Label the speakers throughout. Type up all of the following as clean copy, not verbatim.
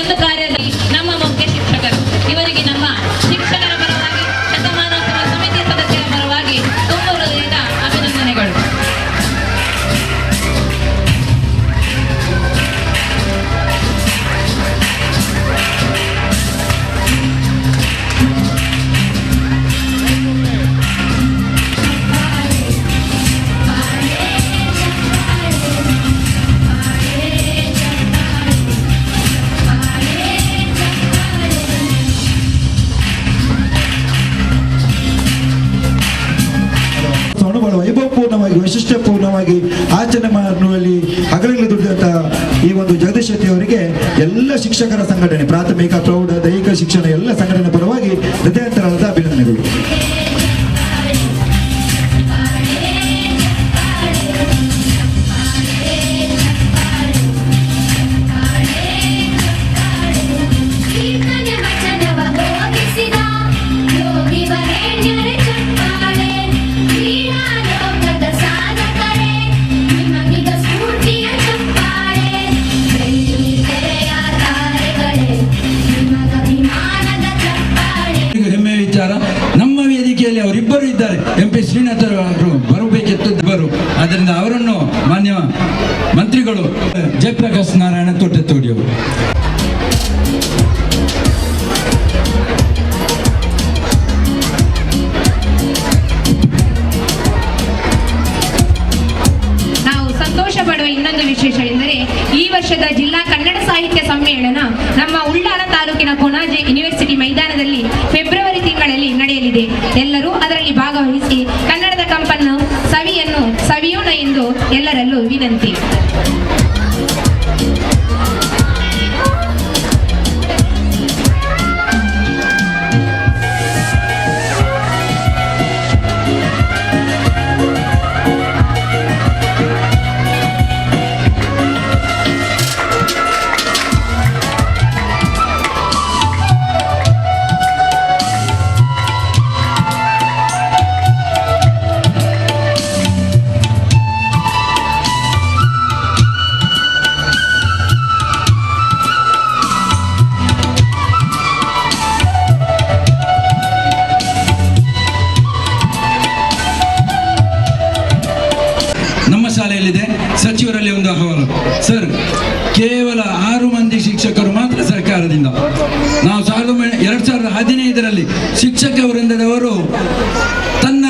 Speaker 1: ಒಂದು ಕಾರ್ಯದಲ್ಲಿ ನಮ್ಮ ಮುಖ್ಯ ಶಿಕ್ಷಕರು. ಇವರಿಗೆ ನಮ್ಮ ಶಿಕ್ಷಕರ ಪರವಾಗಿ, ಶತಮಾನೋತ್ಸವ ಸಮಿತಿ ಸದಸ್ಯರ ಪರವಾಗಿ ತುಂಬ ಹೃದಯದ ಅಭಿನಂದನೆಗಳು.
Speaker 2: ಬಹಳ ವೈಭವಪೂರ್ಣವಾಗಿ ವೈಶಿಷ್ಟ್ಯಪೂರ್ಣವಾಗಿ ಆಚರಣೆ ಮಾಡುವಲ್ಲಿ ಹಗಲಿರುಳು ದುಡಿದಂತ ಈ ಒಂದು ಜಗದೀಶ್ ಶೆಟ್ಟಿ ಅವರಿಗೆ ಎಲ್ಲ ಶಿಕ್ಷಕರ ಸಂಘಟನೆ, ಪ್ರಾಥಮಿಕ, ಪ್ರೌಢ, ದೈಹಿಕ ಶಿಕ್ಷಣ ಎಲ್ಲ ಸಂಘಟನೆ ಪರವಾಗಿ ಹೃದಯಾಂತರಾಳದ ಅಭಿನಂದನೆಗಳು.
Speaker 3: ನಮ್ಮ ವೇದಿಕೆಯಲ್ಲಿ ಅವರಿಬ್ಬರು ಇದ್ದಾರೆ. MP ಶ್ರೀನಾಥ್ ಅವರು ಬರಬೇಕಿತ್ತು, ಆದ್ದರಿಂದ ಅವರನ್ನು ಮಾನ್ಯ ಮಂತ್ರಿಗಳು ಜಯಪ್ರಕಾಶ್ ನಾರಾಯಣ ತೋಟತೋಡಿ ಅವರು.
Speaker 1: ನಾವು ಸಂತೋಷ ಪಡುವ ಇನ್ನೊಂದು ವಿಶೇಷ ಎಂದರೆ ಈ ವರ್ಷದ ಜಿಲ್ಲಾ ಕನ್ನಡ ಸಾಹಿತ್ಯ ಸಮ್ಮೇಳನ ನಮ್ಮ ಉಳ್ಳಾಲ ತಾಲೂಕಿನ ಕೊಣಾಜೆ ಯೂನಿವರ್ಸಿಟಿ ಮೈದಾನದಲ್ಲಿ ಫೆಬ್ರವರಿ ತಿಂಗಳಲ್ಲಿ ನಡೆಯಲಿದೆ. ಎಲ್ಲರೂ ಅದರಲ್ಲಿ ಭಾಗವಹಿಸಿ ಕನ್ನಡದ ಕಂಪನ್ನು ಸವಿಯೋಣ ಎಂದು ಎಲ್ಲರಲ್ಲೂ ವಿನಂತಿ.
Speaker 3: ಶಾಲೆಯಲ್ಲಿದೆ. ಸಚಿವರಲ್ಲಿ ಒಂದು ಅಹವಾಲು ಸರ್, ಕೇವಲ 6 ಮಂದಿ ಶಿಕ್ಷಕರು ಮಾತ್ರ ಸರ್ಕಾರದಿಂದ. ನಾವು 2015ರಲ್ಲಿ ಶಿಕ್ಷಕ ವೃಂದದವರು ತನ್ನ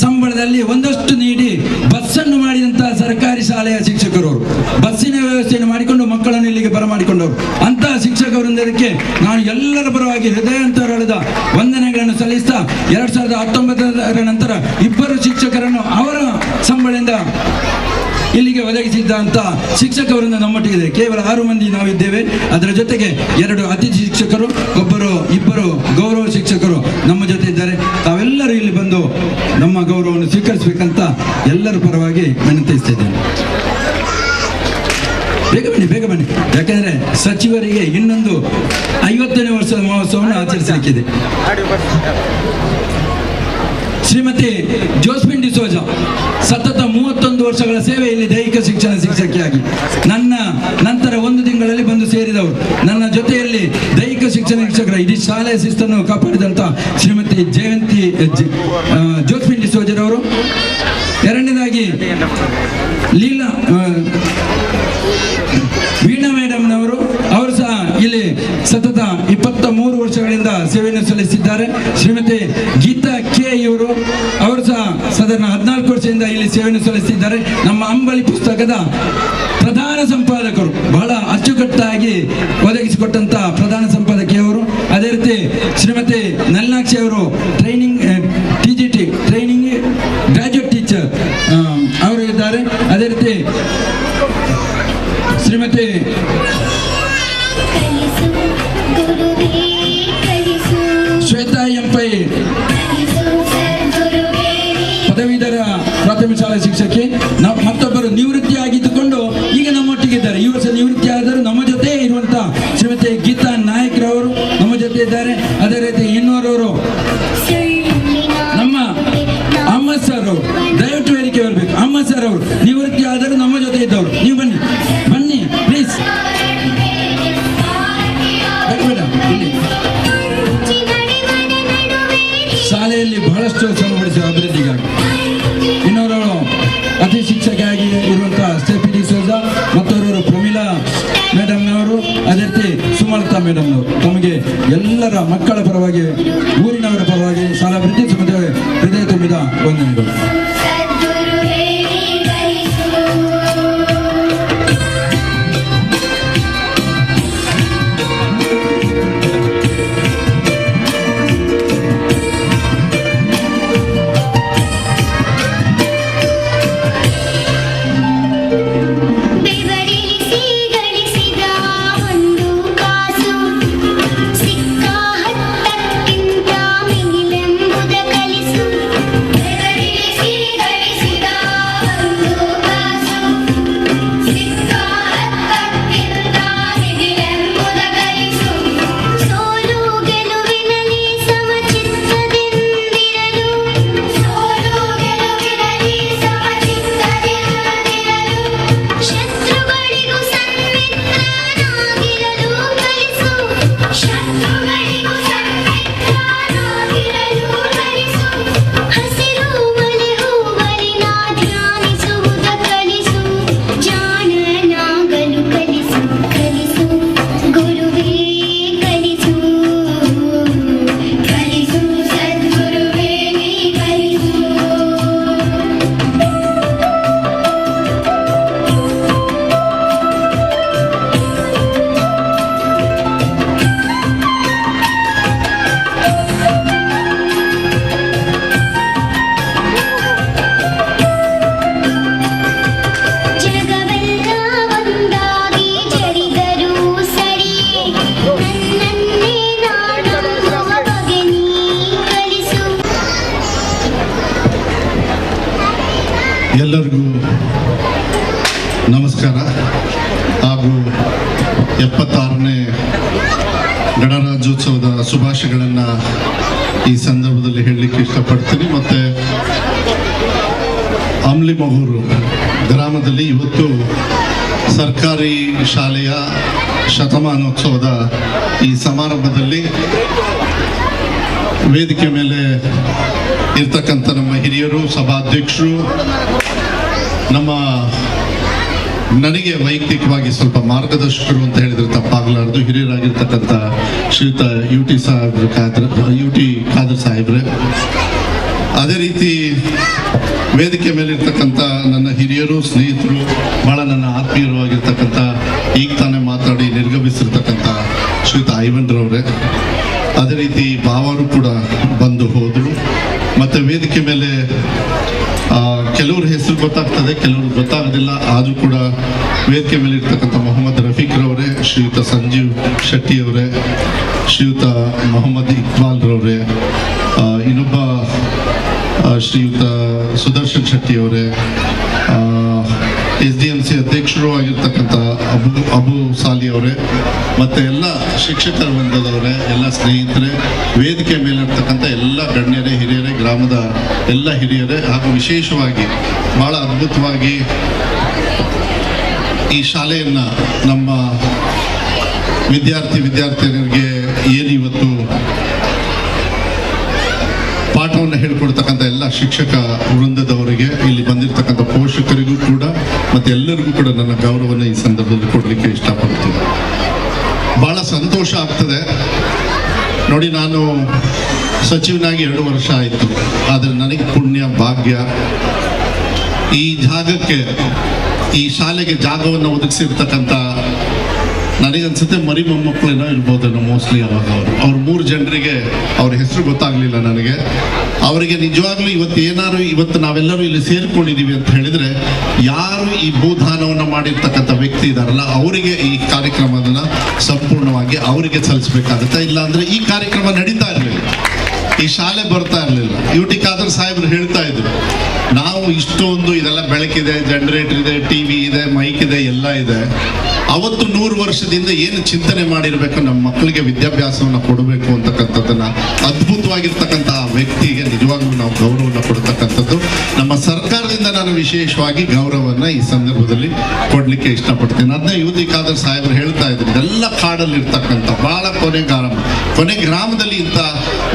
Speaker 3: ಸಂಬಳದಲ್ಲಿ ಒಂದಷ್ಟು ನೀಡಿ ಬಸ್ಸನ್ನು ಮಾಡಿದಂತಹ ಸರ್ಕಾರಿ ಶಾಲೆಯ ಶಿಕ್ಷಕರು, ಬಸ್ಸಿನ ವ್ಯವಸ್ಥೆಯನ್ನು ಮಾಡಿಕೊಂಡು ಮಕ್ಕಳನ್ನು ಇಲ್ಲಿಗೆ ಬರಮಾಡಿಕೊಂಡವರು. ಅಂತಹ ಶಿಕ್ಷಕ ವೃಂದಕ್ಕೆ ನಾನು ಎಲ್ಲರ ಪರವಾಗಿ ಹೃದಯಾಂತರಾಳದ ವಂದನೆಗಳನ್ನು ಸಲ್ಲಿಸ್ತಾ 2019ರ ನಂತರ 2 ಶಿಕ್ಷಕರನ್ನು ಅವರ ಸಂಬಳದಿಂದ ಇಲ್ಲಿಗೆ ಒದಗಿಸಿದ್ದಂತ ಶಿಕ್ಷಕ ವೃಂದ ನಮ್ಮೊಟ್ಟಿಗಿದೆ. ಕೇವಲ 6 ಮಂದಿ ನಾವಿದ್ದೇವೆ. ಅದರ ಜೊತೆಗೆ 2 ಅತಿಥಿ ಶಿಕ್ಷಕರು, 2 ಗೌರವ ಶಿಕ್ಷಕರು ನಮ್ಮ ಜೊತೆ ಇದ್ದಾರೆ. ತಾವೆಲ್ಲರೂ ಇಲ್ಲಿ ಬಂದು ನಮ್ಮ ಗೌರವವನ್ನು ಸ್ವೀಕರಿಸಬೇಕಂತ ಎಲ್ಲರ ಪರವಾಗಿ ವಿನಂತಿಸ್ತಿದ್ದೇನೆ. ಬೇಗ ಬನ್ನಿ. ಯಾಕಂದ್ರೆ ಸಚಿವರಿಗೆ ಇನ್ನೊಂದು 50ನೇ ವರ್ಷದ ಮಹೋತ್ಸವವನ್ನು ಆಚರಿಸಲಿಕ್ಕಿದೆ. ಶ್ರೀಮತಿ ಜೋಸ್ಪಿನ್ ಡಿಸೋಜ ಸತತ 31 ವರ್ಷಗಳ ಸೇವೆಯಲ್ಲಿ ದೈಹಿಕ ಶಿಕ್ಷಣ ಶಿಕ್ಷಕಿಯಾಗಿ ನನ್ನ ನಂತರ 1 ತಿಂಗಳಲ್ಲಿ ಬಂದು ಸೇರಿದವರು. ನನ್ನ ಜೊತೆಯಲ್ಲಿ ದೈಹಿಕ ಶಿಕ್ಷಣ ಶಿಕ್ಷಕರ ಇಡೀ ಶಾಲೆಯ ಶಿಸ್ತನ್ನು ಕಾಪಾಡಿದಂತ ಶ್ರೀಮತಿ ಜಯಂತಿ ಜೋಸ್ಪಿನ್ ಡಿಸೋಜರವರು. ಎರಡನೇದಾಗಿ ವೀಣಾ ಮೇಡಮ್ನವರು, ಅವರು ಸಹ ಇಲ್ಲಿ ಸತತ 23 ವರ್ಷಗಳಿಂದ ಸೇವೆಯನ್ನು ಸಲ್ಲಿಸಿದ್ದಾರೆ. ಶ್ರೀಮತಿ ಗೀತಾ ಕೆ ಇವರು, ಅವರು ಸಹ ಸಾಧಾರಣ 14 ವರ್ಷದಿಂದ ಇಲ್ಲಿ ಸೇವೆಯನ್ನು ಸಲ್ಲಿಸಿದ್ದಾರೆ. ನಮ್ಮ ಅಂಬಲಿ ಪುಸ್ತಕದ ಪ್ರಧಾನ ಸಂಪಾದಕರು, ಬಹಳ ಅಚ್ಚುಕಟ್ಟಾಗಿ ಒದಗಿಸಿಕೊಟ್ಟಂತ ಪ್ರಧಾನ ಸಂಪಾದಕಿಯವರು. ಅದೇ ರೀತಿ ಶ್ರೀಮತಿ ನಲ್ನಾಕ್ಷಿ ಅವರು TGT ಟ್ರೈನಿಂಗ್ ಗ್ರಾಜುಯೇಟ್ ಟೀಚರ್ ಅವರು ಇದ್ದಾರೆ. ಅದೇ ರೀತಿ ಶ್ರೀಮತಿ ಶ್ವೇತಾ ಎಂಪೈ ಪದವೀಧರ ಪ್ರಾಥಮಿಕ ಶಾಲಾ ಶಿಕ್ಷಕಿ. ಮತ್ತೊಬ್ಬರು ನಿವೃತ್ತಿ ಆಗಿದ್ದುಕೊಂಡು ಈಗ ನಮ್ಮೊಟ್ಟಿಗಿದ್ದಾರೆ. ಈ ವರ್ಷ ನಿವೃತ್ತಿ ಆದರೂ ನಮ್ಮ ಜೊತೆ ಇರುವಂತ ಶ್ರೀಮತಿ ಗೀತಾ ನಾಯಕ್ರವರು ನಮ್ಮ ಜೊತೆ ಇದ್ದಾರೆ. ಅದೇ ರೀತಿ ಇನ್ನೋರವರು ನಮ್ಮ ಅಮ್ಮ ಸರ್ ಅವರು, ದಯವಿಟ್ಟು ವೇದಿಕೆ ಬರಬೇಕು. ಅಮ್ಮ ಸರ್ ಅವರು ನಿವೃತ್ತಿ ಆದರೂ ನಮ್ಮ ಜೊತೆ ಇದ್ದವರು. ನೀವು ಬನ್ನಿ ಪ್ಲೀಸ್. ಮೇಡಮ್ ತಮಗೆ ಎಲ್ಲರ ಮಕ್ಕಳ ಪರವಾಗಿ ಊರಿನವರ ಪರವಾಗಿ ಶಾಲಾ ವೃತ್ತಿ ಸಮಿತಿ ಹೃದಯ ತುಂಬಿದ ವಂದನೆಗಳು.
Speaker 4: ಎಲ್ಲರಿಗೂ ನಮಸ್ಕಾರ ಹಾಗೂ 76ನೇ ಗಣರಾಜ್ಯೋತ್ಸವದ ಶುಭಾಶಯಗಳನ್ನು ಈ ಸಂದರ್ಭದಲ್ಲಿ ಹೇಳಲಿಕ್ಕೆ ಇಷ್ಟಪಡ್ತೀನಿ. ಮತ್ತು ಅಮ್ಲಿಮಹೂರು ಗ್ರಾಮದಲ್ಲಿ ಇವತ್ತು ಸರ್ಕಾರಿ ಶಾಲೆಯ ಶತಮಾನೋತ್ಸವದ ಈ ಸಮಾರಂಭದಲ್ಲಿ ವೇದಿಕೆ ಮೇಲೆ ಇರ್ತಕ್ಕಂಥ ನಮ್ಮ ಹಿರಿಯರು, ಸಭಾಧ್ಯಕ್ಷರು, ನನಗೆ ವೈಯಕ್ತಿಕವಾಗಿ ಸ್ವಲ್ಪ ಮಾರ್ಗದರ್ಶಕರು ಅಂತ ಹೇಳಿದ್ರೆ ತಪ್ಪಾಗಲಾರದು, ಹಿರಿಯರಾಗಿರ್ತಕ್ಕಂಥ ಶ್ರೀಯುತ ಯು ಟಿ ಖಾದರ್ ಸಾಹೇಬ್ರೆ, ಅದೇ ರೀತಿ ವೇದಿಕೆ ಮೇಲಿರ್ತಕ್ಕಂಥ ನನ್ನ ಹಿರಿಯರು, ಸ್ನೇಹಿತರು, ಭಾಳ ನನ್ನ ಆತ್ಮೀಯರಾಗಿರ್ತಕ್ಕಂಥ ಈಗ ತಾನೇ ಮಾತಾಡಿ ನಿರ್ಗಮಿಸಿರ್ತಕ್ಕಂಥ ಶ್ರೀಯುತ ಐವನ್ರವರೇ, ಅದೇ ರೀತಿ ಭಾವರು ಕೂಡ ಬಂದು ಹೋದರು. ಮತ್ತು ವೇದಿಕೆ ಮೇಲೆ ಕೆಲವ್ರ ಹೆಸರು ಗೊತ್ತಾಗ್ತದೆ, ಕೆಲವ್ರು ಗೊತ್ತಾಗೋದಿಲ್ಲ, ಆದರೂ ಕೂಡ ವೇದಿಕೆ ಮೇಲೆ ಇರ್ತಕ್ಕಂಥ ಮೊಹಮ್ಮದ್ ರಫೀಕ್ರವರೇ, ಶ್ರೀಯುತ ಸಂಜೀವ್ ಶೆಟ್ಟಿಯವರೇ, ಶ್ರೀಯುತ ಮೊಹಮ್ಮದ್ ಇಕ್ಬಾಲ್ರವರೇ, ಇನ್ನೊಬ್ಬ ಶ್ರೀಯುತ ಸುದರ್ಶನ್ ಶೆಟ್ಟಿಯವರೇ, SDMC ಅಧ್ಯಕ್ಷರು ಆಗಿರ್ತಕ್ಕಂಥ ಅಬು ಸಾಲಿ ಅವರೇ, ಮತ್ತು ಎಲ್ಲ ಶಿಕ್ಷಕರ ವೃಂದದವರೇ, ಎಲ್ಲ ಸ್ನೇಹಿತರೆ, ವೇದಿಕೆ ಮೇಲಿರ್ತಕ್ಕಂಥ ಎಲ್ಲ ಗಣ್ಯರೇ, ಹಿರಿಯರೇ, ಗ್ರಾಮದ ಎಲ್ಲ ಹಿರಿಯರೇ, ಹಾಗೂ ವಿಶೇಷವಾಗಿ ಭಾಳ ಅದ್ಭುತವಾಗಿ ಈ ಶಾಲೆಯನ್ನು ನಮ್ಮ ವಿದ್ಯಾರ್ಥಿನಿಯರಿಗೆ ಏನು ಇವತ್ತು ಪಾಠವನ್ನು ಹೇಳ್ಕೊಡ್ತಕ್ಕಂಥ ಎಲ್ಲ ಶಿಕ್ಷಕ ವೃಂದದವರಿಗೆ, ಇಲ್ಲಿ ಬಂದಿರತಕ್ಕಂಥ ಪೋಷಕರಿಗೂ ಕೂಡ ಮತ್ತು ಎಲ್ಲರಿಗೂ ಕೂಡ ನನ್ನ ಗೌರವವನ್ನು ಈ ಸಂದರ್ಭದಲ್ಲಿ ಕೊಡಲಿಕ್ಕೆ ಇಷ್ಟಪಡ್ತೀನಿ. ಭಾಳ ಸಂತೋಷ ಆಗ್ತದೆ ನೋಡಿ. ನಾನು ಸಚಿವನಾಗಿ 2 ವರ್ಷ ಆಯಿತು, ಆದರೆ ನನಗೆ ಪುಣ್ಯ ಭಾಗ್ಯ ಈ ಜಾಗಕ್ಕೆ, ಈ ಶಾಲೆಗೆ ಜಾಗವನ್ನು ಒದಗಿಸಿರ್ತಕ್ಕಂಥ, ನನಗನ್ಸುತ್ತೆ ಮರಿ ಮೊಮ್ಮಕ್ಕಳೇನೋ ಇರ್ಬೋದೇನೋ ಮೋಸ್ಟ್ಲಿ. ಅವಾಗ ಅವ್ರ 3 ಜನರಿಗೆ ಅವ್ರ ಹೆಸರು ಗೊತ್ತಾಗಲಿಲ್ಲ ನನಗೆ. ಅವರಿಗೆ ನಿಜವಾಗ್ಲೂ ಇವತ್ತು ನಾವೆಲ್ಲರೂ ಇಲ್ಲಿ ಸೇರ್ಕೊಂಡಿದ್ದೀವಿ ಅಂತ ಹೇಳಿದರೆ, ಯಾರು ಈ ಭೂದಾನವನ್ನು ಮಾಡಿರ್ತಕ್ಕಂಥ ವ್ಯಕ್ತಿ ಇದ್ದಾರಲ್ಲ, ಅವರಿಗೆ ಈ ಕಾರ್ಯಕ್ರಮವನ್ನು ಸಂಪೂರ್ಣವಾಗಿ ಅವರಿಗೆ ಸಲ್ಲಿಸಬೇಕಾಗುತ್ತೆ. ಇಲ್ಲಾಂದರೆ ಈ ಕಾರ್ಯಕ್ರಮ ನಡೀತಾ ಇರಲಿಲ್ಲ, ಈ ಶಾಲೆ ಬರ್ತಾ ಇರಲಿಲ್ಲ. ಯು ಟಿ ಖಾದರ್ ಸಾಹೇಬರು ಹೇಳ್ತಾ ಇದ್ರು, ನಾವು ಇಷ್ಟೊಂದು ಇದೆಲ್ಲ ಬೆಳಕಿದೆ, ಜನರೇಟರ್ ಇದೆ, TV ಇದೆ, ಮೈಕ್ ಇದೆ, ಎಲ್ಲ ಇದೆ. ಅವತ್ತು 100 ವರ್ಷದಿಂದ ಏನು ಚಿಂತನೆ ಮಾಡಿರಬೇಕು, ನಮ್ಮ ಮಕ್ಕಳಿಗೆ ವಿದ್ಯಾಭ್ಯಾಸವನ್ನು ಕೊಡಬೇಕು ಅಂತಕ್ಕಂಥದ್ದನ್ನು ಅದ್ಭುತವಾಗಿರ್ತಕ್ಕಂಥ ವ್ಯಕ್ತಿಗೆ ನಿಜವಾಗ್ಲೂ ನಾವು ಗೌರವವನ್ನು ಕೊಡ್ತಕ್ಕಂಥದ್ದು ನಮ್ಮ ಸರ್ಕಾರದಿಂದ ನಾನು ವಿಶೇಷವಾಗಿ ಗೌರವವನ್ನು ಈ ಸಂದರ್ಭದಲ್ಲಿ ಕೊಡಲಿಕ್ಕೆ ಇಷ್ಟಪಡ್ತೀನಿ. ಅದನ್ನೇ ಯು ಟಿ ಖಾದರ್ ಸಾಹೇಬರು ಹೇಳ್ತಾ ಇದ್ರು, ಇದೆಲ್ಲ ಕಾಡಲ್ಲಿ ಇರ್ತಕ್ಕಂಥ ಭಾಳ ಕೊನೆಗಾರ ಕೊನೆ ಗ್ರಾಮದಲ್ಲಿ ಇಂಥ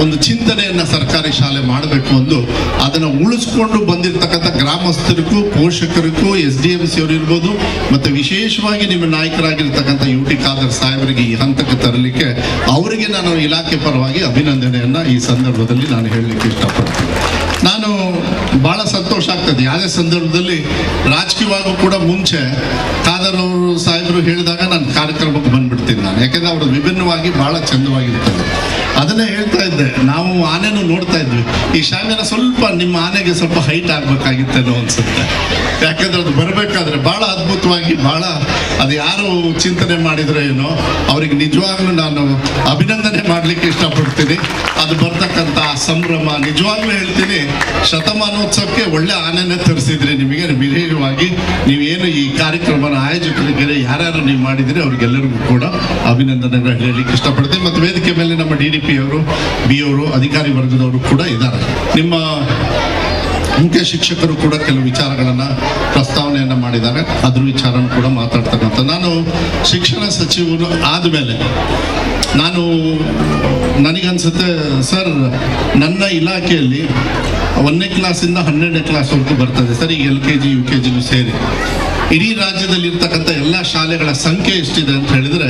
Speaker 4: ಒಂದು ಚಿಂತನೆಯನ್ನು ಸರ್ಕಾರಿ ಶಾಲೆ ಮಾಡಬೇಕು ಎಂದು ಅದನ್ನು ಉಳಿಸ್ಕೊಂಡು ಬಂದಿರತಕ್ಕಂಥ ಗ್ರಾಮಸ್ಥರಿಗೂ ಪೋಷಕರಿಗೂ SDMC ಅವರು ಇರ್ಬೋದು, ಮತ್ತು ವಿಶೇಷವಾಗಿ ನಿಮ್ಮ ನಾಯಕರಾಗಿರ್ತಕ್ಕಂಥ UT ಖಾದರ್ ಸಾಹೇಬರಿಗೆ ಈ ಹಂತಕ್ಕೆ ತರಲಿಕ್ಕೆ ಅವರಿಗೆ ನಾನು ಇಲಾಖೆ ಪರವಾಗಿ ಅಭಿನಂದನೆಯನ್ನು ಈ ಸಂದರ್ಭದಲ್ಲಿ ನಾನು ಹೇಳಲಿಕ್ಕೆ ಇಷ್ಟಪಡ್ತೀನಿ. ನಾನು ಭಾಳ ಸಂತೋಷ ಆಗ್ತದೆ ಯಾವುದೇ ಸಂದರ್ಭದಲ್ಲಿ ರಾಜಕೀಯವಾಗೂ ಕೂಡ ಮುಂಚೆ ಖಾದರ್ ಅವರು ಸಾಹೇಬರು ಹೇಳಿದಾಗ ನಾನು ಕಾರ್ಯಕ್ರಮಕ್ಕೆ ಬಂದ್ಬಿಡ್ತೀನಿ ನಾನು, ಯಾಕೆಂದರೆ ಅವರು ವಿಭಿನ್ನವಾಗಿ ಭಾಳ ಚಂದವಾಗಿರ್ತದೆ. ಅದನ್ನೇ ಹೇಳ್ತಾ ಇದ್ದೆ, ನಾವು ಆನೆನೂ ನೋಡ್ತಾ ಇದ್ವಿ, ಈ ಶಾಮಿಯಾನ ಸ್ವಲ್ಪ ನಿಮ್ಮ ಆನೆಗೆ ಸ್ವಲ್ಪ ಹೈಟ್ ಆಗಬೇಕಾಗಿತ್ತೇನೋ ಅನ್ಸುತ್ತೆ, ಯಾಕೆಂದ್ರೆ ಅದು ಬರಬೇಕಾದ್ರೆ ಭಾಳ ಅದ್ಭುತವಾಗಿ ಭಾಳ ಅದು ಯಾರು ಚಿಂತನೆ ಮಾಡಿದ್ರೆ ಏನೋ ಅವ್ರಿಗೆ ನಿಜವಾಗ್ಲೂ ನಾನು ಅಭಿನಂದನೆ ಮಾಡಲಿಕ್ಕೆ ಇಷ್ಟಪಡ್ತೀನಿ. ಅದು ಬರ್ತಕ್ಕಂಥ ಸಂಭ್ರಮ ನಿಜವಾಗ್ಲೂ ಹೇಳ್ತೀನಿ, ಶತಮಾನೋತ್ಸವಕ್ಕೆ ಒಳ್ಳೆ ಆನೆನೇ ತರಿಸಿದ್ರಿ. ನಿಮಗೆ ವಿಶೇಷವಾಗಿ ನೀವೇನು ಈ ಕಾರ್ಯಕ್ರಮನ ಆಯೋಜಕರಿಗೆ ಯಾರ್ಯಾರು ನೀವು ಮಾಡಿದಿರಿ ಅವ್ರಿಗೆಲ್ಲರಿಗೂ ಕೂಡ ಅಭಿನಂದನೆಗಳು ಹೇಳಲಿಕ್ಕೆ ಇಷ್ಟಪಡ್ತೀನಿ. ಮತ್ತು ವೇದಿಕೆ ಮೇಲೆ ನಮ್ಮ DDP ಅವರು, BO ಅವರು, ಅಧಿಕಾರಿ ವರ್ಗದವರು ಕೂಡ ಇದ್ದಾರೆ. ನಿಮ್ಮ ಮುಖ್ಯ ಶಿಕ್ಷಕರು ಕೂಡ ಕೆಲವು ವಿಚಾರಗಳನ್ನು ಪ್ರಸ್ತಾವನೆಯನ್ನು ಮಾಡಿದ್ದಾರೆ, ಅದ್ರ ವಿಚಾರನೂ ಕೂಡ ಮಾತಾಡ್ತಕ್ಕಂಥ. ನಾನು ಶಿಕ್ಷಣ ಸಚಿವರು ಆದಮೇಲೆ ನನಗನ್ಸುತ್ತೆ ಸರ್, ನನ್ನ ಇಲಾಖೆಯಲ್ಲಿ 1ನೇ ಕ್ಲಾಸಿಂದ 12ನೇ ಕ್ಲಾಸ್ವರೆಗೂ ಬರ್ತದೆ ಸರ್, ಈಗ LKG UKG ಸೇರಿ ಇಡೀ ರಾಜ್ಯದಲ್ಲಿ ಇರ್ತಕ್ಕಂಥ ಎಲ್ಲ ಶಾಲೆಗಳ ಸಂಖ್ಯೆ ಎಷ್ಟಿದೆ ಅಂತ ಹೇಳಿದ್ರೆ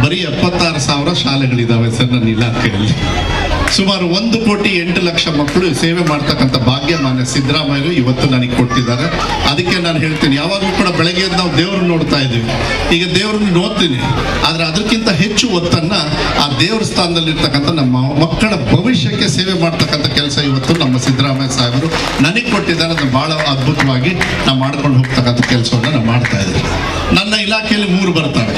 Speaker 4: ಬರೀ 76,000 ಶಾಲೆಗಳಿದ್ದಾವೆ ಸರ್ ನನ್ನ ಇಲಾಖೆಯಲ್ಲಿ. ಸುಮಾರು 1,08,00,000 ಮಕ್ಕಳು ಸೇವೆ ಮಾಡ್ತಕ್ಕಂಥ ಭಾಗ್ಯ ಮಾನ್ಯ ಸಿದ್ದರಾಮಯ್ಯರು ಇವತ್ತು ನನಗೆ ಕೊಟ್ಟಿದ್ದಾರೆ. ಅದಕ್ಕೆ ನಾನು ಹೇಳ್ತೀನಿ, ಯಾವಾಗಲೂ ಕೂಡ ಬೆಳಗ್ಗೆ ನಾವು ದೇವ್ರನ್ನ ನೋಡ್ತಾ ಇದ್ದೀವಿ, ಈಗ ದೇವ್ರನ್ನ ನೋಡ್ತೀನಿ, ಆದರೆ ಅದಕ್ಕಿಂತ ಹೆಚ್ಚು ಒತ್ತನ್ನು ಆ ದೇವ್ರ ಸ್ಥಾನದಲ್ಲಿರ್ತಕ್ಕಂಥ ನಮ್ಮ ಮಕ್ಕಳ ಭವಿಷ್ಯಕ್ಕೆ ಸೇವೆ ಮಾಡ್ತಕ್ಕಂಥ ಕೆಲಸ ಇವತ್ತು ನಮ್ಮ ಸಿದ್ದರಾಮಯ್ಯ ಸಾಹೇಬರು ನನಗೆ ಕೊಟ್ಟಿದ್ದಾರೆ. ಅದು ಭಾಳ ಅದ್ಭುತವಾಗಿ ನಾವು ಮಾಡ್ಕೊಂಡು ಹೋಗ್ತಕ್ಕಂಥ ಕೆಲಸವನ್ನು ನಾವು ಮಾಡ್ತಾ ಇದ್ದೀವಿ. ನನ್ನ ಇಲಾಖೆಯಲ್ಲಿ 3 ಬರ್ತವೆ: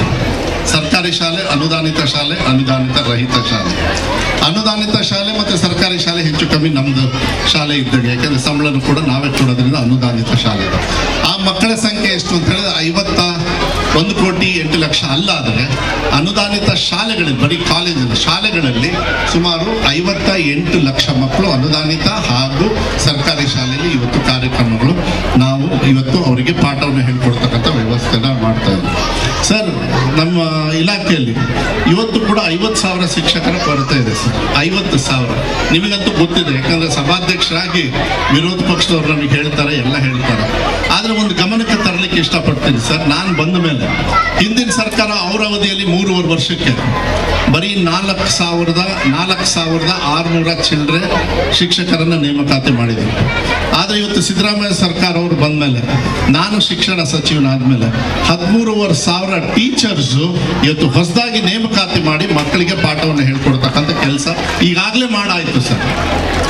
Speaker 4: ಸರ್ಕಾರಿ ಶಾಲೆ, ಅನುದಾನಿತ ಶಾಲೆ, ಅನುದಾನಿತ ರಹಿತ ಶಾಲೆ. ಅನುದಾನಿತ ಶಾಲೆ ಮತ್ತು ಸರ್ಕಾರಿ ಶಾಲೆ ಹೆಚ್ಚು ಕಮ್ಮಿ ನಮ್ಮದು ಶಾಲೆ ಇದ್ದಂಗೆ, ಯಾಕೆಂದರೆ ಸಂಬಳನೂ ಕೂಡ ನಾವೇ ಕೊಡೋದ್ರಿಂದ ಅನುದಾನಿತ ಶಾಲೆ. ಆ ಮಕ್ಕಳ ಸಂಖ್ಯೆ ಎಷ್ಟು ಅಂತ ಹೇಳಿದ್ರೆ 51,08,00,000 ಅಲ್ಲಾದರೆ ಅನುದಾನಿತ ಶಾಲೆಗಳಲ್ಲಿ, ಬರೀ ಕಾಲೇಜಿನ ಶಾಲೆಗಳಲ್ಲಿ ಸುಮಾರು 58,00,000 ಮಕ್ಕಳು ಅನುದಾನಿತ ಹಾಗೂ ಸರ್ಕಾರಿ ಶಾಲೆಯಲ್ಲಿ ಇವತ್ತು ಕಾರ್ಯಕ್ರಮಗಳು ನಾವು ಇವತ್ತು ಅವರಿಗೆ ಪಾಠವನ್ನು ಹೇಳ್ಕೊಡ್ತಕ್ಕಂಥ ವ್ಯವಸ್ಥೆನ ಮಾಡ್ತಾ ಇದ್ದೀವಿ. ಸರ್, ನಮ್ಮ ಇಲಾಖೆಯಲ್ಲಿ ಇವತ್ತು ಕೂಡ 50,000 ಶಿಕ್ಷಕರ ಕೊರತೆ ಇದೆ ಸರ್. 50,000 ನಿಮಗಂತೂ ಗೊತ್ತಿದೆ, ಯಾಕಂದರೆ ಸಭಾಧ್ಯಕ್ಷರಾಗಿ ವಿರೋಧ ಪಕ್ಷದವ್ರು ನಮಗೆ ಹೇಳ್ತಾರೆ, ಎಲ್ಲ ಹೇಳ್ತಾರೆ. ಆದರೆ ಒಂದು ಗಮನಕ್ಕೆ ತರಲಿಕ್ಕೆ ಇಷ್ಟಪಡ್ತೀನಿ ಸರ್, ನಾನು ಬಂದ ಮೇಲೆ ಹಿಂದಿನ ಸರ್ಕಾರ ಅವರ ಅವಧಿಯಲ್ಲಿ 3.5 ವರ್ಷಕ್ಕೆ ಬರೀ 4,600 ಚಿಲ್ಲರೆ ಶಿಕ್ಷಕರನ್ನು ನೇಮಕಾತಿ ಮಾಡಿದರು. ಆದರೆ ಇವತ್ತು ಸಿದ್ದರಾಮಯ್ಯ ಸರ್ಕಾರ ಅವರು ಬಂದ ಮೇಲೆ, ನಾನು ಶಿಕ್ಷಣ ಸಚಿವನಾದ್ಮೇಲೆ 13,500 ಟೀಚರ್ಸು ಇವತ್ತು ಹೊಸದಾಗಿ ನೇಮಕಾತಿ ಮಾಡಿ ಮಕ್ಕಳಿಗೆ ಪಾಠವನ್ನು ಹೇಳ್ಕೊಡ್ತಕ್ಕಂಥ ಕೆಲಸ ಈಗಾಗಲೇ ಮಾಡಾಯಿತು ಸರ್.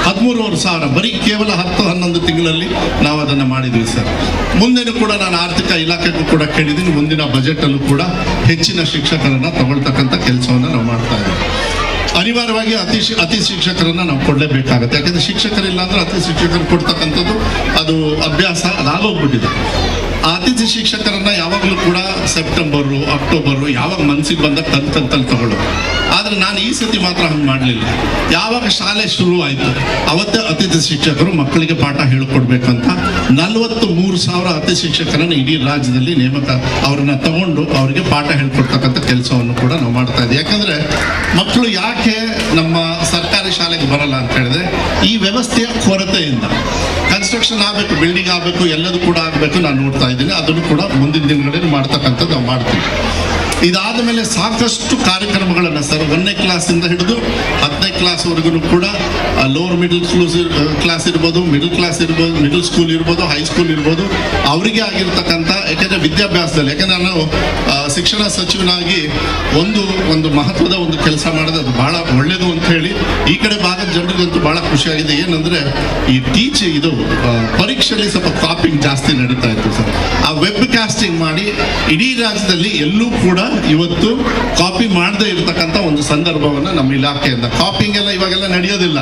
Speaker 4: 13,500 ಬರೀ ಕೇವಲ 10-11 ತಿಂಗಳಲ್ಲಿ ನಾವು ಅದನ್ನು ಮಾಡಿದ್ವಿ ಸರ್. ಮುಂದೆನೂ ಕೂಡ ನಾನು ಆರ್ಥಿಕ ಇಲಾಖೆಗೂ ಕೂಡ ಕೇಳಿದ್ದೀನಿ, ಮುಂದಿನ ಬಜೆಟಲ್ಲೂ ಕೂಡ ಹೆಚ್ಚಿನ ಶಿಕ್ಷಕರನ್ನು ತಗೊಳ್ತಕ್ಕಂಥ ಕೆಲಸವನ್ನು ನಾವು ಮಾಡ್ತಾ ಇದ್ದೀವಿ. ಅನಿವಾರ್ಯವಾಗಿ ಅತಿ ಶಿಕ್ಷಕರನ್ನು ನಾವು ಕೊಡಲೇಬೇಕಾಗುತ್ತೆ, ಯಾಕಂದರೆ ಶಿಕ್ಷಕರಿಲ್ಲ ಅಂದರೆ ಅತಿ ಶಿಕ್ಷಕರು ಕೊಡ್ತಕ್ಕಂಥದ್ದು ಅದು ಅಭ್ಯಾಸ ಅದಾಗೋಗ್ಬಿಟ್ಟಿದೆ. ಆ ಅತಿಥಿ ಶಿಕ್ಷಕರನ್ನು ಯಾವಾಗಲೂ ಕೂಡ ಸೆಪ್ಟೆಂಬರು, ಅಕ್ಟೋಬರು ಯಾವಾಗ ಮನಸ್ಸಿಗೆ ಬಂದಾಗ ತಂತಲ್ಲಿ ತಗೊಳ್ಳೋದು. ಆದರೆ ನಾನು ಈ ಸತಿ ಮಾತ್ರ ಹಂಗೆ ಮಾಡಲಿಲ್ಲ. ಯಾವಾಗ ಶಾಲೆ ಶುರುವಾಯಿತು ಅವತ್ತೇ ಅತಿಥಿ ಶಿಕ್ಷಕರು ಮಕ್ಕಳಿಗೆ ಪಾಠ ಹೇಳಿಕೊಡ್ಬೇಕಂತ 43,000 ಅತಿಥಿ ಶಿಕ್ಷಕರನ್ನು ಇಡೀ ರಾಜ್ಯದಲ್ಲಿ ಅವರನ್ನ ತಗೊಂಡು ಅವರಿಗೆ ಪಾಠ ಹೇಳ್ಕೊಡ್ತಕ್ಕಂಥ ಕೆಲಸವನ್ನು ಕೂಡ ನಾವು ಮಾಡ್ತಾ ಇದ್ದೀವಿ. ಯಾಕಂದರೆ ಮಕ್ಕಳು ಯಾಕೆ ನಮ್ಮ ಸರ್ಕಾರಿ ಶಾಲೆಗೆ ಬರಲ್ಲ ಅಂತ ಹೇಳಿದ್ರೆ ಈ ವ್ಯವಸ್ಥೆಯ ಕೊರತೆಯಿಂದ. ಕನ್ಸ್ಟ್ರಕ್ಷನ್ ಆಗಬೇಕು, ಬಿಲ್ಡಿಂಗ್ ಆಗಬೇಕು, ಎಲ್ಲದೂ ಕೂಡ ಆಗಬೇಕು, ನಾನು ನೋಡ್ತಾ ಇದ್ದೀನಿ. ಅದನ್ನು ಕೂಡ ಮುಂದಿನ ದಿನಗಳಲ್ಲಿ ಮಾಡ್ತಕ್ಕಂಥದ್ದು ನಾವು ಮಾಡ್ತೀವಿ. ಇದಾದ ಮೇಲೆ ಸಾಕಷ್ಟು ಕಾರ್ಯಕ್ರಮಗಳನ್ನು ಸರ್ 1ನೇ ಕ್ಲಾಸಿಂದ ಹಿಡಿದು 10ನೇ ಕ್ಲಾಸ್ವರೆಗೂ ಕೂಡ ಲೋವರ್ ಮಿಡಲ್ ಕ್ಲಾಸ್ ಇರ್ಬೋದು, ಮಿಡಲ್ ಕ್ಲಾಸ್ ಇರ್ಬೋದು, ಮಿಡಲ್ ಸ್ಕೂಲ್ ಇರ್ಬೋದು, ಹೈಸ್ಕೂಲ್ ಇರ್ಬೋದು, ಅವರಿಗೆ ಆಗಿರ್ತಕ್ಕಂಥ, ಯಾಕೆಂದರೆ ವಿದ್ಯಾಭ್ಯಾಸದಲ್ಲಿ, ಯಾಕೆಂದರೆ ನಾನು ಶಿಕ್ಷಣ ಸಚಿವನಾಗಿ ಒಂದು ಮಹತ್ವದ ಒಂದು ಕೆಲಸ ಮಾಡೋದು ಅದು ಭಾಳ ಒಳ್ಳೆಯದು ಅಂತ ಹೇಳಿ ಈ ಕಡೆ ಭಾಗದ ಜನರಿಗಂತೂ ಭಾಳ ಖುಷಿಯಾಗಿದೆ. ಏನಂದರೆ ಈ ಪರೀಕ್ಷೆಯಲ್ಲಿ ಸ್ವಲ್ಪ ಕಾಪಿಂಗ್ ಜಾಸ್ತಿ ನಡೀತಾ ಇತ್ತು ಸರ್. ಆ ವೆಬ್ ಕಾಸ್ಟಿಂಗ್ ಮಾಡಿ ಇಡೀ ರಾಜ್ಯದಲ್ಲಿ ಎಲ್ಲೂ ಕೂಡ ಇವತ್ತು ಕಾಪಿ ಮಾಡದೇ ಇರತಕ್ಕಂಥ ಒಂದು ಸಂದರ್ಭವನ್ನು ನಮ್ಮ ಇಲಾಖೆಯಿಂದ, ಕಾಪಿಂಗ್ ಎಲ್ಲ ಇವಾಗೆಲ್ಲ ನಡೆಯೋದಿಲ್ಲ.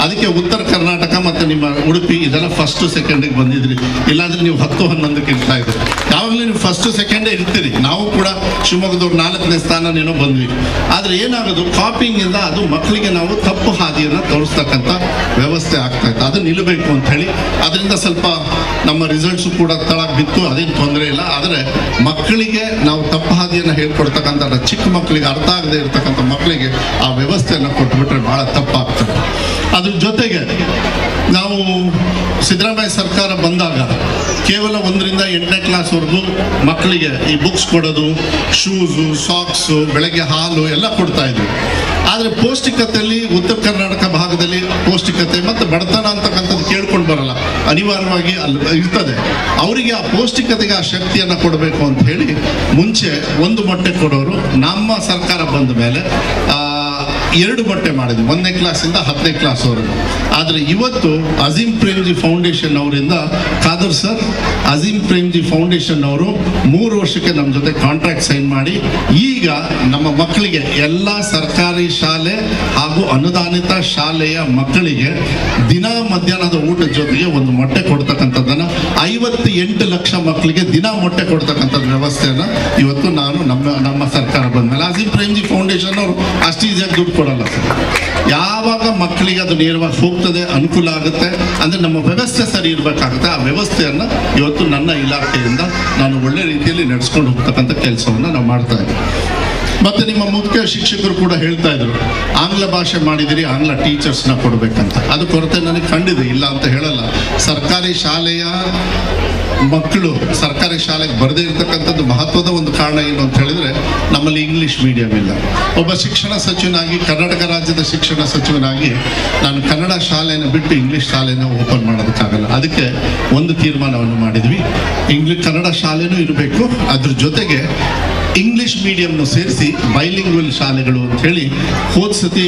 Speaker 4: ಅದಕ್ಕೆ ಉತ್ತರ ಕರ್ನಾಟಕ ಮತ್ತು ನಿಮ್ಮ ಉಡುಪಿ ಇದೆಲ್ಲ ಫಸ್ಟ್ ಸೆಕೆಂಡಿಗೆ ಬಂದಿದ್ರಿ, ಇಲ್ಲಾಂದ್ರೆ ನೀವು 10-11ಕ್ಕೆ ಇರ್ತಾ ಇದ್ರಿ. ಯಾವಾಗಲೂ ನೀವು ಫಸ್ಟ್ ಸೆಕೆಂಡೇ ಇರ್ತೀರಿ. ನಾವು ಕೂಡ ಶಿವಮೊಗ್ಗದವ್ರು 4ನೇ ಸ್ಥಾನನೇನೋ ಬಂದ್ವಿ. ಆದರೆ ಏನಾಗೋದು, ಕಾಪಿಂಗಿಂದ ಅದು ಮಕ್ಕಳಿಗೆ ನಾವು ತಪ್ಪು ಹಾದಿಯನ್ನು ತೋರಿಸ್ತಕ್ಕಂಥ ವ್ಯವಸ್ಥೆ ಆಗ್ತಾ ಇತ್ತು. ಅದು ನಿಲ್ಲಬೇಕು ಅಂತ ಹೇಳಿ ಅದರಿಂದ ಸ್ವಲ್ಪ ನಮ್ಮ ರಿಸಲ್ಟ್ಸು ಕೂಡ ತಳಕ್ಕೆ ಬಿತ್ತು, ಅದೇನು ತೊಂದರೆ ಇಲ್ಲ. ಆದರೆ ಮಕ್ಕಳಿಗೆ ನಾವು ತಪ್ಪು ಹಾದಿಯನ್ನು ಕೊಡ್ತಕ್ಕಂಥ ಚಿಕ್ಕ ಮಕ್ಕಳಿಗೆ ಅರ್ಥ ಆಗದೆ ಇರ್ತಕ್ಕಂಥ ಮಕ್ಕಳಿಗೆ ಆ ವ್ಯವಸ್ಥೆಯನ್ನು ಕೊಟ್ಬಿಟ್ರೆ ಬಹಳ ತಪ್ಪಾಗ್ತದೆ. ಅದ್ರ ಜೊತೆಗೆ ನಾವು ಸಿದ್ದರಾಮಯ್ಯ ಸರ್ಕಾರ ಬಂದಾಗ ಕೇವಲ 1ರಿಂದ 8ನೇ ಕ್ಲಾಸ್ವರೆಗೂ ಮಕ್ಕಳಿಗೆ ಈ ಬುಕ್ಸ್ ಕೊಡೋದು, ಶೂಸು, ಸಾಕ್ಸು, ಬೆಳಗ್ಗೆ ಹಾಲು ಎಲ್ಲ ಕೊಡ್ತಾ ಇದ್ವಿ. ಆದರೆ ಪೌಷ್ಟಿಕತೆಯಲ್ಲಿ ಉತ್ತರ ಕರ್ನಾಟಕ ಭಾಗದಲ್ಲಿ ಪೌಷ್ಟಿಕತೆ ಮತ್ತು ಬಡತನ ಅಂತಕ್ಕಂಥದ್ದು ಕೇಳ್ಕೊಂಡು ಬರಲ್ಲ, ಅನಿವಾರ್ಯವಾಗಿ ಅಲ್ಲಿ ಇರ್ತದೆ. ಅವರಿಗೆ ಆ ಪೌಷ್ಟಿಕತೆಗೆ ಆ ಶಕ್ತಿಯನ್ನು ಕೊಡಬೇಕು ಅಂತ ಹೇಳಿ ಮುಂಚೆ 1 ಮೊಟ್ಟೆ ಕೊಡೋರು. ನಮ್ಮ ಸರ್ಕಾರ ಬಂದ ಮೇಲೆ 2 ಮೊಟ್ಟೆ ಮಾಡಿದ್ವಿ, 1ನೇ ಕ್ಲಾಸಿಂದ 10ನೇ ಕ್ಲಾಸ್ವರೆಗೂ. ಆದರೆ ಇವತ್ತು ಅಜೀಂ ಪ್ರೇಮ್ಜಿ ಫೌಂಡೇಶನ್ ಅವರಿಂದ ಖಾದರ್ ಸರ್, ಅಜೀಂ ಪ್ರೇಮ್ಜಿ ಫೌಂಡೇಶನ್ ಅವರು 3 ವರ್ಷಕ್ಕೆ ನಮ್ಮ ಜೊತೆ ಕಾಂಟ್ರಾಕ್ಟ್ ಸೈನ್ ಮಾಡಿ ಈಗ ನಮ್ಮ ಮಕ್ಕಳಿಗೆ ಎಲ್ಲ ಸರ್ಕಾರಿ ಶಾಲೆ ಹಾಗೂ ಅನುದಾನಿತ ಶಾಲೆಯ ಮಕ್ಕಳಿಗೆ ದಿನ ಮಧ್ಯಾಹ್ನದ ಊಟದ ಜೊತೆಗೆ 1 ಮೊಟ್ಟೆ ಕೊಡ್ತಕ್ಕಂಥದ್ದನ್ನು 58 ಲಕ್ಷ ಮಕ್ಕಳಿಗೆ ದಿನ ಮೊಟ್ಟೆ ಕೊಡ್ತಕ್ಕಂಥದ್ದು ವ್ಯವಸ್ಥೆಯನ್ನು ಇವತ್ತು ನಾನು ನಮ್ಮ ಸರ್ಕಾರ ಬಂದಮೇಲೆ ಅಜೀಂ ಪ್ರೇಮ್ಜಿ ಫೌಂಡೇಶನ್ ಅವರು ಅಷ್ಟು ಈಸಿಯಾಗಿ ದುಡ್ಡು ಕೊಡಲ್ಲ ಸರ್. ಯಾವಾಗ ಮಕ್ಕಳಿಗೆ ಅದು ನೇರವಾಗಿ ಹೋಗ್ತದೆ, ಅನುಕೂಲ ಆಗುತ್ತೆ, ಅಂದರೆ ನಮ್ಮ ವ್ಯವಸ್ಥೆ ಸರಿ ಇರಬೇಕಾಗುತ್ತೆ. ಆ ವ್ಯವಸ್ಥೆಯನ್ನು ಇವತ್ತು ನನ್ನ ಇಲಾಖೆಯಿಂದ ನಾನು ಒಳ್ಳೆ ರೀತಿಯಲ್ಲಿ ನಡೆಸ್ಕೊಂಡು ಹೋಗ್ತಕ್ಕಂಥ ಕೆಲಸವನ್ನು ನಾವು ಮಾಡ್ತಾ ಇದ್ದೀವಿ. ಮತ್ತು ನಿಮ್ಮ ಮುಖ್ಯ ಶಿಕ್ಷಕರು ಕೂಡ ಹೇಳ್ತಾ ಇದ್ರು, ಆಂಗ್ಲ ಭಾಷೆ ಮಾಡಿದಿರಿ, ಆಂಗ್ಲ ಟೀಚರ್ಸ್ನ ಕೊಡಬೇಕಂತ. ಅದು ಕೊರತೆ ನನಗೆ ಕಂಡಿದೆ, ಇಲ್ಲ ಅಂತ ಹೇಳಲ್ಲ. ಸರ್ಕಾರಿ ಶಾಲೆಯ ಮಕ್ಕಳು ಸರ್ಕಾರಿ ಶಾಲೆಗೆ ಬರದೇ ಇರತಕ್ಕಂಥದ್ದು ಮಹತ್ವದ ಒಂದು ಕಾರಣ ಏನು ಅಂತ ಹೇಳಿದ್ರೆ, ನಮ್ಮಲ್ಲಿ ಇಂಗ್ಲಿಷ್ ಮೀಡಿಯಂ ಇಲ್ಲ. ಒಬ್ಬ ಶಿಕ್ಷಣ ಸಚಿವನಾಗಿ, ಕರ್ನಾಟಕ ರಾಜ್ಯದ ಶಿಕ್ಷಣ ಸಚಿವನಾಗಿ ನಾನು ಕನ್ನಡ ಶಾಲೆಯನ್ನು ಬಿಟ್ಟು ಇಂಗ್ಲಿಷ್ ಶಾಲೆಯನ್ನು ಓಪನ್ ಮಾಡೋದಕ್ಕಾಗಲ್ಲ. ಅದಕ್ಕೆ ಒಂದು ತೀರ್ಮಾನವನ್ನು ಮಾಡಿದ್ವಿ, ಕನ್ನಡ ಶಾಲೆನೂ ಇರಬೇಕು, ಅದ್ರ ಜೊತೆಗೆ ಇಂಗ್ಲಿಷ್ ಮೀಡಿಯಂನು ಸೇರಿಸಿ ಬೈಲಿಂಗ್ವಲ್ ಶಾಲೆಗಳು ಅಂತ ಹೇಳಿ ಹೋದ ಸತಿ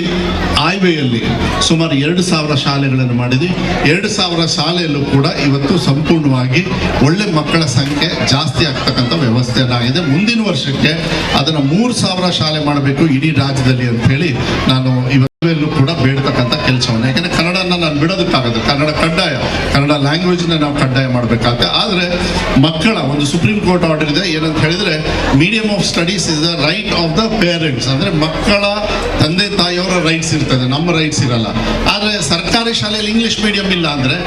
Speaker 4: ಆಯ್ವೆಯಲ್ಲಿ ಸುಮಾರು 2,000 ಶಾಲೆಗಳನ್ನು ಮಾಡಿದ್ವಿ. 2,000 ಶಾಲೆಯಲ್ಲೂ ಕೂಡ ಇವತ್ತು ಸಂಪೂರ್ಣವಾಗಿ ಒಳ್ಳೆ ಮಕ್ಕಳ ಸಂಖ್ಯೆ ಜಾಸ್ತಿ ಆಗ್ತಕ್ಕಂಥ ವ್ಯವಸ್ಥೆಯಾಗಿದೆ. ಮುಂದಿನ ವರ್ಷಕ್ಕೆ ಅದನ್ನು 3,000 ಶಾಲೆ ಮಾಡಬೇಕು ಇಡೀ ರಾಜ್ಯದಲ್ಲಿ ಅಂತ ಹೇಳಿ ನಾನು ಇವತ್ತು ಕೂಡ ಬೇಡ್ತಕ್ಕಂಥ ಕೆಲಸವನ್ನು, ಯಾಕಂದರೆ ಕನ್ನಡನ ನಾನು ಬಿಡೋದಕ್ಕಾಗದು. ಕನ್ನಡ ಕಡ್ಡಾಯ, ಕನ್ನಡ ಲ್ಯಾಂಗ್ವೇಜ್ನ ನಾವು ಕಡ್ಡಾಯ ಮಾಡಬೇಕಾಗುತ್ತೆ. ಆದರೆ ಮಕ್ಕಳ ಒಂದು ಸುಪ್ರೀಂ ಕೋರ್ಟ್ ಆರ್ಡರ್ ಇದೆ, ಏನಂತ ಹೇಳಿದ್ರೆ medium of studies is the right of the parents. ಅಂದರೆ ಮಕ್ಕಳ ತಂದೆ ತಾಯಿಯವರ ರೈಟ್ಸ್ ಇರ್ತದೆ, ನಮ್ಮ ರೈಟ್ಸ್ ಇರಲ್ಲ. ಆದರೆ ಸರ್ಕಾರಿ ಶಾಲೆಯಲ್ಲಿ ಇಂಗ್ಲಿಷ್ ಮೀಡಿಯಂ ಇಲ್ಲ ಅಂದರೆ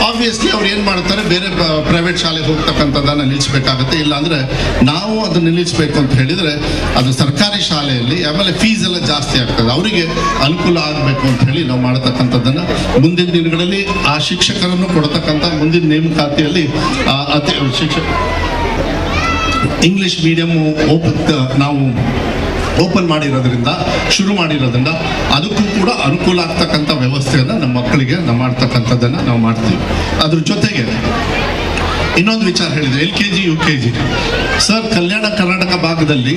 Speaker 4: ಆಬ್ವಿಯಸ್ಲಿ ಅವ್ರು ಏನು ಮಾಡ್ತಾರೆ, ಬೇರೆ ಪ್ರೈವೇಟ್ ಶಾಲೆಗೆ ಹೋಗ್ತಕ್ಕಂಥದ್ದನ್ನು ನಿಲ್ಲಿಸಬೇಕಾಗುತ್ತೆ. ಇಲ್ಲಾಂದರೆ ನಾವು ಅದನ್ನು ನಿಲ್ಲಿಸಬೇಕು ಅಂತ ಹೇಳಿದರೆ ಅದು ಸರ್ಕಾರಿ ಶಾಲೆಯಲ್ಲಿ ಆಮೇಲೆ ಫೀಸ್ ಎಲ್ಲ ಜಾಸ್ತಿ ಆಗ್ತದೆ, ಅವರಿಗೆ ಅನುಕೂಲ ಆಗಬೇಕು ಅಂತ ಹೇಳಿ ನಾವು ಮಾಡತಕ್ಕಂಥದ್ದನ್ನು ಮುಂದಿನ ದಿನಗಳಲ್ಲಿ ಆ ಶಿಕ್ಷಕರನ್ನು ಕೊಡ್ತಕ್ಕಂಥ ಮುಂದಿನ ನೇಮಕಾತಿಯಲ್ಲಿ ಇಂಗ್ಲಿಷ್ ಮೀಡಿಯಂ ನಾವು ಓಪನ್ ಮಾಡಿರೋದ್ರಿಂದ, ಶುರು ಮಾಡಿರೋದ್ರಿಂದ ಅದಕ್ಕೂ ಕೂಡ ಅನುಕೂಲ ಆಗ್ತಕ್ಕಂಥ ವ್ಯವಸ್ಥೆಯನ್ನು ನಮ್ಮ ಮಕ್ಕಳಿಗೆ ನಾವು ಮಾಡ್ತಕ್ಕಂಥದ್ದನ್ನು ನಾವು ಮಾಡ್ತೀವಿ. ಅದ್ರ ಜೊತೆಗೆ ಇನ್ನೊಂದು ವಿಚಾರ ಹೇಳಿದೆ, LKG UKG sir, Kalyana Karnataka ಭಾಗದಲ್ಲಿ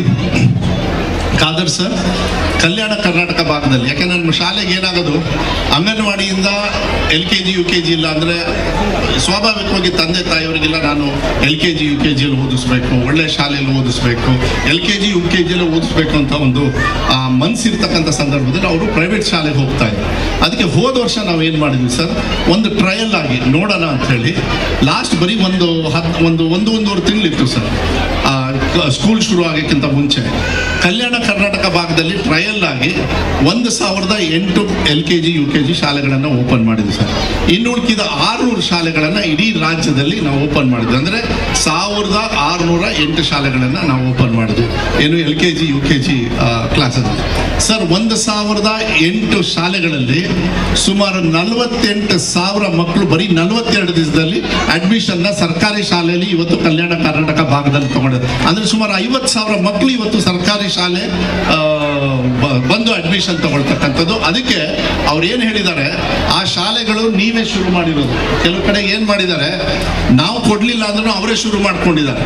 Speaker 4: ಖಾದರ್ ಸರ್, ಕಲ್ಯಾಣ ಕರ್ನಾಟಕ ಭಾಗದಲ್ಲಿ ಯಾಕೆಂದ್ರೆ ನಮ್ಮ ಶಾಲೆಗೆ ಏನಾಗೋದು, ಅಂಗನವಾಡಿಯಿಂದ LKG UKG ಇಲ್ಲ ಅಂದರೆ ಸ್ವಾಭಾವಿಕವಾಗಿ ತಂದೆ ತಾಯಿಯವರಿಗೆಲ್ಲ ನಾನು LKG UKGಯಲ್ಲಿ ಓದಿಸ್ಬೇಕು, ಒಳ್ಳೆ ಶಾಲೆಯಲ್ಲಿ ಓದಿಸ್ಬೇಕು, LKG UKGಯಲ್ಲಿ ಓದಿಸ್ಬೇಕು ಅಂತ ಒಂದು ಮನಸ್ಸಿರ್ತಕ್ಕಂಥ ಸಂದರ್ಭದಲ್ಲಿ ಅವರು ಪ್ರೈವೇಟ್ ಶಾಲೆಗೆ ಹೋಗ್ತಾ ಇದ್ದಾರೆ. ಅದಕ್ಕೆ ಹೋದ ವರ್ಷ ನಾವು ಏನು ಮಾಡಿದ್ವಿ ಸರ್, ಒಂದು ಟ್ರಯಲ್ ಆಗಿ ನೋಡೋಣ ಅಂತ ಹೇಳಿ ಲಾಸ್ಟ್ ಬರೀ ಒಂದೂವರೆ ತಿಂಗಳಿತ್ತು ಸರ್ ಸ್ಕೂಲ್ ಶುರು ಆಗೋಕ್ಕಿಂತ ಮುಂಚೆ ಕಲ್ಯಾಣ ಕರ್ನಾಟಕ ಭಾಗದಲ್ಲಿ ಟ್ರಯಲ್ ಆಗಿ 1,008 LKG UKG ಶಾಲೆಗಳನ್ನು ಓಪನ್ ಮಾಡಿದ್ವಿ ಸರ್. ಇನ್ನು ಉಳಿದ 600 ಶಾಲೆಗಳನ್ನು ಇಡೀ ರಾಜ್ಯದಲ್ಲಿ ನಾವು ಓಪನ್ ಮಾಡಿದ್ವಿ. ಅಂದರೆ 1,608 ಶಾಲೆಗಳನ್ನು ನಾವು ಓಪನ್ ಮಾಡಿದ್ವಿ, ಏನು LKG UKG ಕ್ಲಾಸಲ್ಲಿ ಸರ್. 1,008 ಶಾಲೆಗಳಲ್ಲಿ ಸುಮಾರು 48,000 ಮಕ್ಕಳು ಬರೀ 42 ದಿವಸದಲ್ಲಿ ಅಡ್ಮಿಷನ್ನ ಸರ್ಕಾರಿ ಶಾಲೆಯಲ್ಲಿ ಇವತ್ತು ಕಲ್ಯಾಣ ಕರ್ನಾಟಕ ಭಾಗದಲ್ಲಿ ತಗೊಂಡಿದ್ದಾರೆ. ಅಂದರೆ ಸುಮಾರು 50,000 ಮಕ್ಕಳು ಇವತ್ತು ಸರ್ಕಾರಿ ಶಾಲೆ ಬಂದು ಅಡ್ಮಿಷನ್ ತಗೊಳ್ತಕ್ಕಂಥದ್ದು. ಅದಕ್ಕೆ ಅವ್ರು ಏನು ಹೇಳಿದ್ದಾರೆ, ಆ ಶಾಲೆಗಳು ನೀವೇ ಶುರು ಮಾಡಿರೋದು. ಕೆಲವು ಕಡೆ ಏನು ಮಾಡಿದ್ದಾರೆ, ನಾವು ಕೊಡಲಿಲ್ಲ ಅಂದ್ರೂ ಅವರೇ ಶುರು ಮಾಡ್ಕೊಂಡಿದ್ದಾರೆ.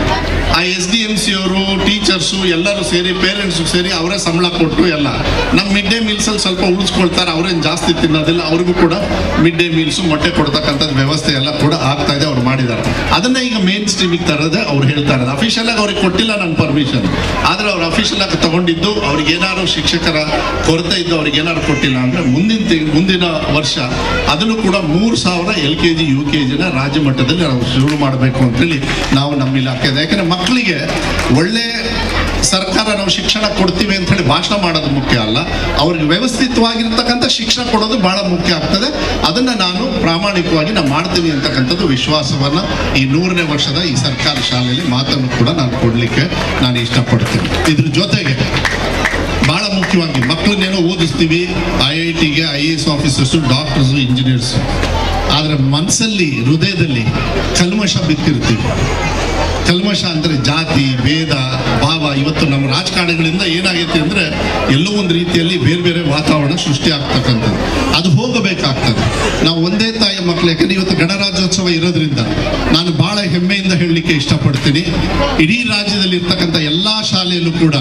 Speaker 4: ಆ SDMC ಅವರು, ಟೀಚರ್ಸು ಎಲ್ಲರೂ ಸೇರಿ, ಪೇರೆಂಟ್ಸು ಸೇರಿ ಅವರೇ ಸಂಬಳ ಕೊಟ್ಟು ಎಲ್ಲ ನಮ್ಮ ಮಿಡ್ ಡೇ ಮೀಲ್ಸಲ್ಲಿ ಸ್ವಲ್ಪ ಉಳಿಸ್ಕೊಳ್ತಾರೆ. ಅವರೇನು ಜಾಸ್ತಿ ತಿನ್ನೋದಿಲ್ಲ, ಅವ್ರಿಗೂ ಕೂಡ ಮಿಡ್ ಡೇ ಮೀಲ್ಸು ಮೊಟ್ಟೆ ಕೊಡ್ತಕ್ಕಂಥದ್ದು ವ್ಯವಸ್ಥೆ ಎಲ್ಲ ಕೂಡ ಆಗ್ತಾ ಇದೆ, ಅವ್ರು ಮಾಡಿದ್ದಾರೆ. ಅದನ್ನ ಈಗ ಮೇನ್ ಸ್ಟ್ರೀಮಿಗೆ ತರದೆ ಅವ್ರು ಹೇಳ್ತಾ ಇರೋದು. ಅಫಿಷಿಯಲ್ ಆಗಿ ಅವ್ರಿಗೆ ಕೊಟ್ಟಿಲ್ಲ ನನ್ನ ಪರ್ಮಿಷನ್, ಆದರೆ ಅವ್ರು ಅಫಿಷಿಯಲ್ ಆಗಿ ತಗೊಂಡಿದ್ದು, ಅವ್ರಿಗೆ ಏನಾದ್ರು ಶಿಕ್ಷಕರ ಕೊರತೆ ಇದ್ದು ಅವ್ರಿಗೆ ಏನಾದ್ರು ಕೊಟ್ಟಿಲ್ಲ ಅಂದರೆ ಮುಂದಿನ ವರ್ಷ ಅದನ್ನು ಕೂಡ 3,000 LKG UKGನ ರಾಜ್ಯ ಮಟ್ಟದಲ್ಲಿ ನಾವು ಶುರು ಮಾಡಬೇಕು ಅಂತೇಳಿ ನಾವು ನಮ್ಮ ಇಲಾಖೆ. ಯಾಕಂದರೆ ಮಕ್ಕಳಿಗೆ ಒಳ್ಳೆ ಸರ್ಕಾರ ನಾವು ಶಿಕ್ಷಣ ಕೊಡ್ತೀವಿ ಅಂತ ಹೇಳಿ ಭಾಷಣ ಮಾಡೋದು ಮುಖ್ಯ ಅಲ್ಲ, ಅವ್ರಿಗೆ ವ್ಯವಸ್ಥಿತವಾಗಿರ್ತಕ್ಕಂಥ ಶಿಕ್ಷಣ ಕೊಡೋದು ಬಹಳ ಮುಖ್ಯ ಆಗ್ತದೆ. ಅದನ್ನ ನಾನು ಪ್ರಾಮಾಣಿಕವಾಗಿ ನಾನು ಮಾಡ್ತೀನಿ ಅಂತಕ್ಕಂಥದ್ದು ವಿಶ್ವಾಸವನ್ನ ಈ 100ನೇ ವರ್ಷದ ಈ ಸರ್ಕಾರಿ ಶಾಲೆಯಲ್ಲಿ ಮಾತನ್ನು ಕೂಡ ನಾನು ಕೊಡ್ಲಿಕ್ಕೆ ನಾನು ಇಷ್ಟಪಡ್ತೀನಿ. ಇದ್ರ ಜೊತೆಗೆ ಬಹಳ ಮುಖ್ಯವಾಗಿ ಮಕ್ಕಳನ್ನೇನೋ ಓದಿಸ್ತೀವಿ, IITಗೆ IAS ಆಫೀಸರ್ಸು, ಡಾಕ್ಟರ್ಸು, ಇಂಜಿನಿಯರ್ಸು, ಆದರೆ ಮನಸ್ಸಲ್ಲಿ ಹೃದಯದಲ್ಲಿ ಕಲ್ಮಶ ಬಿತ್ತಿರ್ತೀವಿ. ಕಲ್ಮಶ ಅಂದರೆ ಜಾತಿ ಭೇದ ಭಾವ. ಇವತ್ತು ನಮ್ಮ ರಾಜಕಾರಣಿಗಳಿಂದ ಏನಾಗೈತೆ ಅಂದರೆ ಎಲ್ಲೋ ಒಂದು ರೀತಿಯಲ್ಲಿ ಬೇರೆ ಬೇರೆ ವಾತಾವರಣ ಸೃಷ್ಟಿ ಆಗ್ತಕ್ಕಂಥದ್ದು, ಅದು ಹೋಗಬೇಕಾಗ್ತದೆ. ನಾವು ಒಂದೇ ತಾಯಿಯ ಮಕ್ಕಳು. ಯಾಕಂದ್ರೆ ಇವತ್ತು ಗಣರಾಜ್ಯೋತ್ಸವ ಇರೋದ್ರಿಂದ ನಾನು ಬಹಳ ಹೆಮ್ಮೆಯಿಂದ ಹೇಳಲಿಕ್ಕೆ ಇಷ್ಟಪಡ್ತೀನಿ, ಇಡೀ ರಾಜ್ಯದಲ್ಲಿ ಇರ್ತಕ್ಕಂಥ ಎಲ್ಲ ಶಾಲೆಯಲ್ಲೂ ಕೂಡ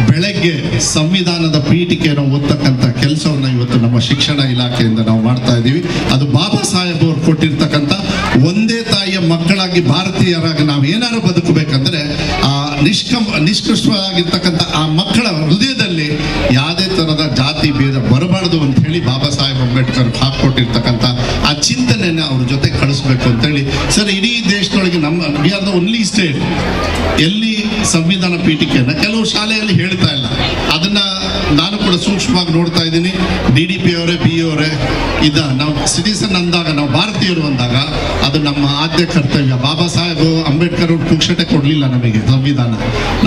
Speaker 4: ಬೆಳಗ್ಗೆ ಸಂವಿಧಾನದ ಪೀಠಿಕೆಯನ್ನು ಓದ್ತಕ್ಕಂಥ ಕೆಲಸವನ್ನು ಇವತ್ತು ನಮ್ಮ ಶಿಕ್ಷಣ ಇಲಾಖೆಯಿಂದ ನಾವು ಮಾಡ್ತಾ ಇದ್ದೀವಿ. ಅದು ಬಾಬಾ ಸಾಹೇಬ್ ಅವರು ಕೊಟ್ಟಿರ್ತಕ್ಕಂಥ ಒಂದೇ ತಾಯಿಯ ಮಕ್ಕಳಾಗಿ ಭಾರತೀಯರಾಗಿ ನಾವು ಏನಾದ್ರು ಬದುಕಬೇಕಂದ್ರೆ ಆ ನಿಷ್ಕೃಷ್ಟವಾಗಿರ್ತಕ್ಕಂಥ ಆ ಮಕ್ಕಳ ಹೃದಯದಲ್ಲಿ ಯಾವುದೇ ತರಹದ ಜಾತಿ ಭೇದ ಬರಬಾರದು ಅಂತ ಹೇಳಿ ಬಾಬಾ ಸಾಹೇಬ್ ಅಂಬೇಡ್ಕರ್ ಹಾಕೊಟ್ಟಿರ್ತಕ್ಕಂಥ ಆ ಚಿಂತನೆಯನ್ನು ಅವ್ರ ಜೊತೆ ಕಳಿಸ್ಬೇಕು ಅಂತೇಳಿ. ಸರ್, ಇಡೀ ದೇಶದೊಳಗೆ ನಮ್ಮ we are the only state ಎಲ್ಲಿ ಸಂವಿಧಾನ ಪೀಠಿಕೆಯನ್ನು ಕೆಲವು ಶಾಲೆಯಲ್ಲಿ ಹೇಳ್ತಾ ಇಲ್ಲ. ಅದನ್ನ ನಾನು ಕೂಡ ಸೂಕ್ಷ್ಮವಾಗಿ ನೋಡ್ತಾ ಇದ್ದೀನಿ. DDP ಅವರೇ, BE ಅವರೇ ನಾವು ಸಿಟಿಸನ್ ಅಂದಾಗ, ನಾವು ಭಾರತೀಯರು ಅಂದಾಗ ಅದು ನಮ್ಮ ಆದ್ಯ ಕರ್ತವ್ಯ. ಬಾಬಾ ಸಾಹೇಬ್ ಅಂಬೇಡ್ಕರ್ ಅವರು ಪುಕ್ಷಟೆ ಕೊಡಲಿಲ್ಲ ನಮಗೆ ಸಂವಿಧಾನ.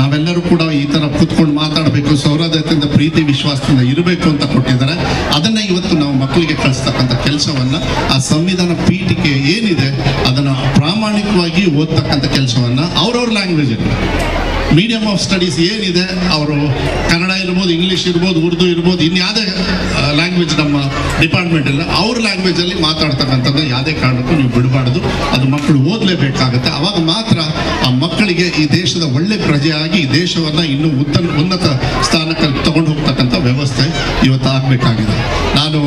Speaker 4: ನಾವೆಲ್ಲರೂ ಕೂಡ ಈ ತರ ಕೂತ್ಕೊಂಡು ಮಾತಾಡಬೇಕು, ಸೌಹಾರ್ದತೆಯಿಂದ ಪ್ರೀತಿ ವಿಶ್ವಾಸದಿಂದ ಇರಬೇಕು ಅಂತ ಕೊಟ್ಟಿದ್ದಾರೆ. ಅದನ್ನ ಇವತ್ತು ನಾವು ಮಕ್ಕಳಿಗೆ ಕಳಿಸ್ತಕ್ಕಂಥ ಕೆಲಸವನ್ನ, ಆ ಸಂವಿಧಾನ ಪೀಠಿಕೆ ಏನಿದೆ ಅದನ್ನ ಪ್ರಾಮಾಣಿಕವಾಗಿ ಓದ್ತಕ್ಕಂಥ ಕೆಲಸವನ್ನ ಅವ್ರವ್ರ ಲ್ಯಾಂಗ್ವೇಜ್ ಮೀಡಿಯಂ ಆಫ್ ಸ್ಟಡೀಸ್ ಏನಿದೆ, ಅವರು ಕನ್ನಡ ಇರ್ಬೋದು, ಇಂಗ್ಲೀಷ್ ಇರ್ಬೋದು, ಉರ್ದು ಇರ್ಬೋದು, ಇನ್ಯಾವುದೇ ಲ್ಯಾಂಗ್ವೇಜ್ ನಮ್ಮ ಡಿಪಾರ್ಟ್ಮೆಂಟ್ ಇಲ್ಲ, ಅವ್ರ ಲ್ಯಾಂಗ್ವೇಜಲ್ಲಿ ಮಾತಾಡ್ತಕ್ಕಂಥದ್ದು ಯಾವುದೇ ಕಾರಣಕ್ಕೂ ನೀವು ಬಿಡಬಾರ್ದು. ಅದು ಮಕ್ಕಳು ಓದಲೇಬೇಕಾಗುತ್ತೆ. ಅವಾಗ ಮಾತ್ರ ಆ ಮಕ್ಕಳಿಗೆ ಈ ದೇಶದ ಒಳ್ಳೆ ಪ್ರಜೆಯಾಗಿ ಈ ದೇಶವನ್ನು ಇನ್ನೂ ಉನ್ನತ ಸ್ಥಾನಕ್ಕೆ ತಗೊಂಡು ಹೋಗ್ತಕ್ಕಂಥ ವ್ಯವಸ್ಥೆ ಇವತ್ತು ಆಗಬೇಕಾಗಿದೆ. ನಾನು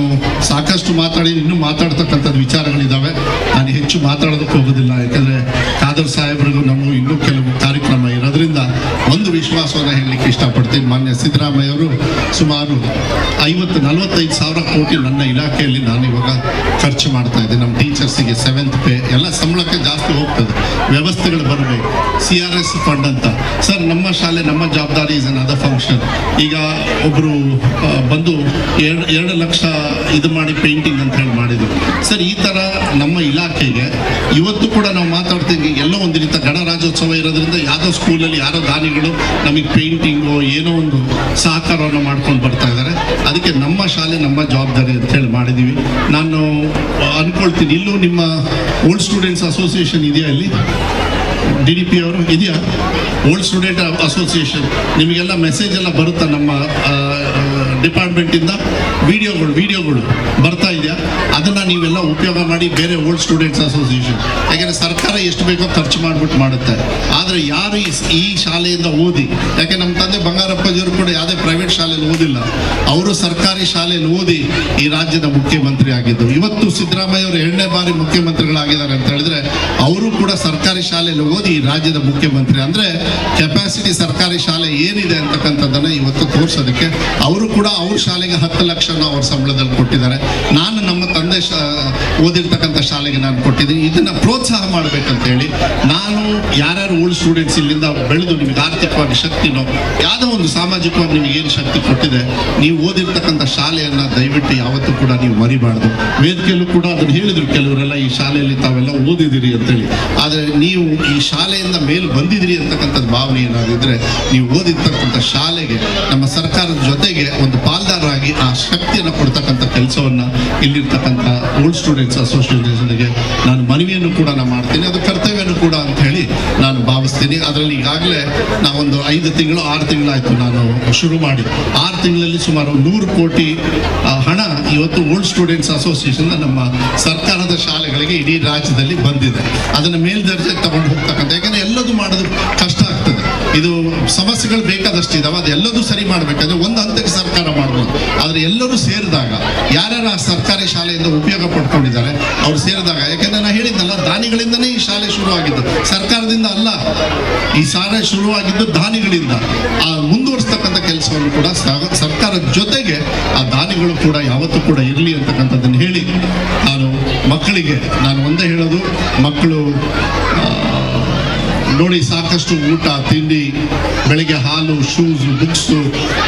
Speaker 4: ಸಾಕಷ್ಟು ಮಾತಾಡಿ ಇನ್ನೂ ಮಾತಾಡ್ತಕ್ಕಂಥದ್ದು ವಿಚಾರಗಳಿದ್ದಾವೆ. ನಾನು ಹೆಚ್ಚು ಮಾತಾಡೋದಕ್ಕೆ ಹೋಗೋದಿಲ್ಲ, ಯಾಕಂದರೆ ಖಾದರ್ ಸಾಹೇಬ್ರಿಗೂ ನಮಗೂ ಇನ್ನೂ ಕೆಲವು ಕಾರ್ಯಕ್ರಮ ಇರೋದ್ರಿಂದ ಒಂದು ವಿಶ್ವಾಸವನ್ನು ಹೇಳಲಿಕ್ಕೆ ಇಷ್ಟಪಡ್ತೀನಿ. ಮಾನ್ಯ ಸಿದ್ದರಾಮಯ್ಯ ಅವರು ಸುಮಾರು 50-45 ಸಾವಿರ ಕೋಟಿ ನನ್ನ ಇಲಾಖೆಯಲ್ಲಿ ನಾನು ಇವಾಗ ಖರ್ಚು ಮಾಡ್ತಾ ಇದ್ದೆ. ನಮ್ಮ ಟೀಚರ್ಸಿಗೆ 7th ಪೇ ಎಲ್ಲ ಸಂಬಳಕ್ಕೆ ಜಾಸ್ತಿ ಹೋಗ್ತದೆ, ವ್ಯವಸ್ಥೆಗಳು ಬರಬೇಕು. CRS ಫಂಡ್ ಅಂತ. ಸರ್, ನಮ್ಮ ಶಾಲೆ ನಮ್ಮ ಜವಾಬ್ದಾರಿ ಇಸ್ ಅನ್ ಅದರ್ ಫಂಕ್ಷನ್. ಈಗ ಒಬ್ಬರು ಬಂದು 2 ಲಕ್ಷ ಇದು ಮಾಡಿ ಪೇಂಟಿಂಗ್ ಅಂತ ಹೇಳಿ ಮಾಡಿದ್ರು. ಸರ್, ಈ ಥರ ನಮ್ಮ ಇಲಾಖೆಗೆ ಇವತ್ತು ಕೂಡ ನಾವು ಮಾತಾಡ್ತೀವಿ. ಎಲ್ಲೋ ಒಂದು ರೀತಿ ಗಣರಾಜ್ಯೋತ್ಸವ ಇರೋದ್ರಿಂದ ಯಾವುದೋ ಸ್ಕೂಲಲ್ಲಿ ಯಾರೋ ದಾನಿಗಳು ನಮಗೆ ಪೇಂಟಿಂಗು ಏನೋ ಒಂದು ಸಹಕಾರವನ್ನು ಮಾಡ್ಕೊಂಡು ಬರ್ತಾ ಇದ್ದಾರೆ. ಅದಕ್ಕೆ ನಮ್ಮ ಶಾಲೆ ನಮ್ಮ ಜವಾಬ್ದಾರಿ ಅಂತ ಹೇಳಿ ಮಾಡಿದ್ದೀವಿ. ನಾನು ಅನ್ಕೊಳ್ತೀನಿ, ಇಲ್ಲೂ ನಿಮ್ಮ ಓಲ್ಡ್ ಸ್ಟೂಡೆಂಟ್ಸ್ ಅಸೋಸಿಯೇಷನ್ ಇದೆಯಾ? ಇಲ್ಲಿ DDP ಅವರು ಇದೆಯಾ? ಓಲ್ಡ್ ಸ್ಟೂಡೆಂಟ್ ಅಸೋಸಿಯೇಷನ್ ನಿಮಗೆಲ್ಲ ಮೆಸೇಜ್ ಎಲ್ಲ ಬರುತ್ತಾ? ನಮ್ಮ ಡಿಪಾರ್ಟ್ಮೆಂಟಿಂದ ವಿಡಿಯೋಗಳು ಬರ್ತಾ ಇದೆಯಾ? ಅದನ್ನು ನೀವೆಲ್ಲ ಉಪಯೋಗ ಮಾಡಿ ಬೇರೆ ಓಲ್ಡ್ ಸ್ಟೂಡೆಂಟ್ಸ್ ಅಸೋಸಿಯೇಷನ್. ಯಾಕೆಂದರೆ ಸರ್ಕಾರ ಎಷ್ಟು ಬೇಕೋ ಖರ್ಚು ಮಾಡಿಬಿಟ್ಟು ಮಾಡುತ್ತೆ. ಆದರೆ ಯಾರು ಈ ಶಾಲೆಯಿಂದ ಓದಿ, ಯಾಕೆ ನಮ್ಮ ತಂದೆ ಬಂಗಾರಪ್ಪಾಜಿಯವರು ಕೂಡ ಯಾವುದೇ ಪ್ರೈವೇಟ್ ಶಾಲೆಯಲ್ಲಿ ಓದಿಲ್ಲ, ಅವರು ಸರ್ಕಾರಿ ಶಾಲೆಯಲ್ಲಿ ಓದಿ ಈ ರಾಜ್ಯದ ಮುಖ್ಯಮಂತ್ರಿ ಆಗಿದ್ದು. ಇವತ್ತು ಸಿದ್ದರಾಮಯ್ಯ ಅವರು 2ನೇ ಬಾರಿ ಮುಖ್ಯಮಂತ್ರಿಗಳಾಗಿದ್ದಾರೆ ಅಂತ ಹೇಳಿದ್ರೆ ಅವರು ಕೂಡ ಸರ್ಕಾರಿ ಶಾಲೆಯಲ್ಲಿ ಓದಿ ಈ ರಾಜ್ಯದ ಮುಖ್ಯಮಂತ್ರಿ. ಅಂದರೆ ಕೆಪಾಸಿಟಿ ಸರ್ಕಾರಿ ಶಾಲೆ ಏನಿದೆ ಅಂತಕ್ಕಂಥದ್ದನ್ನು ಇವತ್ತು ತೋರಿಸೋದಕ್ಕೆ ಅವರು ಕೂಡ ಅವ್ರ ಶಾಲೆಗೆ 10 ಲಕ್ಷನ ಅವ್ರ ಸಂಬಳದಲ್ಲಿ ಕೊಟ್ಟಿದ್ದಾರೆ. ನಾನು ನಮ್ಮ ತಂದೆ ಓದಿರ್ತಕ್ಕಂಥ ಶಾಲೆಗೆ ನಾನು ಕೊಟ್ಟಿದ್ದೀನಿ. ಇದನ್ನು ಪ್ರೋತ್ಸಾಹ ಮಾಡಬೇಕಂತ ಹೇಳಿ ನಾನು ಯಾರ್ಯಾರು ಓಲ್ಡ್ ಸ್ಟೂಡೆಂಟ್ಸ್ ಇಲ್ಲಿಂದ ಬೆಳೆದು ನಿಮಗೆ ಆರ್ಥಿಕವಾಗಿ ಶಕ್ತಿನೋ ಯಾವುದೋ ಒಂದು ಸಾಮಾಜಿಕವಾಗಿ ನಿಮಗೆ ಏನು ಶಕ್ತಿ ಕೊಟ್ಟಿದೆ, ನೀವು ಓದಿರ್ತಕ್ಕಂಥ ಶಾಲೆಯನ್ನು ದಯವಿಟ್ಟು ಯಾವತ್ತೂ ಕೂಡ ನೀವು ಮರಿಬಾರ್ದು. ವೇದಿಕೆಯಲ್ಲೂ ಕೂಡ ಅದನ್ನು ಹೇಳಿದರು ಕೆಲವರೆಲ್ಲ, ಈ ಶಾಲೆಯಲ್ಲಿ ತಾವೆಲ್ಲ ಓದಿದಿರಿ ಅಂತೇಳಿ. ಆದರೆ ನೀವು ಈ ಶಾಲೆಯಿಂದ ಮೇಲೆ ಬಂದಿದ್ದೀರಿ ಅಂತಕ್ಕಂಥದ್ದು ಭಾವನೆ ಏನಾದಿದ್ರೆ ನೀವು ಓದಿರ್ತಕ್ಕಂಥ ಶಾಲೆಗೆ ನಮ್ಮ ಸರ್ಕಾರದ ಜೊತೆಗೆ ಒಂದು ಪಾಲ್ದಾರರಾಗಿ ಆ ಶಕ್ತಿಯನ್ನು ಕೊಡ್ತಕ್ಕಂಥ ಕೆಲಸವನ್ನು ಇಲ್ಲಿರ್ತಕ್ಕಂಥ ಓಲ್ಡ್ ಸ್ಟೂಡೆಂಟ್ಸ್ ಅಸೋಸಿಯೇಷನ್ಗೆ ನಾನು ಮನವಿಯನ್ನು ಕೂಡ ನಾನು ಮಾಡ್ತೀನಿ. ಅದು ಕರ್ತವ್ಯನೂ ಕೂಡ ಅಂತ ಹೇಳಿ ನಾನು ಭಾವಿಸ್ತೀನಿ. ಅದರಲ್ಲಿ ಈಗಾಗಲೇ ನಾವೊಂದು 5 ತಿಂಗಳು 6 ತಿಂಗಳಾಯಿತು ನಾನು ಶುರು ಮಾಡಿ. 6 ತಿಂಗಳಲ್ಲಿ ಸುಮಾರು 100 ಕೋಟಿ ಹಣ ಇವತ್ತು ಓಲ್ಡ್ ಸ್ಟೂಡೆಂಟ್ಸ್ ಅಸೋಸಿಯೇಷನ್ ನಮ್ಮ ಸರ್ಕಾರದ ಶಾಲೆಗಳಿಗೆ ಇಡೀ ರಾಜ್ಯದಲ್ಲಿ ಬಂದಿದೆ. ಅದನ್ನು ಮೇಲ್ದರ್ಜೆಗೆ ತಗೊಂಡು ಹೋಗ್ತಕ್ಕಂಥ, ಯಾಕಂದರೆ ಎಲ್ಲದೂ ಮಾಡೋದು ಕಷ್ಟ ಆಗ್ತದೆ. ಇದು ಸಮಸ್ಯೆಗಳು ಬೇಕಾದಷ್ಟು ಇದಾವೆ, ಅದೆಲ್ಲದೂ ಸರಿ ಮಾಡಬೇಕಂದ್ರೆ ಒಂದು ಹಂತಕ್ಕೆ ಸರ್ಕಾರ ಮಾಡ್ಬೋದು. ಆದರೆ ಎಲ್ಲರೂ ಸೇರಿದಾಗ, ಯಾರ್ಯಾರು ಆ ಸರ್ಕಾರಿ ಶಾಲೆಯಿಂದ ಉಪಯೋಗ ಪಡ್ಕೊಂಡಿದ್ದಾರೆ ಅವ್ರು ಸೇರಿದಾಗ, ಯಾಕಂದರೆ ನಾನು ಹೇಳಿದ್ನಲ್ಲ, ದಾನಿಗಳಿಂದನೇ ಈ ಶಾಲೆ ಶುರುವಾಗಿದ್ದು, ಸರ್ಕಾರದಿಂದ ಅಲ್ಲ. ಈ ಶಾಲೆ ಶುರುವಾಗಿದ್ದು ದಾನಿಗಳಿಂದ. ಆ ಮುಂದುವರಿಸ್ತಕ್ಕಂಥ ಕೆಲಸವನ್ನು ಕೂಡ ಸರ್ಕಾರದ ಜೊತೆಗೆ ಆ ದಾನಿಗಳು ಕೂಡ ಯಾವತ್ತೂ ಕೂಡ ಇರಲಿ ಅಂತಕ್ಕಂಥದ್ದನ್ನು ಹೇಳಿ ನಾನು ಮಕ್ಕಳಿಗೆ ನಾನು ಒಂದೇ ಹೇಳೋದು, ಮಕ್ಕಳು ನೋಡಿ ಸಾಕಷ್ಟು ಊಟ ತಿಂಡಿ, ಬೆಳಿಗ್ಗೆ ಹಾಲು, ಶೂಸು, ಬುಕ್ಸು,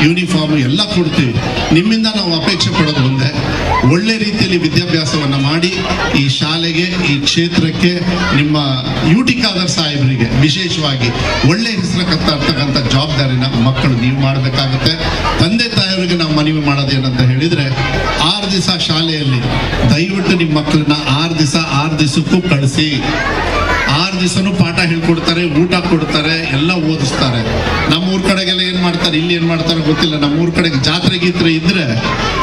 Speaker 4: ಯೂನಿಫಾರ್ಮು ಎಲ್ಲ ಕೊಡ್ತೀವಿ. ನಿಮ್ಮಿಂದ ನಾವು ಅಪೇಕ್ಷೆ ಪಡೋದು ಒಂದೇ, ಒಳ್ಳೆ ರೀತಿಯಲ್ಲಿ ವಿದ್ಯಾಭ್ಯಾಸವನ್ನು ಮಾಡಿ ಈ ಶಾಲೆಗೆ, ಈ ಕ್ಷೇತ್ರಕ್ಕೆ, ನಿಮ್ಮ UT ಖಾದರ್ ಸಾಹೇಬರಿಗೆ ವಿಶೇಷವಾಗಿ ಒಳ್ಳೆ ಹೆಸರು ತರ್ತಕ್ಕಂಥ ಜವಾಬ್ದಾರಿನ ಮಕ್ಕಳು ನೀವು ಮಾಡಬೇಕಾಗುತ್ತೆ. ತಂದೆ ತಾಯಿಯವರಿಗೆ ನಾವು ಮನವಿ ಮಾಡೋದೇನಂತ ಹೇಳಿದರೆ, 6 ದಿವಸ ಶಾಲೆಯಲ್ಲಿ ದಯವಿಟ್ಟು ನಿಮ್ಮ ಮಕ್ಕಳನ್ನ 6 ದಿವಸಕ್ಕೂ ಕಳಿಸಿ. 6 ದಿವಸನೂ ಪಾಠ ಹೇಳ್ಕೊಡ್ತಾರೆ, ಊಟ ಕೊಡ್ತಾರೆ, ಎಲ್ಲ ಓದಿಸ್ತಾರೆ. ನಮ್ಮೂರ ಕಡೆಗೆಲ್ಲ ಏನು ಮಾಡ್ತಾರೆ, ಇಲ್ಲಿ ಏನು ಮಾಡ್ತಾರೆ ಗೊತ್ತಿಲ್ಲ. ನಮ್ಮೂರ ಕಡೆಗೆ ಜಾತ್ರೆ ಗೀತ್ರೆ ಇದ್ದರೆ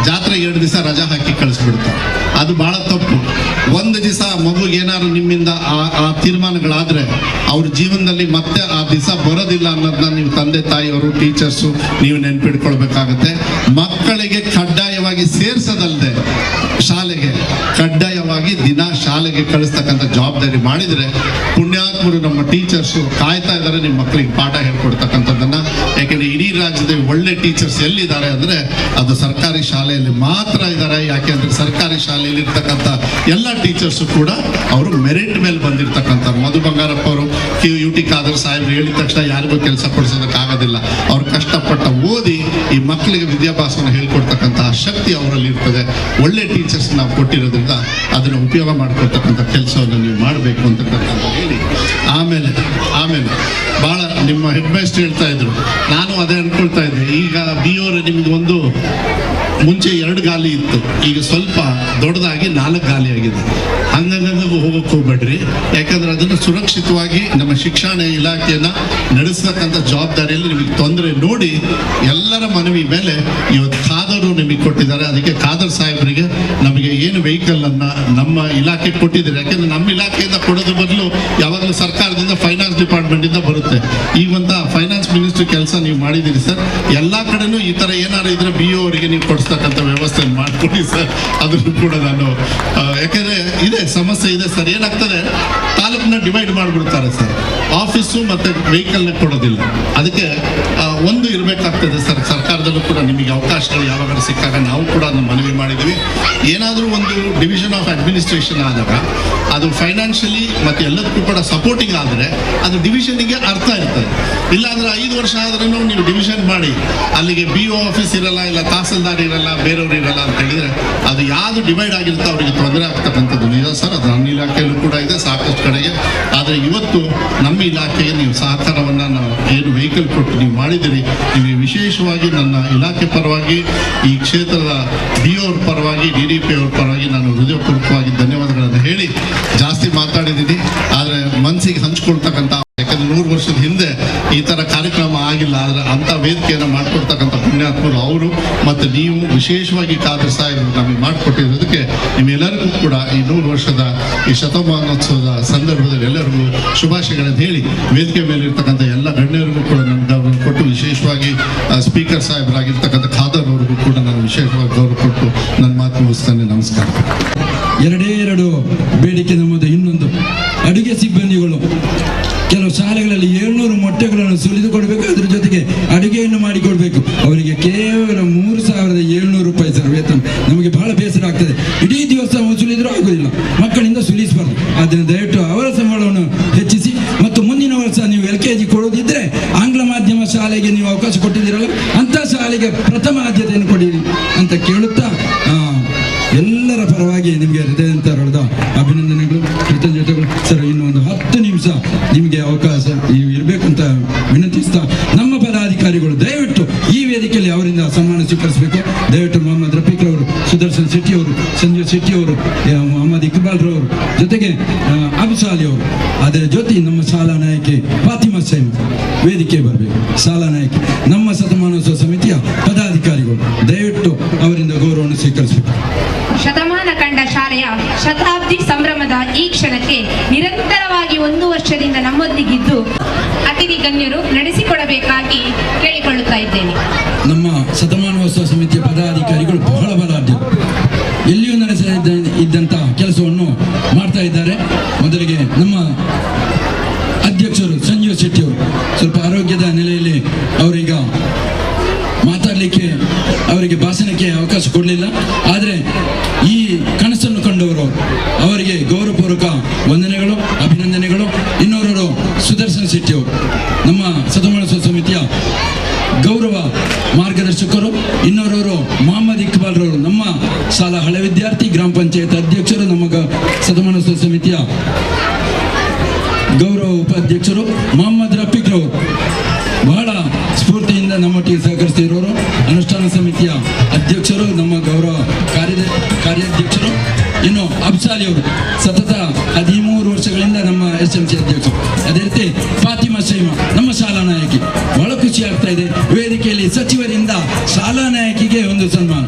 Speaker 4: ಜಾತ್ರೆಗೆ 2 ದಿವಸ ರಜಾ ಹಾಕಿ ಕಳಿಸ್ಬಿಡ್ತಾರೆ. ಅದು ಭಾಳ ತಪ್ಪು. 1 ದಿವಸ ಮಗುಗೆ ಏನಾದ್ರು ನಿಮ್ಮಿಂದ ಆ ತೀರ್ಮಾನಗಳಾದರೆ ಅವ್ರ ಜೀವನದಲ್ಲಿ ಮತ್ತೆ ಆ ದಿವಸ ಬರೋದಿಲ್ಲ ಅನ್ನೋದನ್ನ ನೀವು ತಂದೆ ತಾಯಿಯವರು, ಟೀಚರ್ಸು ನೀವು ನೆನ್ಪಿಟ್ಕೊಳ್ಬೇಕಾಗತ್ತೆ. ಮಕ್ಕಳಿಗೆ ಕಡ್ಡಾಯವಾಗಿ ಸೇರಿಸೋದಲ್ಲದೆ ಶಾಲೆಗೆ ಕಡ್ಡಾಯವಾಗಿ ದಿನ ಶಾಲೆಗೆ ಕಳಿಸ್ತಕ್ಕಂಥ ಜವಾಬ್ದಾರಿ ಮಾಡಿದರೆ ಪುಣ್ಯಾತ್ಮರು ನಮ್ಮ ಟೀಚರ್ಸು ಕಾಯ್ತಾ ಇದ್ದಾರೆ ನಿಮ್ಮ ಮಕ್ಕಳಿಗೆ ಪಾಠ ಹೇಳ್ಕೊಡ್ತಕ್ಕಂಥದ್ದನ್ನು. ಯಾಕೆಂದರೆ ಇಡೀ ರಾಜ್ಯದಲ್ಲಿ ಒಳ್ಳೆ ಟೀಚರ್ಸ್ ಎಲ್ಲಿದ್ದಾರೆ ಅಂದರೆ ಅದು ಸರ್ಕಾರಿ ಶಾಲೆಯಲ್ಲಿ ಮಾತ್ರ ಇದ್ದಾರೆ. ಯಾಕೆಂದರೆ ಸರ್ಕಾರಿ ಶಾಲೆಯಲ್ಲಿ ಇರ್ತಕ್ಕಂಥ ಎಲ್ಲ ಟೀಚರ್ಸು ಕೂಡ ಅವರು ಮೆರಿಟ್ ಮೇಲೆ ಬಂದಿರತಕ್ಕಂಥ. ಮಧು ಬಂಗಾರಪ್ಪ ಅವರು UT ಖಾದರ್ ಸಾಹೇಬ್ರು ಹೇಳಿದ ತಕ್ಷಣ ಯಾರಿಗೂ ಕೆಲಸ ಕೊಡಿಸೋದಕ್ಕಾಗೋದಿಲ್ಲ. ಅವ್ರು ಕಷ್ಟಪಟ್ಟ ಓದಿ ಈ ಮಕ್ಕಳಿಗೆ ವಿದ್ಯಾಭ್ಯಾಸವನ್ನು ಹೇಳ್ಕೊಡ್ತಕ್ಕಂತಹ ಶಕ್ತಿ ಅವರಲ್ಲಿ ಇರ್ತದೆ. ಒಳ್ಳೆ ಟೀಚರ್ಸ್ ನಾವು ಕೊಟ್ಟಿರೋದ್ರಿಂದ ಅದನ್ನು ಉಪಯೋಗ ಮಾಡ್ಕೊಳ್ತಕ್ಕಂಥ ಕೆಲಸವನ್ನು ನೀವು ಮಾಡಬೇಕು ಅಂತಕ್ಕಂಥ ಹೇಳಿ ಆಮೇಲೆ ಭಾಳ ನಿಮ್ಮ ಹೆಡ್ ಮಾಸ್ಟರ್ ಹೇಳ್ತಾ ಇದ್ರು, ನಾನು ಅದೇ ಅನ್ಕೊಳ್ತಾ ಇದ್ದೆ. ಈಗ BO ನಿಮ್ಗೆ ಒಂದು ಮುಂಚೆ 2 ಗಾಲಿ ಇತ್ತು, ಈಗ ಸ್ವಲ್ಪ ದೊಡ್ಡದಾಗಿ 4 ಗಾಲಿ ಆಗಿದೆ. ಹಂಗಂಗೂ ಹೋಗಕ್ಕೆ ಹೋಗ್ಬೇಡ್ರಿ. ಯಾಕಂದ್ರೆ ಅದನ್ನು ಸುರಕ್ಷಿತವಾಗಿ ನಮ್ಮ ಶಿಕ್ಷಣ ಇಲಾಖೆಯನ್ನು ನಡೆಸ್ತಕ್ಕಂಥ ಜವಾಬ್ದಾರಿಯಲ್ಲಿ ನಿಮಗೆ ತೊಂದರೆ ನೋಡಿ ಎಲ್ಲರ ಮನವಿ ಮೇಲೆ ಇವತ್ತು ಖಾದರು ನಿಮಗೆ ಕೊಟ್ಟಿದ್ದಾರೆ. ಅದಕ್ಕೆ ಖಾದರ್ ಸಾಹೇಬರಿಗೆ ನಮಗೆ ಏನು ವೆಹಿಕಲನ್ನು ನಮ್ಮ ಇಲಾಖೆ ಕೊಟ್ಟಿದ್ದಾರೆ. ಯಾಕೆಂದ್ರೆ ನಮ್ಮ ಇಲಾಖೆಯಿಂದ ಕೊಡೋದ್ರ ಬದಲು ಯಾವಾಗಲೂ ಸರ್ಕಾರದಿಂದ ಫೈನಾನ್ಸ್ ಡಿಪಾರ್ಟ್ಮೆಂಟಿಂದ ಬರುತ್ತೆ. ಈಗಂತ ಫೈನಾನ್ಸ್ ಮಿನಿಸ್ಟ್ರಿ ಕೆಲಸ ನೀವು ಮಾಡಿದ್ದೀರಿ ಸರ್. ಎಲ್ಲ ಕಡೆನೂ ಈ ಥರ ಏನಾದ್ರು ಇದ್ರೆ BO ಅವರಿಗೆ ನೀವು ಕೊಡಿಸ್ತಕ್ಕಂಥ ವ್ಯವಸ್ಥೆ ಮಾಡಿಕೊಡಿ ಸರ್. ಅದನ್ನು ಕೂಡ ನಾನು ಯಾಕೆಂದರೆ ಇದೆ ಸಮಸ್ಯೆ ಇದೆ ಸರ್. ಏನಾಗ್ತದೆ, ತಾಲೂಕನ್ನ ಡಿವೈಡ್ ಮಾಡಿಬಿಡ್ತಾರೆ ಸರ್, ಆಫೀಸು ಮತ್ತು ವೆಹಿಕಲ್ನ ಕೊಡೋದಿಲ್ಲ. ಅದಕ್ಕೆ ಒಂದು ಇರಬೇಕಾಗ್ತದೆ ಸರ್. ಸರ್ಕಾರದಲ್ಲೂ ಕೂಡ ನಿಮಗೆ ಅವಕಾಶಗಳು ಯಾವಾಗ ಸಿಕ್ಕಾಗ ನಾವು ಕೂಡ ಅದನ್ನು ಮನವಿ ಮಾಡಿದ್ವಿ. ಏನಾದರೂ ಒಂದು ಡಿವಿಷನ್ ಆಫ್ ಅಡ್ಮಿನಿಸ್ಟ್ರೇಷನ್ ಆದಾಗ ಅದು ಫೈನಾನ್ಷಿಯಲಿ ಮತ್ತು ಎಲ್ಲದಕ್ಕೂ ಕೂಡ ಸಪೋರ್ಟಿಂಗ್ ಆದರೆ ಅದು ಡಿವಿಷನ್ಗೆ ಅರ್ಥ ಇರ್ತದೆ. ಇಲ್ಲಾಂದರೆ 5 ವರ್ಷ ಆದ್ರೂ ನೀವು ಡಿವಿಷನ್ ಮಾಡಿ ಅಲ್ಲಿಗೆ BO ಆಫೀಸ್ ಇರಲ್ಲ, ಇಲ್ಲ ತಹಸೀಲ್ದಾರ್ ಇರಲ್ಲ, ಬೇರೆಯವರು ಇರಲ್ಲ ಅಂತ ಹೇಳಿದರೆ ಅದು ಯಾವುದು ಡಿವೈಡ್ ಆಗಿರುತ್ತೆ ಅವರಿಗೆ ತೊಂದರೆ ಆಗ್ತಕ್ಕಂಥದ್ದು ನಿಜ ಸರ್. ಅದು ನನ್ನ ಇಲಾಖೆಯಲ್ಲೂ ಕೂಡ ಇದೆ ಸಾಕಷ್ಟು ಕಡೆಗೆ. ಆದರೆ ಇವತ್ತು ನಮ್ಮ ಇಲಾಖೆಗೆ ನೀವು ಸಹಕಾರವನ್ನು ನಾವು ಏನು ವೆಹಿಕಲ್ ಕೊಟ್ಟು ನೀವು ಮಾಡಿದ್ದೀರಿ, ನಿಮಗೆ ವಿಶೇಷವಾಗಿ ನನ್ನ ಇಲಾಖೆ ಪರವಾಗಿ, ಈ ಕ್ಷೇತ್ರದ BO ಅವ್ರ ಪರವಾಗಿ, DDP ಅವ್ರ ಪರವಾಗಿ ನಾನು ಹೃದಯಪೂರ್ವಕವಾಗಿ ಧನ್ಯವಾದಗಳನ್ನು ಹೇಳಿ ಜಾಸ್ತಿ ಮಾತಾಡಿದ್ದೀನಿ. ಆದರೆ ಮನಸ್ಸಿಗೆ ಹಂಚ್ಕೊಳ್ತಕ್ಕಂಥ, ಯಾಕಂದ್ರೆ 100 ವರ್ಷದ ಹಿಂದೆ ಈ ಥರ ಕಾರ್ಯಕ್ರಮ ಆಗಿಲ್ಲ. ಆದರೆ ಅಂಥ ವೇದಿಕೆಯನ್ನು ಮಾಡಿಕೊಡ್ತಕ್ಕಂಥ ಪುಣ್ಯಾತ್ಮರು ಅವರು ಮತ್ತು ನೀವು ವಿಶೇಷವಾಗಿ ಖಾದರ್ ಸಾಹೇಬರು ನಮಗೆ ಮಾಡಿಕೊಟ್ಟಿರೋದಕ್ಕೆ ನಿಮ್ಮೆಲ್ಲರಿಗೂ ಕೂಡ ಈ 100 ವರ್ಷದ ಈ ಶತಮಾನೋತ್ಸವದ ಸಂದರ್ಭದಲ್ಲಿ ಎಲ್ಲರಿಗೂ ಶುಭಾಶಯಗಳನ್ನು ಹೇಳಿ ವೇದಿಕೆ ಮೇಲೆ ಇರ್ತಕ್ಕಂಥ ಎಲ್ಲ ಗಣ್ಯರಿಗೂ ಕೂಡ ನಾನು ಗೌರವ ಕೊಟ್ಟು, ವಿಶೇಷವಾಗಿ ಸ್ಪೀಕರ್ ಸಾಹೇಬರಾಗಿರ್ತಕ್ಕಂಥ ಖಾದರ್ ಅವರಿಗೂ ಕೂಡ ನಾನು ವಿಶೇಷವಾಗಿ ಗೌರವ ಕೊಟ್ಟು ನನ್ನ ಮಾತು ಮುಗಿಸ್ತೇನೆ. ನಮಸ್ಕಾರ.
Speaker 3: 2 ಬೇಡಿಕೆ ನಮ್ಮದು. ಇನ್ನೊಂದು, ಅಡುಗೆ ಸಿಬ್ಬಂದಿಗಳು ಕೆಲವು ಶಾಲೆಗಳಲ್ಲಿ 700 ಮೊಟ್ಟೆಗಳನ್ನು ಸುಲಿದು ಕೊಡಬೇಕು, ಅದ್ರ ಜೊತೆಗೆ ಅಡುಗೆಯನ್ನು ಮಾಡಿಕೊಡ್ಬೇಕು. ಅವರಿಗೆ ಕೇವಲ 3,700 ರೂಪಾಯಿ ಸರ್ ವೇತನ. ನಮಗೆ ಬಹಳ ಬೇಸರ ಆಗ್ತದೆ. ಇಡೀ ದಿವಸ ಸುಲಿದರೂ ಆಗುವುದಿಲ್ಲ, ಮಕ್ಕಳಿಂದ ಸುಲಿಸಬಾರ್ದು. ಆದ್ದರಿಂದ ದಯವಿಟ್ಟು ಅವರ ಸಂಬಳವನ್ನು ಹೆಚ್ಚಿಸಿ. ಮತ್ತು ಮುಂದಿನ ವರ್ಷ ನೀವು LKG ಕೊಡೋದಿದ್ದರೆ ಆಂಗ್ಲ ಮಾಧ್ಯಮ ಶಾಲೆಗೆ ನೀವು ಅವಕಾಶ ಕೊಟ್ಟಿದ್ದೀರಲ್ಲ, ಅಂಥ ಶಾಲೆಗೆ ಪ್ರಥಮ ಆದ್ಯತೆಯನ್ನು ಕೊಡಿರಿ ಅಂತ ಕೇಳುತ್ತಾ ಎಲ್ಲರ ಪರವಾಗಿ ನಿಮಗೆ ಹೃದಯಂತರದ ಅಭಿನಂದನೆಗಳು, ಕೃತಜ್ಞತೆಗಳು ಸರ್. ಇನ್ನೊಂದು 10 ನಿಮಿಷ ನಿಮಗೆ ಅವಕಾಶ ಇರಬೇಕು ಅಂತ ವಿನಂತಿಸ್ತಾ, ನಮ್ಮ ಪದಾಧಿಕಾರಿಗಳು ದಯವಿಟ್ಟು ಈ ವೇದಿಕೆಯಲ್ಲಿ ಅವರಿಂದ ಸನ್ಮಾನ ಸ್ವೀಕರಿಸಬೇಕು. ದಯವಿಟ್ಟು ಮೊಹಮ್ಮದ್ ರಫೀಕ್ ಅವರು, ಸುದರ್ಶನ್ ಶೆಟ್ಟಿ ಅವರು, ಸಂಜೀವ್ ಶೆಟ್ಟಿ ಅವರು, ಮೊಹಮ್ಮದ್ ಇಕ್ಬಾಲ್ ರವರು, ಜೊತೆಗೆ ಅಬ್ಸಾಲಿ ಅವರು, ಅದರ ಜೊತೆ ನಮ್ಮ ಶಾಲಾ ನಾಯಕಿ ಫಾತಿಮಾ ಸೈಮ್ ವೇದಿಕೆ ಬರಬೇಕು. ಶಾಲಾ ನಾಯಕಿ ನಮ್ಮ ಶತಮಾನೋತ್ಸವ ಸಮಿತಿಯ ಪದಾಧಿಕಾರಿಗಳು ದಯವಿಟ್ಟು ಅವರಿಂದ ಗೌರವವನ್ನು ಸ್ವೀಕರಿಸಬೇಕು.
Speaker 1: ಶತಮಾನ ಕಂಡ ಶಾಲೆಯ ಶತಾಬ್ದಿ ಸಂಭ್ರಮದ ಈ ಕ್ಷಣಕ್ಕೆ ನಿರಂತರವಾಗಿ 1 ವರ್ಷದಿಂದ ನಮ್ಮೊಂದಿಗಿದ್ದು ಅತಿಥಿ ಗಣ್ಯರು ನಡೆಸಿಕೊಡಬೇಕಾಗಿ ಕೇಳಿಕೊಳ್ಳುತ್ತಾ ಇದ್ದೇನೆ.
Speaker 3: ನಮ್ಮ ಶತಮಾನೋತ್ಸವ ಸಮಿತಿಯ ಪದಾಧಿಕಾರಿಗಳು ಬಹಳ ಬಲಾಢ್ಯರು, ಎಲ್ಲಿಯೂ ಇದ್ದಂಥ ಕೆಲಸವನ್ನು ಮಾಡ್ತಾ ಇದ್ದಾರೆ. ಮೊದಲಿಗೆ ನಮ್ಮ ಅಧ್ಯಕ್ಷರು ಸಂಜೀವ್ ಶೆಟ್ಟಿ ಅವರು ಸ್ವಲ್ಪ ಆರೋಗ್ಯದ ನೆಲೆಯಲ್ಲಿ ಅವರೀಗ ಮಾತಾಡಲಿಕ್ಕೆ, ಅವರಿಗೆ ಭಾಷಣಕ್ಕೆ ಅವಕಾಶ ಕೊಡಲಿಲ್ಲ. ಆದರೆ ಈ ಕನಸನ್ನು ಕಂಡವರು ಅವರಿಗೆ ಗೌರವಪೂರ್ವಕ ವಂದನೆಗಳು, ಅಭಿನಂದನೆಗಳು. ಇನ್ನೋರವರು ಸುದರ್ಶನ್ ಶೆಟ್ಟಿ ಅವರು ನಮ್ಮ ಸತಮಾನೋತ್ಸವ ಸಮಿತಿಯ ಗೌರವ ಮಾರ್ಗದರ್ಶಕರು. ಇನ್ನೋರವರು ಮೊಹಮ್ಮದ್ ಇಕ್ಬಾಲ್ ರವರು ನಮ್ಮ ಶಾಲಾ ಹಳೆ ವಿದ್ಯಾರ್ಥಿ, ಗ್ರಾಮ ಪಂಚಾಯತ್ ಅಧ್ಯಕ್ಷರು, ನಮ್ಮ ಸತಮಾನೋತ್ಸವ ಸಮಿತಿಯ ಗೌರವ ಉಪಾಧ್ಯಕ್ಷರು ಮೊಹಮ್ಮದ್ ರಫೀಕ್ ರವರು ಬಹಳ ಸ್ಫೂರ್ತಿಯಿಂದ ನಮ್ಮೊಟ್ಟಿಗೆ ಸಹಕರಿಸ್ತಿರೋರು. ಅನುಷ್ಠಾನ ಸಮಿತಿಯ ಅಧ್ಯಕ್ಷರು, ನಮ್ಮ ಗೌರವ ಕಾರ್ಯಾಧ್ಯಕ್ಷರು. ಇನ್ನು ಅಬ್ಸಾಲಿ ಅವರು ಸತತ 13 ವರ್ಷಗಳಿಂದ ನಮ್ಮ SMC ಅಧ್ಯಕ್ಷರು. ಅದೇ ರೀತಿ ಫಾತಿಮಾ ಶೈಮಾ ನಮ್ಮ ಶಾಲಾ ನಾಯಕಿ. ಬಹಳ ಖುಷಿ ಆಗ್ತಾ ಇದೆ, ವೇದಿಕೆಯಲ್ಲಿ ಸಚಿವರಿಂದ ಶಾಲಾ ನಾಯಕಿಗೆ ಒಂದು ಸನ್ಮಾನ.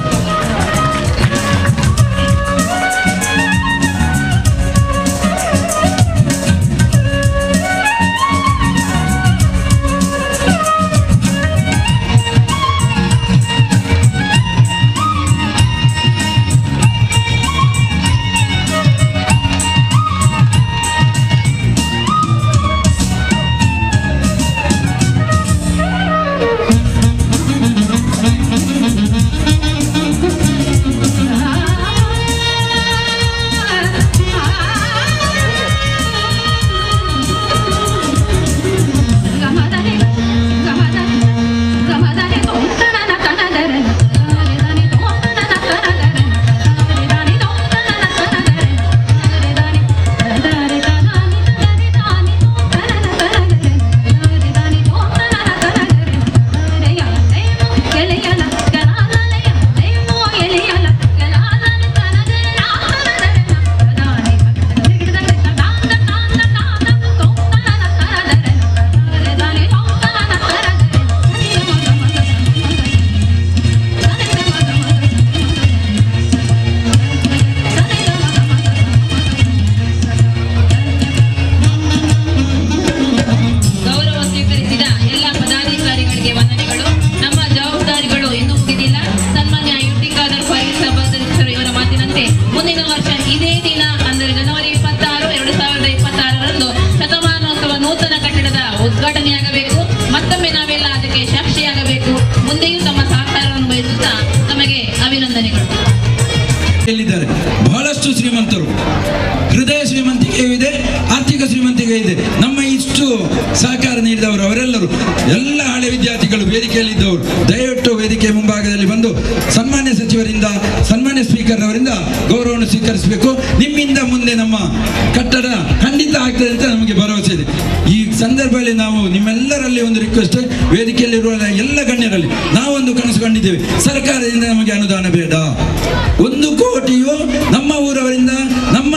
Speaker 3: ಎಲ್ಲಿದ್ದಾರೆ ಬಹಳಷ್ಟು ಶ್ರೀಮಂತರು, ಹೃದಯ ಶ್ರೀಮಂತಿಕೆಯೂ ಇದೆ, ಆರ್ಥಿಕ ಶ್ರೀಮಂತಿಕೆ ಇದೆ. ನಮ್ಮ ಇಷ್ಟು ಸಹಕಾರ ನೀಡಿದವರು ಅವರೆಲ್ಲರೂ ಎಲ್ಲ ಹಳೆ ವಿದ್ಯಾರ್ಥಿಗಳು ವೇದಿಕೆಯಲ್ಲಿದ್ದವರು ದಯವಿಟ್ಟು ವೇದಿಕೆ ಮುಂಭಾಗದಲ್ಲಿ ಬಂದು ಸನ್ಮಾನ್ಯ ಸಚಿವರಿಂದ, ಸನ್ಮಾನ್ಯ ಸ್ಪೀಕರ್ ಅವರಿಂದ ಗೌರವವನ್ನು ಸ್ವೀಕರಿಸಬೇಕು. ನಿಮ್ಮಿಂದ ಮುಂದೆ ನಮ್ಮ ಕಟ್ಟಡ ಖಂಡಿತ ಆಗ್ತದೆ ಅಂತ ನಮಗೆ ಭರವಸೆ ಇದೆ. ಈ ಸಂದರ್ಭದಲ್ಲಿ ನಾವು ನಿಮ್ಮೆಲ್ಲರಲ್ಲಿ ಒಂದು ರಿಕ್ವೆಸ್ಟ್, ವೇದಿಕೆಯಲ್ಲಿರುವ ಎಲ್ಲ ಗಣ್ಯರಲ್ಲಿ ನಾವೊಂದು ಕನಸು ಕಂಡಿದ್ದೇವೆ. ಸರ್ಕಾರದಿಂದ ನಮಗೆ ಅನುದಾನ ಬೇಡ, 1 ಕೋಟಿಯು ನಮ್ಮ ಊರವರಿಂದ, ನಮ್ಮ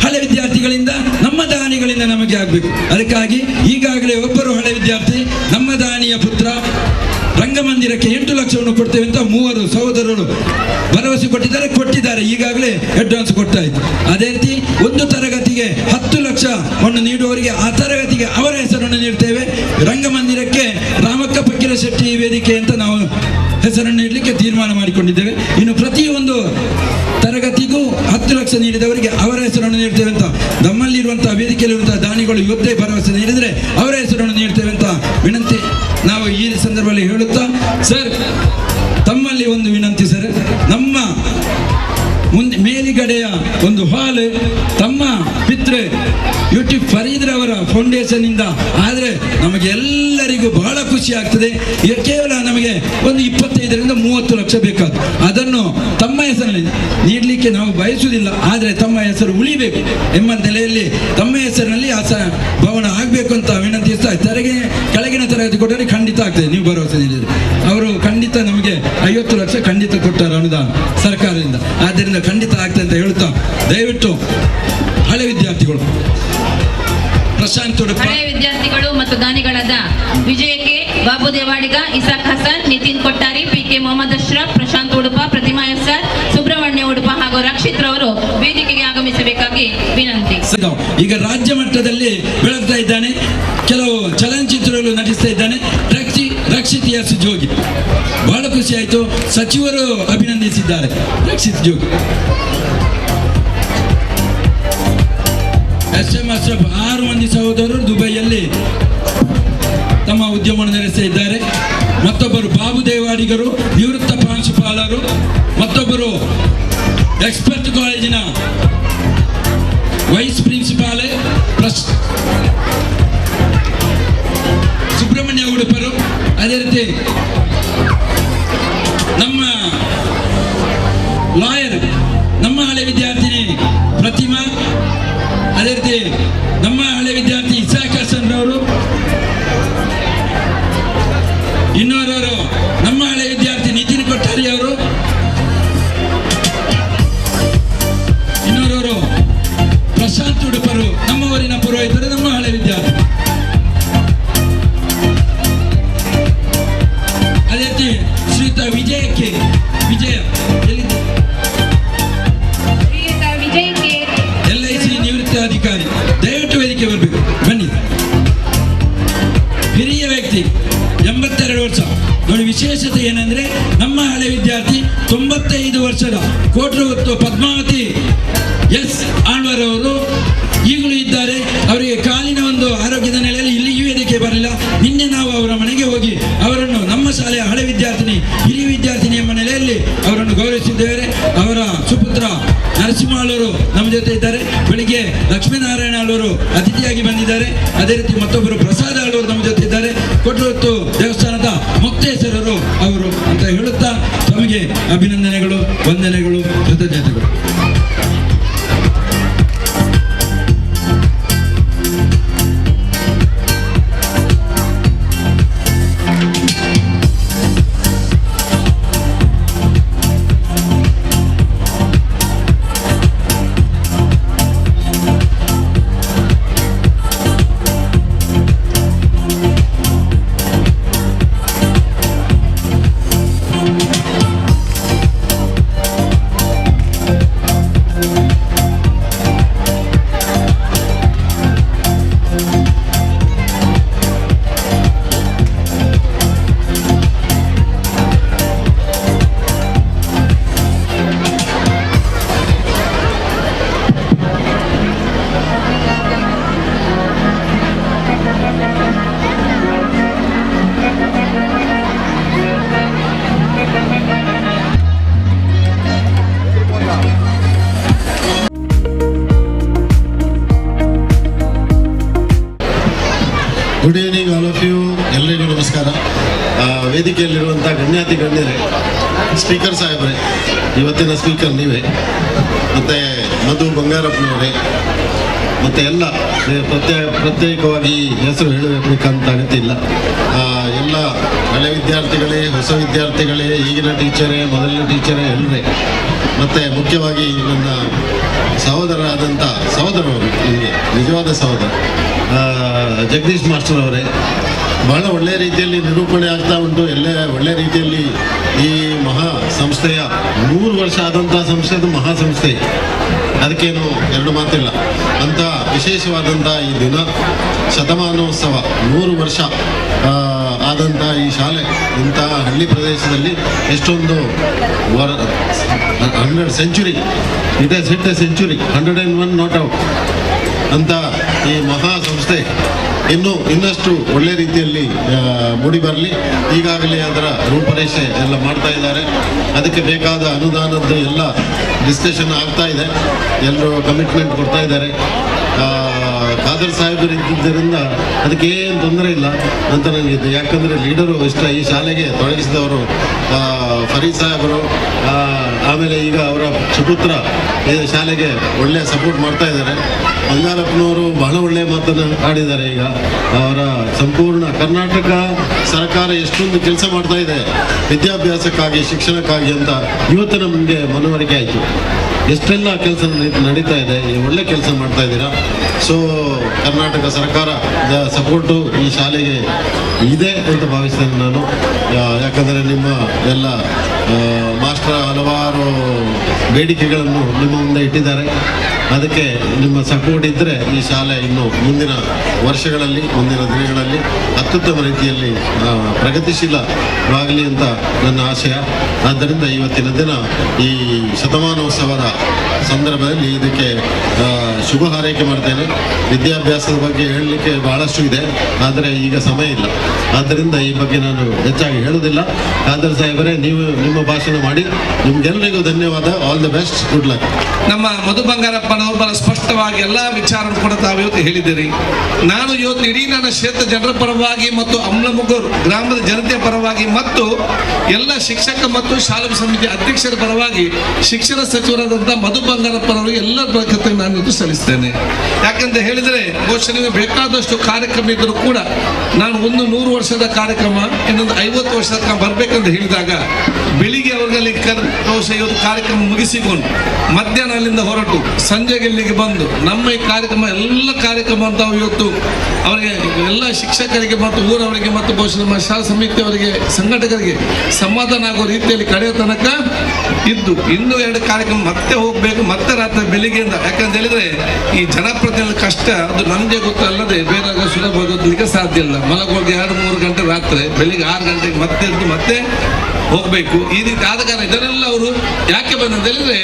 Speaker 3: ಹಳೆ ವಿದ್ಯಾರ್ಥಿಗಳಿಂದ, ನಮ್ಮ ದಾನಿಗಳಿಂದ ನಮಗೆ ಆಗಬೇಕು. ಅದಕ್ಕಾಗಿ ಈಗಾಗಲೇ ಒಬ್ಬರು ಹಳೆ ವಿದ್ಯಾರ್ಥಿ ನಮ್ಮ ದಾನಿಯ ಪುತ್ರ ರಂಗಮಂದಿರಕ್ಕೆ 8 ಲಕ್ಷವನ್ನು ಕೊಡ್ತೇವೆ ಅಂತ 3 ಸಹೋದರರು ಭರವಸೆ ಕೊಟ್ಟಿದ್ದಾರೆ. ಈಗಾಗಲೇ ಅಡ್ವಾನ್ಸ್ ಕೊಟ್ಟಾಯಿತು. ಅದೇ ರೀತಿ ಒಂದು ತರಗತಿಗೆ 10 ಲಕ್ಷವನ್ನು ನೀಡುವವರಿಗೆ ಆ ತರಗತಿಗೆ ಅವರ ಹೆಸರನ್ನು ನೀಡ್ತೇವೆ. ರಂಗಮಂದಿರಕ್ಕೆ ರಾಮಕ್ಕ ಫಕೀರ ಶೆಟ್ಟಿ ವೇದಿಕೆ ಅಂತ ನಾವು ಹೆಸರನ್ನು ನೀಡಲಿಕ್ಕೆ ತೀರ್ಮಾನ ಮಾಡಿಕೊಂಡಿದ್ದೇವೆ. ಇನ್ನು ಪ್ರತಿಯೊಂದು ತರಗತಿಗೂ 10 ಲಕ್ಷ ನೀಡಿದವರಿಗೆ ಅವರ ಹೆಸರನ್ನು ನೀಡ್ತೇವೆ ಅಂತ ನಮ್ಮಲ್ಲಿರುವಂತಹ ವೇದಿಕೆಯಲ್ಲಿರುವಂತಹ ದಾನಿಗಳು ಇವತ್ತೇ ಭರವಸೆ ನೀಡಿದರೆ ಅವರ ಹೆಸರನ್ನು ನೀಡ್ತೇವೆ ಅಂತ ವಿನಂತಿ ನಾವು ಈ ಸಂದರ್ಭದಲ್ಲಿ ಹೇಳುತ್ತಾ, ಸರ್ ತಮ್ಮಲ್ಲಿ ಒಂದು ವಿನಂತಿ ಸರ್, ನಮ್ಮ ಮುಂದೆ ಮೇಲಿಗಡೆಯ ಒಂದು ಹಾಲ್ ತಮ್ಮ ಪಿತೃ ಯೂಟ್ಯೂಬ್ ಫರೀದ್ರವರ ಫೌಂಡೇಶನ್ ಇಂದ ಆದರೆ ನಮಗೆ ಎಲ್ಲರಿಗೂ ಬಹಳ ಖುಷಿ ಆಗ್ತದೆ. ಕೇವಲ ನಮಗೆ ಒಂದು 25ರಿಂದ 30 ಲಕ್ಷ ಬೇಕಾದ ಅದನ್ನು ತಮ್ಮ ಹೆಸರಲ್ಲಿ ನೀಡಲಿಕ್ಕೆ ನಾವು ಬಯಸುವುದಿಲ್ಲ, ಆದರೆ ತಮ್ಮ ಹೆಸರು ಉಳಿಬೇಕು ಎಂಬ ನೆಲೆಯಲ್ಲಿ ತಮ್ಮ ಹೆಸರಿನಲ್ಲಿ ಆ ಭವನ ಆಗಬೇಕು ಅಂತ ವಿನಂತಿಸ್ತಾ, ಕೆಳಗಿನ ತರಗತಿ ಕೊಟ್ಟರೆ ಖಂಡಿತ ಆಗ್ತದೆ. ನೀವು ಭರವಸೆ ನೀಡಿದರೆ ಅವರು ಖಂಡಿತ ನಮಗೆ 50 ಲಕ್ಷ ಖಂಡಿತ ಕೊಟ್ಟಾರೆ ಅನುದಾನ ಸರ್ಕಾರದಿಂದ. ಆದ್ದರಿಂದ ಖಂಡಿತ ಆಗ್ತದೆ ಅಂತ ಹೇಳ್ತಾ, ದಯವಿಟ್ಟು ಹಳೆ ವಿದ್ಯಾರ್ಥಿಗಳು ಪ್ರಶಾಂತ್ ಉಡುಪ,
Speaker 1: ಹಳೆ ವಿದ್ಯಾರ್ಥಿಗಳು ಮತ್ತು ದಾನಿಗಳಾದ ವಿಜಯ ಕೆ, ಬಾಬು ದೇವಾಡಿಗ, ಇಸಾಕ್ ಹಸನ್, ನಿತಿನ್ ಕೊಟ್ಟಾರಿ, PK ಮೊಹಮ್ಮದ್ ಅಶ್ರಫ್, ಪ್ರಶಾಂತ್ ಉಡುಪ, ಪ್ರತಿಮಾ ಎಸ್ಆರ್, ಸುಬ್ರಹ್ಮಣ್ಯ ಉಡುಪ ಹಾಗೂ ರಕ್ಷಿತ್ ರವರು ವೇದಿಕೆಗೆ ಆಗಮಿಸಬೇಕಾಗಿ ವಿನಂತಿ.
Speaker 3: ಈಗ ರಾಜ್ಯ ಮಟ್ಟದಲ್ಲಿ ಬೆಳಗ್ತಾ ಇದ್ದಾನೆ, ಕೆಲವು ಚಲನಚಿತ್ರಗಳು ನಟಿಸ್ತಾ ಇದ್ದಾನೆ. ರಕ್ಷಿತ್ ಎಸ್ ಜೋಗಿ ಬಹಳ ಖುಷಿ ಆಯಿತು, ಸಚಿವರು ಅಭಿನಂದಿಸಿದ್ದಾರೆ ರಕ್ಷಿತ್ ಜೋಗಿ. SM ಅಶ್ರಫ್ 6 ಮಂದಿ ಸಹೋದರರು ದುಬೈಯಲ್ಲಿ ತಮ್ಮ ಉದ್ಯಮವನ್ನು ನಡೆಸ್ತಾ ಇದ್ದಾರೆ. ಮತ್ತೊಬ್ಬರು ಬಾಬು ದೇವಾಡಿಗರು ನಿವೃತ್ತ ಪ್ರಾಂಶುಪಾಲರು, ಮತ್ತೊಬ್ಬರು ಎಕ್ಸ್ಪರ್ಟ್ ಕಾಲೇಜಿನ ವೈಸ್ ಪ್ರಿನ್ಸಿಪಾಲ್ ಲಾಯರ್ ನಮ್ಮ ಹಳೆ ವಿದ್ಯಾರ್ಥಿನಿ ಪ್ರತಿಮಾ, ಅದೇ ರೀತಿ ನಮ್ಮ ಹಳೆ ವಿದ್ಯಾರ್ಥಿ ಇಸಾಕ್ ಹಸನ್ ರವರು, ಇನ್ನೋರವರು ನಮ್ಮ ಹಳೆ ವಿದ್ಯಾರ್ಥಿ ನಿತಿನ್ ಕೊಠಾರಿ ಅವರು, ಇನ್ನೋರವರು ಪ್ರಶಾಂತ್ ಉಡುಪರು, ನಮ್ಮ ಊರಿನ ಪುರೋಹಿತರು, ನಮ್ಮ ಹಳೆ ವಿದ್ಯಾರ್ಥಿ. ಅದೇ ರೀತಿ ಶ್ರೀಯುತ ವಿಜಯ ಎಲ್ಲಿದೆ?
Speaker 1: ಶ್ರೀಯುತ ವಿಜಯ್ ಕೆ,
Speaker 3: LIC ನಿವೃತ್ತ ಅಧಿಕಾರಿ, ದಯವಿಟ್ಟು ವೇದಿಕೆ ಬರಬೇಕು, ಬನ್ನಿ. ಹಿರಿಯ ವ್ಯಕ್ತಿ 82 ವರ್ಷ ನೋಡಿ. ವಿಶೇಷತೆ ಏನಂದ್ರೆ ನಮ್ಮ ಹಳೆ ವಿದ್ಯಾರ್ಥಿ 95 ವರ್ಷದ ಕೋಟ್ರವತ್ತು ಪದ್ಮಾವತಿ ಆಳ್ವಾರ್ ಅವರು ಈಗಲೂ ಇದ್ದಾರೆ. ಅವರಿಗೆ ಕಾಲಿನ ಒಂದು ಆರೋಗ್ಯದ ನೆಲೆಯಲ್ಲಿ ಇಲ್ಲಿಯೂ ವೇದಿಕೆ ಬರಲಿಲ್ಲ. ನಿನ್ನೆ ನಾವು ಅವರ ಮನೆಗೆ ಹೋಗಿ ಅವರನ್ನು ನಮ್ಮ ಶಾಲೆಯ ಹಳೆ ವಿದ್ಯಾರ್ಥಿನಿ, ಹಿರಿಯ ವಿದ್ಯಾರ್ಥಿನಿ ಎಂಬ ನೆಲೆಯಲ್ಲಿ ಅವರನ್ನು ಗೌರವಿಸಿದ್ದೇವೆ. ಅವರ ಸುಪುತ್ರ ನರಸಿಂಹಳವರು ನಮ್ಮ ಜೊತೆ ಇದ್ದಾರೆ. ಬೆಳಿಗ್ಗೆ ಲಕ್ಷ್ಮೀನಾರಾಯಣ ಅವರು ಅತಿಥಿಯಾಗಿ ಬಂದಿದ್ದಾರೆ. ಅದೇ ರೀತಿ ಮತ್ತೊಬ್ಬರು ಪ್ರಸಾದ ಅವರು ನಮ್ಮ ಜೊತೆ ಇದ್ದಾರೆ. ಕೊಟ್ರವತ್ತು ದೇವಸ್ಥಾನದ ಮೊಕ್ತೇಶ್ವರರು ಅವರು ಅಂತ ಹೇಳುತ್ತಾ ತಮಗೆ ಅಭಿನಂದನೆಗಳು, ವಂದನೆಗಳು, ಕೃತಜ್ಞತೆಗಳು.
Speaker 5: Good evening all of you. ಎಲ್ಲರಿಗೂ ನಮಸ್ಕಾರ. ವೇದಿಕೆಯಲ್ಲಿರುವಂಥ ಗಣ್ಯಾತಿ ಗಣ್ಯರೇ, ಸ್ಪೀಕರ್ ಸಾಹೇಬ್ರೆ, ಇವತ್ತಿನ ಸ್ಪೀಕರ್ ನೀವೇ, ಮತ್ತು ಮಧು ಬಂಗಾರಪ್ಪನವರೇ, ಮತ್ತು ಎಲ್ಲ ಪ್ರತ್ಯೇಕವಾಗಿ ಹೆಸರು ಹೇಳಬೇಕಂತ ಅಗತ್ಯ ಇಲ್ಲ. ಎಲ್ಲ ಹಳೆ ವಿದ್ಯಾರ್ಥಿಗಳೇ, ಹೊಸ ವಿದ್ಯಾರ್ಥಿಗಳೇ, ಈಗಿನ ಟೀಚರೇ, ಮೊದಲಿನ ಟೀಚರೇ, ಎಲ್ಲರೇ, ಮತ್ತು ಮುಖ್ಯವಾಗಿ ನನ್ನ ಸಹೋದರರಾದಂಥ ಸಹೋದರವರು, ನಿಮಗೆ ನಿಜವಾದ ಸಹೋದರ ಜಗದೀಶ್ ಮಾಸ್ಟರ್ ಅವರೇ, ಬಹಳ ಒಳ್ಳೆಯ ರೀತಿಯಲ್ಲಿ ನಿರೂಪಣೆ ಆಗ್ತಾ ಉಂಟು. ಎಲ್ಲ ಒಳ್ಳೆಯ ರೀತಿಯಲ್ಲಿ ಈ ಮಹಾ ಸಂಸ್ಥೆಯ 100 ವರ್ಷ ಆದಂಥ ಸಂಸ್ಥೆದು ಮಹಾ ಸಂಸ್ಥೆ, ಅದಕ್ಕೇನು ಎರಡು ಮಾತಿಲ್ಲ. ಅಂತ ವಿಶೇಷವಾದಂಥ ಈ ದಿನ, ಶತಮಾನೋತ್ಸವ 100 ವರ್ಷ ಆದಂಥ ಈ ಶಾಲೆ ಇಂಥ ಹಳ್ಳಿ ಪ್ರದೇಶದಲ್ಲಿ ಎಷ್ಟೊಂದು 100 century, it has hit A century, 101 not out ಅಂತ ಈ ಮಹಾ ಸಂಸ್ಥೆ ಇನ್ನಷ್ಟು ಒಳ್ಳೆ ರೀತಿಯಲ್ಲಿ ಮೂಡಿ ಬರಲಿ. ಈಗಾಗಲೇ ಅದರ ರೂಪರೇಷೆ ಎಲ್ಲ ಮಾಡ್ತಾ ಇದ್ದಾರೆ. ಅದಕ್ಕೆ ಬೇಕಾದ ಅನುದಾನದ್ದು ಎಲ್ಲ ಡಿಸ್ಕಷನ್ ಆಗ್ತಾ ಇದೆ. ಎಲ್ಲರೂ ಕಮಿಟ್ಮೆಂಟ್ ಕೊಡ್ತಾ ಇದ್ದಾರೆ. ಖಾದರ್ ಸಾಹೇಬರು ಇದ್ದಿದ್ದರಿಂದ ಅದಕ್ಕೆ ಏನು ತೊಂದರೆ ಇಲ್ಲ ಅಂತ ನನಗಿದೆ. ಯಾಕಂದರೆ ಲೀಡರು ಇಷ್ಟ ಈ ಶಾಲೆಗೆ ತೊಡಗಿಸಿದವರು ಫರೀದ್ ಸಾಹೇಬರು, ಆಮೇಲೆ ಈಗ ಅವರ ಸುಪುತ್ರ ಈ ಶಾಲೆಗೆ ಒಳ್ಳೆಯ ಸಪೋರ್ಟ್ ಮಾಡ್ತಾ ಇದ್ದಾರೆ. ಬಂಗಾರಪ್ಪನವರು ಬಹಳ ಒಳ್ಳೆಯ ಮಾತನ್ನು ಆಡಿದ್ದಾರೆ. ಈಗ ಅವರ ಸಂಪೂರ್ಣ ಕರ್ನಾಟಕ ಸರ್ಕಾರ ಎಷ್ಟೊಂದು ಕೆಲಸ ಮಾಡ್ತಾ ಇದೆ ವಿದ್ಯಾಭ್ಯಾಸಕ್ಕಾಗಿ, ಶಿಕ್ಷಣಕ್ಕಾಗಿ ಅಂತ ಇವತ್ತು ನಮಗೆ ಮನವರಿಕೆ ಆಯಿತು. ಎಷ್ಟೆಲ್ಲ ಕೆಲಸ ನಡೀತಾ ಇದೆ, ಒಳ್ಳೆ ಕೆಲಸ ಮಾಡ್ತಾ ಇದ್ದೀರಾ. ಸೊ ಕರ್ನಾಟಕ ಸರ್ಕಾರದ ಸಪೋರ್ಟು ಈ ಶಾಲೆಗೆ ಇದೆ ಅಂತ ಭಾವಿಸ್ತೇನೆ ನಾನು. ಯಾಕಂದರೆ ನಿಮ್ಮ ಎಲ್ಲ ಮಾಸ್ಟರ್ ಹಲವಾರು ಬೇಡಿಕೆಗಳನ್ನು ನಿಮ್ಮ ಮುಂದೆ ಇಟ್ಟಿದ್ದಾರೆ. ಅದಕ್ಕೆ ನಿಮ್ಮ ಸಪೋರ್ಟ್ ಇದ್ದರೆ ಈ ಶಾಲೆ ಇನ್ನು ಮುಂದಿನ ವರ್ಷಗಳಲ್ಲಿ, ಮುಂದಿನ ದಿನಗಳಲ್ಲಿ ಅತ್ಯುತ್ತಮ ರೀತಿಯಲ್ಲಿ ಪ್ರಗತಿಶೀಲವಾಗಲಿ ಅಂತ ನನ್ನ ಆಶಯ. ಆದ್ದರಿಂದ ಇವತ್ತಿನ ದಿನ ಈ ಶತಮಾನೋತ್ಸವದ ಸಂದರ್ಭದಲ್ಲಿ ಇದಕ್ಕೆ ಶುಭ ಹಾರೈಕೆ ಮಾಡ್ತೇನೆ. ವಿದ್ಯಾಭ್ಯಾಸದ ಬಗ್ಗೆ ಹೇಳಲಿಕ್ಕೆ ಬಹಳಷ್ಟು ಇದೆ, ಆದರೆ ಈಗ ಸಮಯ ಇಲ್ಲ. ಆದ್ದರಿಂದ ಈ ಬಗ್ಗೆ ನಾನು ಹೆಚ್ಚಾಗಿ ಹೇಳೋದಿಲ್ಲ. ಖಾದರ್ ಸಾಹೇಬರೇ, ನೀವು ನಿಮ್ಮ ಭಾಷಣ ಮಾಡಿ. ನಿಮ್ಗೆಲ್ಲರಿಗೂ ಧನ್ಯವಾದ. All the best, good luck.
Speaker 3: ನಮ್ಮ ಮಧು ಬಂಗಾರಪ್ಪನ
Speaker 6: ಮಾಡಿದವರು ಬಹಳ ಸ್ಪಷ್ಟವಾಗಿ ಎಲ್ಲ ವಿಚಾರವನ್ನು ಕೂಡ ತಾವು ಇವತ್ತು ಹೇಳಿದ್ದೀರಿ. ನಾನು ಇವತ್ತು ಇಡೀ ನನ್ನ ಕ್ಷೇತ್ರ ಜನರ ಪರವಾಗಿ ಮತ್ತು ಅಮ್ಲಮುಗೂರು ಗ್ರಾಮದ ಜನತೆಯ ಪರವಾಗಿ ಮತ್ತು ಎಲ್ಲ ಶಿಕ್ಷಕ ಮತ್ತು ಶಾಲಾ ಸಮಿತಿ ಅಧ್ಯಕ್ಷರ ಪರವಾಗಿ ಶಿಕ್ಷಣ ಸಚಿವರಾದಂತಹ ಮಧು ಬಂಗಾರಪ್ಪನವರಿಗೆ ಎಲ್ಲರ ಕೃತಜ್ಞತೆ ನಾನು ಇವತ್ತು ಸಲ್ಲಿಸ್ತೇನೆ. ಯಾಕಂತ ಹೇಳಿದರೆ ಬಹುಶಃ ನಿಮಗೆ ಬೇಕಾದಷ್ಟು ಕಾರ್ಯಕ್ರಮ ಇದ್ದರೂ ಕೂಡ ನಾನು 100 ವರ್ಷದ ಕಾರ್ಯಕ್ರಮ ಇನ್ನೊಂದು 50 ವರ್ಷದ ಬರ್ಬೇಕಂತ ಹೇಳಿದಾಗ ಬೆಳಿಗ್ಗೆ ಅವರಲ್ಲಿ ಬಹುಶಃ ಇವತ್ತು ಕಾರ್ಯಕ್ರಮ ಮುಗಿಸಿಕೊಂಡು ಮಧ್ಯಾಹ್ನ ಅಲ್ಲಿಂದ ಹೊರಟು ಸಂಜೆಗೆ ಇಲ್ಲಿಗೆ ಬಂದು ನಮ್ಮ ಈ ಕಾರ್ಯಕ್ರಮ ಎಲ್ಲ ಕಾರ್ಯಕ್ರಮ ಅಂತ ಇವತ್ತು ಅವರಿಗೆ ಎಲ್ಲ ಶಿಕ್ಷಕರಿಗೆ ಮತ್ತು ಊರವರಿಗೆ ಮತ್ತು ಬಹುಶಃ ನಮ್ಮ ಶಾಲಾ ಸಮಿತಿಯವರಿಗೆ ಸಂಘಟಕರಿಗೆ ಸಮಾಧಾನ ಆಗೋ ರೀತಿಯಲ್ಲಿ ಕಡೆಯ ತನಕ ಇದ್ದು ಇನ್ನೂ 2 ಕಾರ್ಯಕ್ರಮ ಮತ್ತೆ ಹೋಗಬೇಕು, ಮತ್ತೆ ರಾತ್ರಿ ಬೆಳಿಗ್ಗೆಯಿಂದ. ಯಾಕಂತ ಹೇಳಿದ್ರೆ ಈ ಜನಪ್ರತಿನಿಧಿ ಕಷ್ಟ ಅದು ನಮಗೆ ಗೊತ್ತಲ್ಲದೆ ಬೇರೆ ಸುಲಭವಾಗಿ ಗೊತ್ತಲಿಕ್ಕೆ ಸಾಧ್ಯ ಇಲ್ಲ. ಮಲಗೋಗಿ 2-3 ಗಂಟೆ ರಾತ್ರಿ ಬೆಳಿಗ್ಗೆ 6 ಗಂಟೆಗೆ ಮತ್ತೆ ಎದ್ದು ಮತ್ತೆ ಹೋಗಬೇಕು. ಈ ರೀತಿ ಆದ ಕಾರಣ ಇದನ್ನೆಲ್ಲ ಅವರು ಯಾಕೆ ಬಂದಂತ ಹೇಳಿದ್ರೆ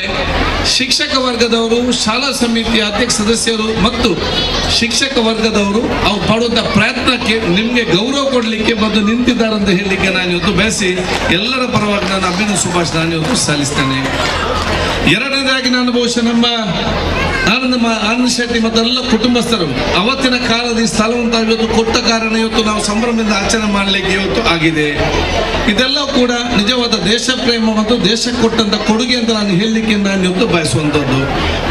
Speaker 6: ಶಿಕ್ಷಕ ವರ್ಗದವರು, ಶಾಲಾ ಸಮಿತಿಯ ಅಧ್ಯಕ್ಷ ಸದಸ್ಯರು ಮತ್ತು ಶಿಕ್ಷಕ ವರ್ಗದವರು ಅವ್ರು ಪಡುವಂಥ ಪ್ರಯತ್ನಕ್ಕೆ ನಿಮಗೆ ಗೌರವ ಕೊಡಲಿಕ್ಕೆ ಬಂದು ನಿಂತಿದ್ದಾರೆ ಅಂತ ಹೇಳಲಿಕ್ಕೆ ನಾನು ಇವತ್ತು ಬಯಸಿ ಎಲ್ಲರ ಪರವಾಗಿ ನಾನು ಅಭಿನಂದನೆ ಶುಭಾಶಯ ನಾನು ಇವತ್ತು ಸಲ್ಲಿಸ್ತೇನೆ. ಎರಡನೇದಾಗಿ ನಾನು ಬಹುಶಃ ನಮ್ಮ ಆನಂದ್ ಶೆಟ್ಟಿ ಮತ್ತು ಎಲ್ಲ ಕುಟುಂಬಸ್ಥರು ಅವತ್ತಿನ ಕಾಲದ ಈ ಸ್ಥಳವನ್ನು ಇವತ್ತು ಕೊಟ್ಟ ಕಾರಣ ಇವತ್ತು ನಾವು ಸಂಭ್ರಮದಿಂದ ಆಚರಣೆ ಮಾಡಲಿಕ್ಕೆ ಇವತ್ತು ಆಗಿದೆ. ಇದೆಲ್ಲ ಕೂಡ ನಿಜವಾದ ದೇಶ ಪ್ರೇಮ ಮತ್ತು ದೇಶಕ್ಕೆ ಕೊಟ್ಟಂತ ಕೊಡುಗೆ ಅಂತ ನಾನು ಹೇಳಲಿಕ್ಕೆ ನಾನು ಇವತ್ತು ಬಯಸುವಂಥದ್ದು.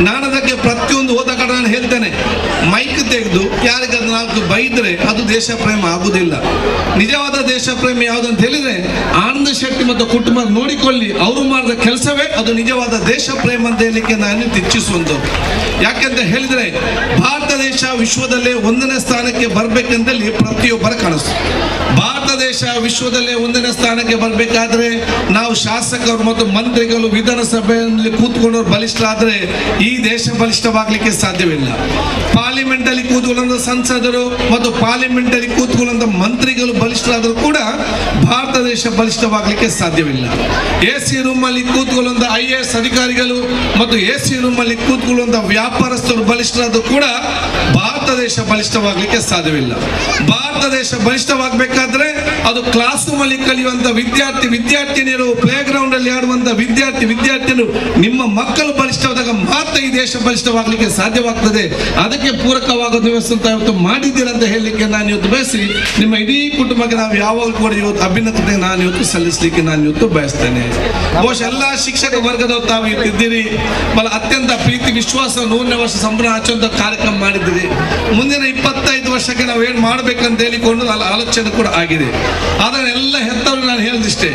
Speaker 6: ನಾನು ಅದಕ್ಕೆ ಪ್ರತಿಯೊಂದು ಹೋದ ಕಡೆ ನಾನು ಹೇಳ್ತೇನೆ, ಮೈಕ್ ತೆಗೆದು ಯಾರಿಗಾದ್ರೂ 4 ಬೈದ್ರೆ ಅದು ದೇಶ ಪ್ರೇಮ ಆಗುದಿಲ್ಲ. ನಿಜವಾದ ದೇಶ ಪ್ರೇಮ ಯಾವುದಂತ ಹೇಳಿದ್ರೆ ಆನಂದ್ ಶೆಟ್ಟಿ ಮತ್ತು ಕುಟುಂಬ ನೋಡಿಕೊಳ್ಳಿ, ಅವರು ಮಾಡಿದ ಕೆಲಸವೇ ಅದು ನಿಜವಾದ ದೇಶ ಪ್ರೇಮ ಅಂತ ಹೇಳಲಿಕ್ಕೆ ನಾನು ಇಚ್ಛಿಸುವಂಥದ್ದು. ಯಾಕೆಂತ ಹೇಳಿದ್ರೆ ಭಾರತ ದೇಶ ವಿಶ್ವದಲ್ಲೇ 1ನೇ ಸ್ಥಾನಕ್ಕೆ ಬರ್ಬೇಕಂತೇಳಿ ಪ್ರತಿಯೊಬ್ಬರ ಕನಸು. ಭಾರತ ದೇಶ ವಿಶ್ವದಲ್ಲೇ 1ನೇ ಸ್ಥಾನಕ್ಕೆ ಬರಬೇಕಾದ್ರೆ ನಾವು ಶಾಸಕರು ಮತ್ತು ಮಂತ್ರಿಗಳು ವಿಧಾನಸಭೆಯಲ್ಲಿ ಕೂತ್ಕೊಂಡವ್ರು ಬಲಿಷ್ಠರಾದ್ರೆ ಈ ದೇಶ ಬಲಿಷ್ಠವಾಗಲಿಕ್ಕೆ ಸಾಧ್ಯವಿಲ್ಲ. ಪಾರ್ಲಿಮೆಂಟ್ ಅಲ್ಲಿ ಕೂತ್ಕೊಳ್ಳುವಂತ ಸಂಸದರು ಮತ್ತು ಪಾರ್ಲಿಮೆಂಟ್ ಅಲ್ಲಿ ಕೂತ್ಕೊಳ್ಳುವಂತ ಮಂತ್ರಿಗಳು ಬಲಿಷ್ಠರಾದರೂ ಕೂಡ ಭಾರತ ದೇಶ ಬಲಿಷ್ಠವಾಗಲಿಕ್ಕೆ ಸಾಧ್ಯವಿಲ್ಲ. AC ರೂಮ್ ಅಲ್ಲಿ ಕೂತ್ಕೊಳ್ಳುವಂತ IAS ಅಧಿಕಾರಿಗಳು ಮತ್ತು AC ರೂಮ್ ಅಲ್ಲಿ ಕೂತ್ಕೊಳ್ಳುವಂತ ವ್ಯಾಪಾರಸ್ಥರು ಬಲಿಷ್ಠರಾದರೂ ಕೂಡ ಭಾರತ ದೇಶ ಬಲಿಷ್ಠವಾಗಲಿಕ್ಕೆ ಸಾಧ್ಯವಿಲ್ಲ. ಭಾರತ ದೇಶ ಬಲಿಷ್ಠವಾಗಬೇಕಾದ್ರೆ ಅದು ಕ್ಲಾಸ್ ರೂಮ್ ಅಲ್ಲಿ ಕಲಿಯುವಂತ ವಿದ್ಯಾರ್ಥಿನಿಯರು, ಪ್ಲೇ ಗ್ರೌಂಡ್ ಅಲ್ಲಿ ಆಡುವಂತ ವಿದ್ಯಾರ್ಥಿನಿಯರು, ನಿಮ್ಮ ಮಕ್ಕಳು ಬಲಿಷ್ಠವಾದಾಗ ಮಾತ್ರ ಈ ದೇಶ ಬಲಿಷ್ಠವಾಗಲಿಕ್ಕೆ ಸಾಧ್ಯವಾಗ್ತದೆ. ಅದಕ್ಕೆ ಪೂರಕವಾಗೋದು ವ್ಯವಸ್ಥೆ ಇವತ್ತು ಮಾಡಿದ್ದೀರ ಅಂತ ಹೇಳಲಿಕ್ಕೆ ನಾನು ಇವತ್ತು ಬಯಸಿ ನಿಮ್ಮ ಇಡೀ ಕುಟುಂಬಕ್ಕೆ ನಾವು ಯಾವಾಗಲೂ ಕೂಡ ಇವತ್ತು ಅಭಿನಂದನೆ ನಾನು ಇವತ್ತು ಸಲ್ಲಿಸಲಿಕ್ಕೆ ನಾನು ಇವತ್ತು ಬಯಸ್ತೇನೆ. ಬಹುಶಃ ಎಲ್ಲ ಶಿಕ್ಷಕ ವರ್ಗದವರು ತಾವು ಇಟ್ಟಿದ್ದೀರಿ, ಅತ್ಯಂತ ಪ್ರೀತಿ ವಿಶ್ವಾಸ 100ನೇ ವರ್ಷ ಸಂಭ್ರಮ ಆಚರಣೆ ಕಾರ್ಯಕ್ರಮ ಮಾಡಿದ್ದೀರಿ. ಮುಂದಿನ 25 ವರ್ಷಕ್ಕೆ ನಾವು ಏನು ಮಾಡ್ಬೇಕಂತ ಹೇಳಿಕೊಂಡು ಆಲೋಚನೆ ಕೂಡ ಆಗಿದೆ. ಆದರೆ ಎಲ್ಲ ಹೆತ್ತವರು ನಾನು ಹೇಳಿದಿಷ್ಟೇ,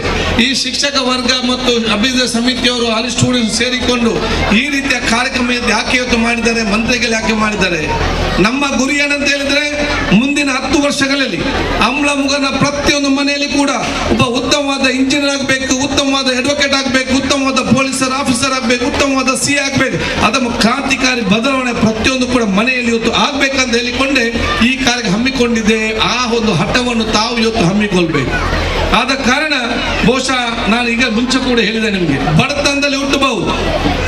Speaker 6: ಈ ಶಿಕ್ಷಕ ವರ್ಗ ಮತ್ತು ಅಭಿವೃದ್ಧಿ ಸಮಿತಿಯವರು ಅಲ್ಲಿ ಸ್ಟೂಡೆಂಟ್ಸ್ ಸೇರಿಕೊಂಡು ಈ ರೀತಿಯ ಕಾರ್ಯಕ್ರಮ ಯಾಕೆ ಇವತ್ತು ಮಾಡಿದ್ದಾರೆ, ಮಂತ್ರಿಗಳು ಯಾಕೆ ಮಾಡಿದ್ದಾರೆ? ನಮ್ಮ ಗುರಿ ಏನಂತ ಹೇಳಿದ್ರೆ ಮುಂದಿನ 10 ವರ್ಷಗಳಲ್ಲಿ ಅಮ್ಲಮುಗನ ಪ್ರತಿಯೊಂದು ಮನೆಯಲ್ಲಿ ಕೂಡ ಒಬ್ಬ ಉತ್ತಮವಾದ ಇಂಜಿನಿಯರ್ ಆಗಬೇಕು, ಉತ್ತಮವಾದ ಅಡ್ವೊಕೇಟ್ ಆಗಬೇಕು, ಉತ್ತಮವಾದ ಪೊಲೀಸರ್ ಆಫೀಸರ್ ಆಗಬೇಕು, ಉತ್ತಮವಾದ CA ಆಗಬೇಕು. ಅದನ್ನು ಕ್ರಾಂತಿಕಾರಿ ಬದಲಾವಣೆ ಪ್ರತಿಯೊಂದು ಕೂಡ ಮನೆಯಲ್ಲಿ ಇವತ್ತು ಆಗ್ಬೇಕಂತ ಹೇಳಿಕೊಂಡೆ ಈ ಕಾರ್ಯ ಹಮ್ಮಿಕೊಂಡಿದೆ. ಆ ಒಂದು ಹಠವನ್ನು ತಾವು ಇವತ್ತು ಹಮ್ಮಿಕೊಳ್ಬೇಕು. ಆದ ಕಾರಣ ಬಹುಶಃ ನಾನು ಈಗ ಮುಂಚೆ ಕೂಡ ಹೇಳಿದೆ, ನಿಮಗೆ ಬಡತನದಲ್ಲಿ ಹುಟ್ಟಬಹುದು,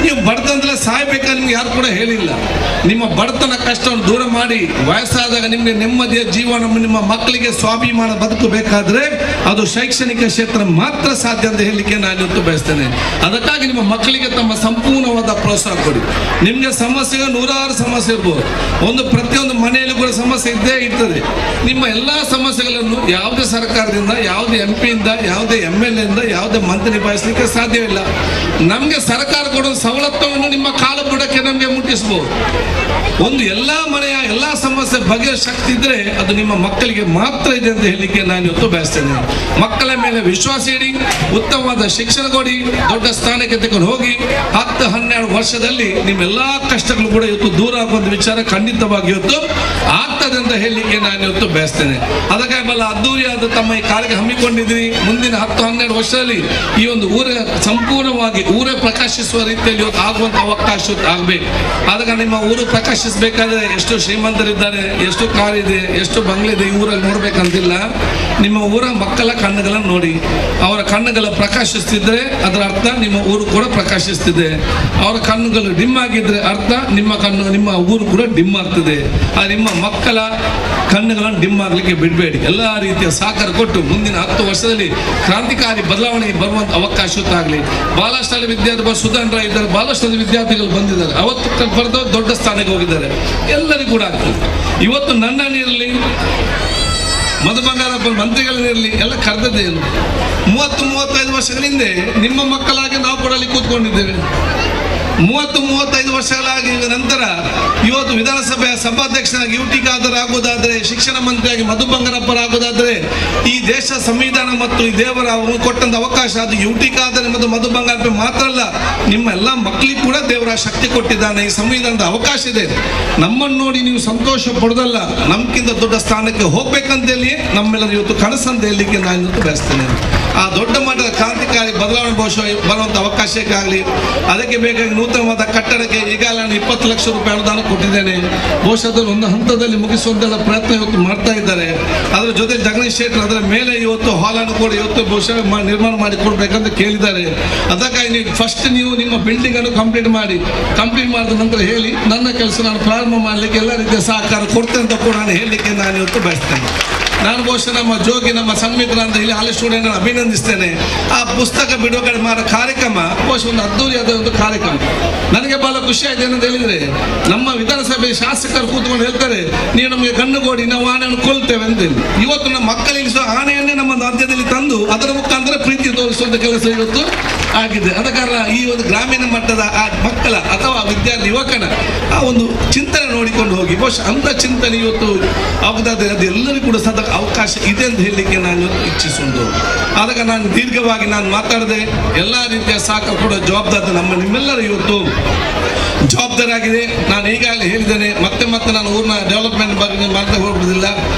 Speaker 6: ನೀವು ಬಡತನದಲ್ಲೇ ಸಾಯ್ಬೇಕಾದ್ರೆ ನಿಮ್ಗೆ ಯಾರು ಕೂಡ ಹೇಳಿಲ್ಲ. ನಿಮ್ಮ ಬಡತನ ಕಷ್ಟವನ್ನು ದೂರ ಮಾಡಿ ವಯಸ್ಸಾದಾಗ ನಿಮಗೆ ನೆಮ್ಮದಿಯ ಜೀವನ, ನಿಮ್ಮ ಮಕ್ಕಳಿಗೆ ಸ್ವಾಭಿಮಾನ ಬದುಕು ಬೇಕಾದ್ರೆ ಅದು ಶೈಕ್ಷಣಿಕ ಕ್ಷೇತ್ರ ಮಾತ್ರ ಸಾಧ್ಯ ಅಂತ ಹೇಳಲಿಕ್ಕೆ ನಾನು ಇವತ್ತು ಬಯಸ್ತೇನೆ. ಅದಕ್ಕಾಗಿ ನಿಮ್ಮ ಮಕ್ಕಳಿಗೆ ತಮ್ಮ ಸಂಪೂರ್ಣವಾದ ಪ್ರೋತ್ಸಾಹ ಕೊಡಿ. ನಿಮಗೆ ಸಮಸ್ಯೆಗಳು 100 ಸಮಸ್ಯೆ ಇರ್ಬೋದು, ಪ್ರತಿಯೊಂದು ಮನೆಯಲ್ಲೂ ಕೂಡ ಸಮಸ್ಯೆ ಇದ್ದೇ ಇರ್ತದೆ. ನಿಮ್ಮ ಎಲ್ಲಾ ಸಮಸ್ಯೆಗಳನ್ನು ಯಾವುದೇ ಸರ್ಕಾರದಿಂದ, ಯಾವುದೇ MP ಇಂದ, ಯಾವುದೇ MLA ಇಂದ, ಯಾವುದೇ ಮಂತ್ರಿ ನಿಭಾಯಿಸಲಿಕ್ಕೆ ಸಾಧ್ಯವಿಲ್ಲ. ನಮಗೆ ಸರ್ಕಾರ ಕೊಡುವ ಸವಲತ್ತನ್ನು ನಿಮ್ಮ ಕಾಲ ಬುಡಕ್ಕೆ ನಮಗೆ ಮುಟ್ಟಿಸಬಹುದು. ಎಲ್ಲಾ ಮನೆಯ ಎಲ್ಲಾ ಸಮಸ್ಯೆ ಬಗೆಯ ಶಕ್ತಿ ಇದ್ರೆ ಅದು ನಿಮ್ಮ ಮಕ್ಕಳಿಗೆ ಮಾತ್ರ ಇದೆ ಅಂತ ಹೇಳಲಿಕ್ಕೆ ನಾನು ಇವತ್ತು ಬಯಸ್ತೇನೆ. ಮಕ್ಕಳ ಮೇಲೆ ವಿಶ್ವಾಸ ಇಡಿ, ಉತ್ತಮವಾದ ಶಿಕ್ಷಣ ಕೊಡಿ, ದೊಡ್ಡ ಸ್ಥಾನಕ್ಕೆ ತೆಗೆದುಕೊಂಡು ಹೋಗಿ 10-12 ವರ್ಷದಲ್ಲಿ ನಿಮ್ಮೆಲ್ಲಾ ಕಷ್ಟಗಳು ಕೂಡ ಇವತ್ತು ದೂರ ಆಗುವಂತ ವಿಚಾರ ಖಂಡಿತವಾಗಿ ಇವತ್ತು ಆಗ್ತದೆ ಅಂತ ಹೇಳಲಿಕ್ಕೆ ನಾನು ಇವತ್ತು ಬಯಸ್ತೇನೆ. ಅದಕ್ಕಾಗಿ ಅದ್ದೂರಿಯಾದ ತಮ್ಮ ಈ ಕಾರ್ಯ ಹಮ್ಮಿಕೊಂಡಿದ್ದೀರಿ. ಮುಂದಿನ 10-12 ವರ್ಷದಲ್ಲಿ ಈ ಒಂದು ಸಂಪೂರ್ಣವಾಗಿ ಊರೇ ಪ್ರಕಾಶಿಸುವ ರೀತಿಯಲ್ಲಿ ಇವತ್ತು ಆಗುವಂತ ಅವಕಾಶ ಆಗ್ಬೇಕು. ಅದಕ್ಕೆ ನಿಮ್ಮ ಊರು ಪ್ರಕಾಶಿಸಬೇಕಾದ್ರೆ ಎಷ್ಟು ಶ್ರೀಮಂತರಿದ್ದಾರೆ, ಎಷ್ಟು ಕಾರ್ ಇದೆ, ಎಷ್ಟು ಬಂಗ್ಲೆ ಇದೆ, ಈ ಊರಲ್ಲಿ ನೋಡ್ಬೇಕಂತಿಲ್ಲ. ನಿಮ್ಮ ಊರ ಮಕ್ಕಳ ಕಣ್ಣುಗಳನ್ನು ನೋಡಿ, ಅವರ ಕಣ್ಣುಗಳು ಪ್ರಕಾಶಿಸ್ತಿದ್ರೆ ಅದರ ಅರ್ಥ ನಿಮ್ಮ ಊರು ಕೂಡ ಪ್ರಕಾಶಿಸ್ತಿದೆ. ಅವರ ಕಣ್ಣುಗಳು ಡಿಮ್ ಆಗಿದ್ರೆ ಅರ್ಥ ನಿಮ್ಮ ಊರು ಕೂಡ ಡಿಮ್ ಆಗ್ತದೆ. ನಿಮ್ಮ ಮಕ್ಕಳ ಕಣ್ಣುಗಳನ್ನು ಡಿಮ್ ಆಗ್ಲಿಕ್ಕೆ ಬಿಡಬೇಡಿ. ಎಲ್ಲಾ ರೀತಿಯ ಸಹಕಾರ ಕೊಟ್ಟು ಮುಂದಿನ 10 ವರ್ಷದಲ್ಲಿ ಕ್ರಾಂತಿಕಾರಿ ಬದಲಾವಣೆಗೆ ಬರುವಂತ ಅವಕಾಶ ಆಗಲಿ. ಬಹಳಷ್ಟು ಅಲ್ಲಿ ವಿದ್ಯಾರ್ಥಿ ಸುಧಾನ್ ರಾಯ್ ಇದ್ದಾರೆ, ಬಹಳಷ್ಟು ಅಲ್ಲಿ ವಿದ್ಯಾರ್ಥಿಗಳು ಬಂದಿದ್ದಾರೆ. ಅವತ್ತು ಬರೆದವರು ದೊಡ್ಡ ಸ್ಥಾನಕ್ಕೆ ಹೋಗಿದ್ದಾರೆ. ಎಲ್ಲರಿಗೂ ಕೂಡ ಆಗ್ತದೆ. ಇವತ್ತು ನನ್ನನ್ನಿರಲಿ, ಮಧು ಬಂಗಾರಪ್ಪ ಮಂತ್ರಿಗಳನ್ನಿರಲಿ ಎಲ್ಲ ಕರೆದದ್ದೇನು 30-35 ವರ್ಷಗಳ ಹಿಂದೆ ನಿಮ್ಮ ಮಕ್ಕಳಾಗಿ ನಾವು ಕೂಡ ಅಲ್ಲಿ ಕೂತ್ಕೊಂಡಿದ್ದೇವೆ. 30-35 ವರ್ಷಗಳಾಗಿ ನಂತರ ಇವತ್ತು ವಿಧಾನಸಭೆಯ ಸಭಾಧ್ಯಕ್ಷನಾಗಿ ಯುಟಿ ಖಾದರ್ ಆಗುವುದಾದ್ರೆ, ಶಿಕ್ಷಣ ಮಂತ್ರಿಯಾಗಿ ಮಧು ಬಂಗಾರಪ್ಪರಾಗುವುದಾದ್ರೆ, ಈ ದೇಶ ಸಂವಿಧಾನ ಮತ್ತು ಈ ದೇವರ ಕೊಟ್ಟಂತ ಅವಕಾಶ ಅದು ಯುಟಿ ಖಾದರ್ ಮತ್ತು ಮಧು ಬಂಗಾರಪ್ಪ ಮಾತ್ರ ಅಲ್ಲ, ನಿಮ್ಮ ಎಲ್ಲ ಮಕ್ಕಳಿಗೆ ಕೂಡ ದೇವರ ಶಕ್ತಿ ಕೊಟ್ಟಿದ್ದಾನೆ. ಈ ಸಂವಿಧಾನದ ಅವಕಾಶ ಇದೆ. ನಮ್ಮನ್ನು ನೋಡಿ ನೀವು ಸಂತೋಷ ಪಡೋದಲ್ಲ, ನಮ್ಗಿಂತ ದೊಡ್ಡ ಸ್ಥಾನಕ್ಕೆ ಹೋಗ್ಬೇಕಂತೇಳಿ ನಮ್ಮೆಲ್ಲರೂ ಇವತ್ತು ಕನಸಂತ ಹೇಳಲಿಕ್ಕೆ ನಾನು ಇವತ್ತು ಬಯಸ್ತೇನೆ. ಆ ದೊಡ್ಡ ಮಟ್ಟದ ಕ್ರಾಂತಿಕಾರಿ ಬದಲಾವಣೆ ಬಹುಶಃ ಬರುವಂತ ಅವಕಾಶಕ್ಕಾಗಲಿ, ಅದಕ್ಕೆ ಬೇಕಾಗಿ ನೂತನವಾದ ಕಟ್ಟಡಕ್ಕೆ ಈಗಾಗಲೇ ನಾನು 20 ಲಕ್ಷ ರೂಪಾಯಿ ಅನುದಾನ ಕೊಟ್ಟಿದ್ದೇನೆ. ಬಹುಶಃ ಅದನ್ನು ಒಂದು ಹಂತದಲ್ಲಿ ಮುಗಿಸುವಂತೆಲ್ಲ ಪ್ರಯತ್ನ ಇವತ್ತು ಮಾಡ್ತಾ ಇದ್ದಾರೆ. ಅದರ ಜೊತೆ ಜಗದೀಶ್ ಶೆಟ್ಟರ್ ಅದರ ಮೇಲೆ ಇವತ್ತು ಹಾಲನ್ನು ಕೂಡ ಇವತ್ತು ಬಹುಶಃ ನಿರ್ಮಾಣ ಮಾಡಿ ಕೊಡ್ಬೇಕಂತ ಕೇಳಿದ್ದಾರೆ. ಅದಕ್ಕಾಗಿ ನೀವು ಫಸ್ಟ್ ನೀವು ನಿಮ್ಮ ಬಿಲ್ಡಿಂಗ್ ಅನ್ನು ಕಂಪ್ಲೀಟ್ ಮಾಡಿದ ನಂತರ ಹೇಳಿ, ನನ್ನ ಕೆಲಸ ನಾನು ಪ್ರಾರಂಭ ಮಾಡಲಿಕ್ಕೆ ಎಲ್ಲ ರೀತಿಯ ಸಹಕಾರ ಕೊಡ್ತೇನೆ ಅಂತ ಕೂಡ ನಾನು ಹೇಳಲಿಕ್ಕೆ ನಾನು ಇವತ್ತು ಬಯಸ್ತೇನೆ. ನಾನು ಬಹುಶಃ ನಮ್ಮ ಜೋಗಿ, ನಮ್ಮ ಸನ್ಮಿತ್ರ ಅಂತ ಇಲ್ಲಿ ಹಾಲಿ ಸ್ಟೂಡೆಂಟ್ ಅಭಿನಂದಿಸ್ತೇನೆ. ಆ ಪುಸ್ತಕ ಬಿಡುಗಡೆ ಮಾಡೋ ಕಾರ್ಯಕ್ರಮ ಬಹುಶಃ ಒಂದು ಅದ್ದೂರಿಯಾದ ಒಂದು ಕಾರ್ಯಕ್ರಮ. ನನಗೆ ಬಹಳ ಖುಷಿ ಆಯ್ತು ಏನಂತ ಹೇಳಿದ್ರೆ, ನಮ್ಮ ವಿಧಾನಸಭೆ ಶಾಸಕರು ಕೂತ್ಕೊಂಡು ಹೇಳ್ತಾರೆ, ನೀವು ನಮಗೆ ಕಣ್ಣು ಕೊಡಿ, ನಾವು ಆನೆಯನ್ನು ಕೊಲ್ತೇವೆ ಅಂತ ಹೇಳಿ. ಇವತ್ತು ನಮ್ಮ ಮಕ್ಕಳಿಗೆ ಸಹ ಆನೆಯನ್ನೇ ನಮ್ಮ ರಾಜ್ಯದಲ್ಲಿ ತಂದು ಅದರ ಮುಖಾಂತರ ಪ್ರೀತಿ ತೋರಿಸುವಂತ ಕೆಲಸ ಇವತ್ತು ಆಗಿದೆ. ಅದ ಕಾರಣ ಈ ಒಂದು ಗ್ರಾಮೀಣ ಮಟ್ಟದ ಆ ಮಕ್ಕಳ ಅಥವಾ ವಿದ್ಯಾರ್ಥಿ ಯುವಕನ ಆ ಒಂದು ಚಿಂತನೆ ನೋಡಿಕೊಂಡು ಹೋಗಿ, ಬಹುಶಃ ಅಂತ ಚಿಂತನೆ ಇವತ್ತು ಆಗುದಾದ್ರೆ ಅದು ಎಲ್ಲರಿಗೂ ಕೂಡ ಸದಾ ಅವಕಾಶ ಇದೆ ಅಂತ ಹೇಳಲಿಕ್ಕೆ ನಾನು ಇಚ್ಛಿಸುವುದು. ಆದಾಗ ನಾನು ದೀರ್ಘವಾಗಿ ನಾನು ಮಾತಾಡದೆ, ಎಲ್ಲ ರೀತಿಯ ಸಹಕಾರ ಕೊಡೋ ಜವಾಬ್ದಾರಿ ನಮ್ಮ ನಿಮ್ಮೆಲ್ಲರ ಇವತ್ತು ಜವಾಬ್ದಾರಿ ಆಗಿದೆ. ನಾನು ಈಗಾಗಲೇ ಹೇಳಿದ್ದೇನೆ, ಮತ್ತೆ ನಾನು ಊರಿನ ಡೆವಲಪ್ಮೆಂಟ್ ಬಗ್ಗೆ ಮಾಡ್ತಾ ಹೋಗುವುದಿಲ್ಲ.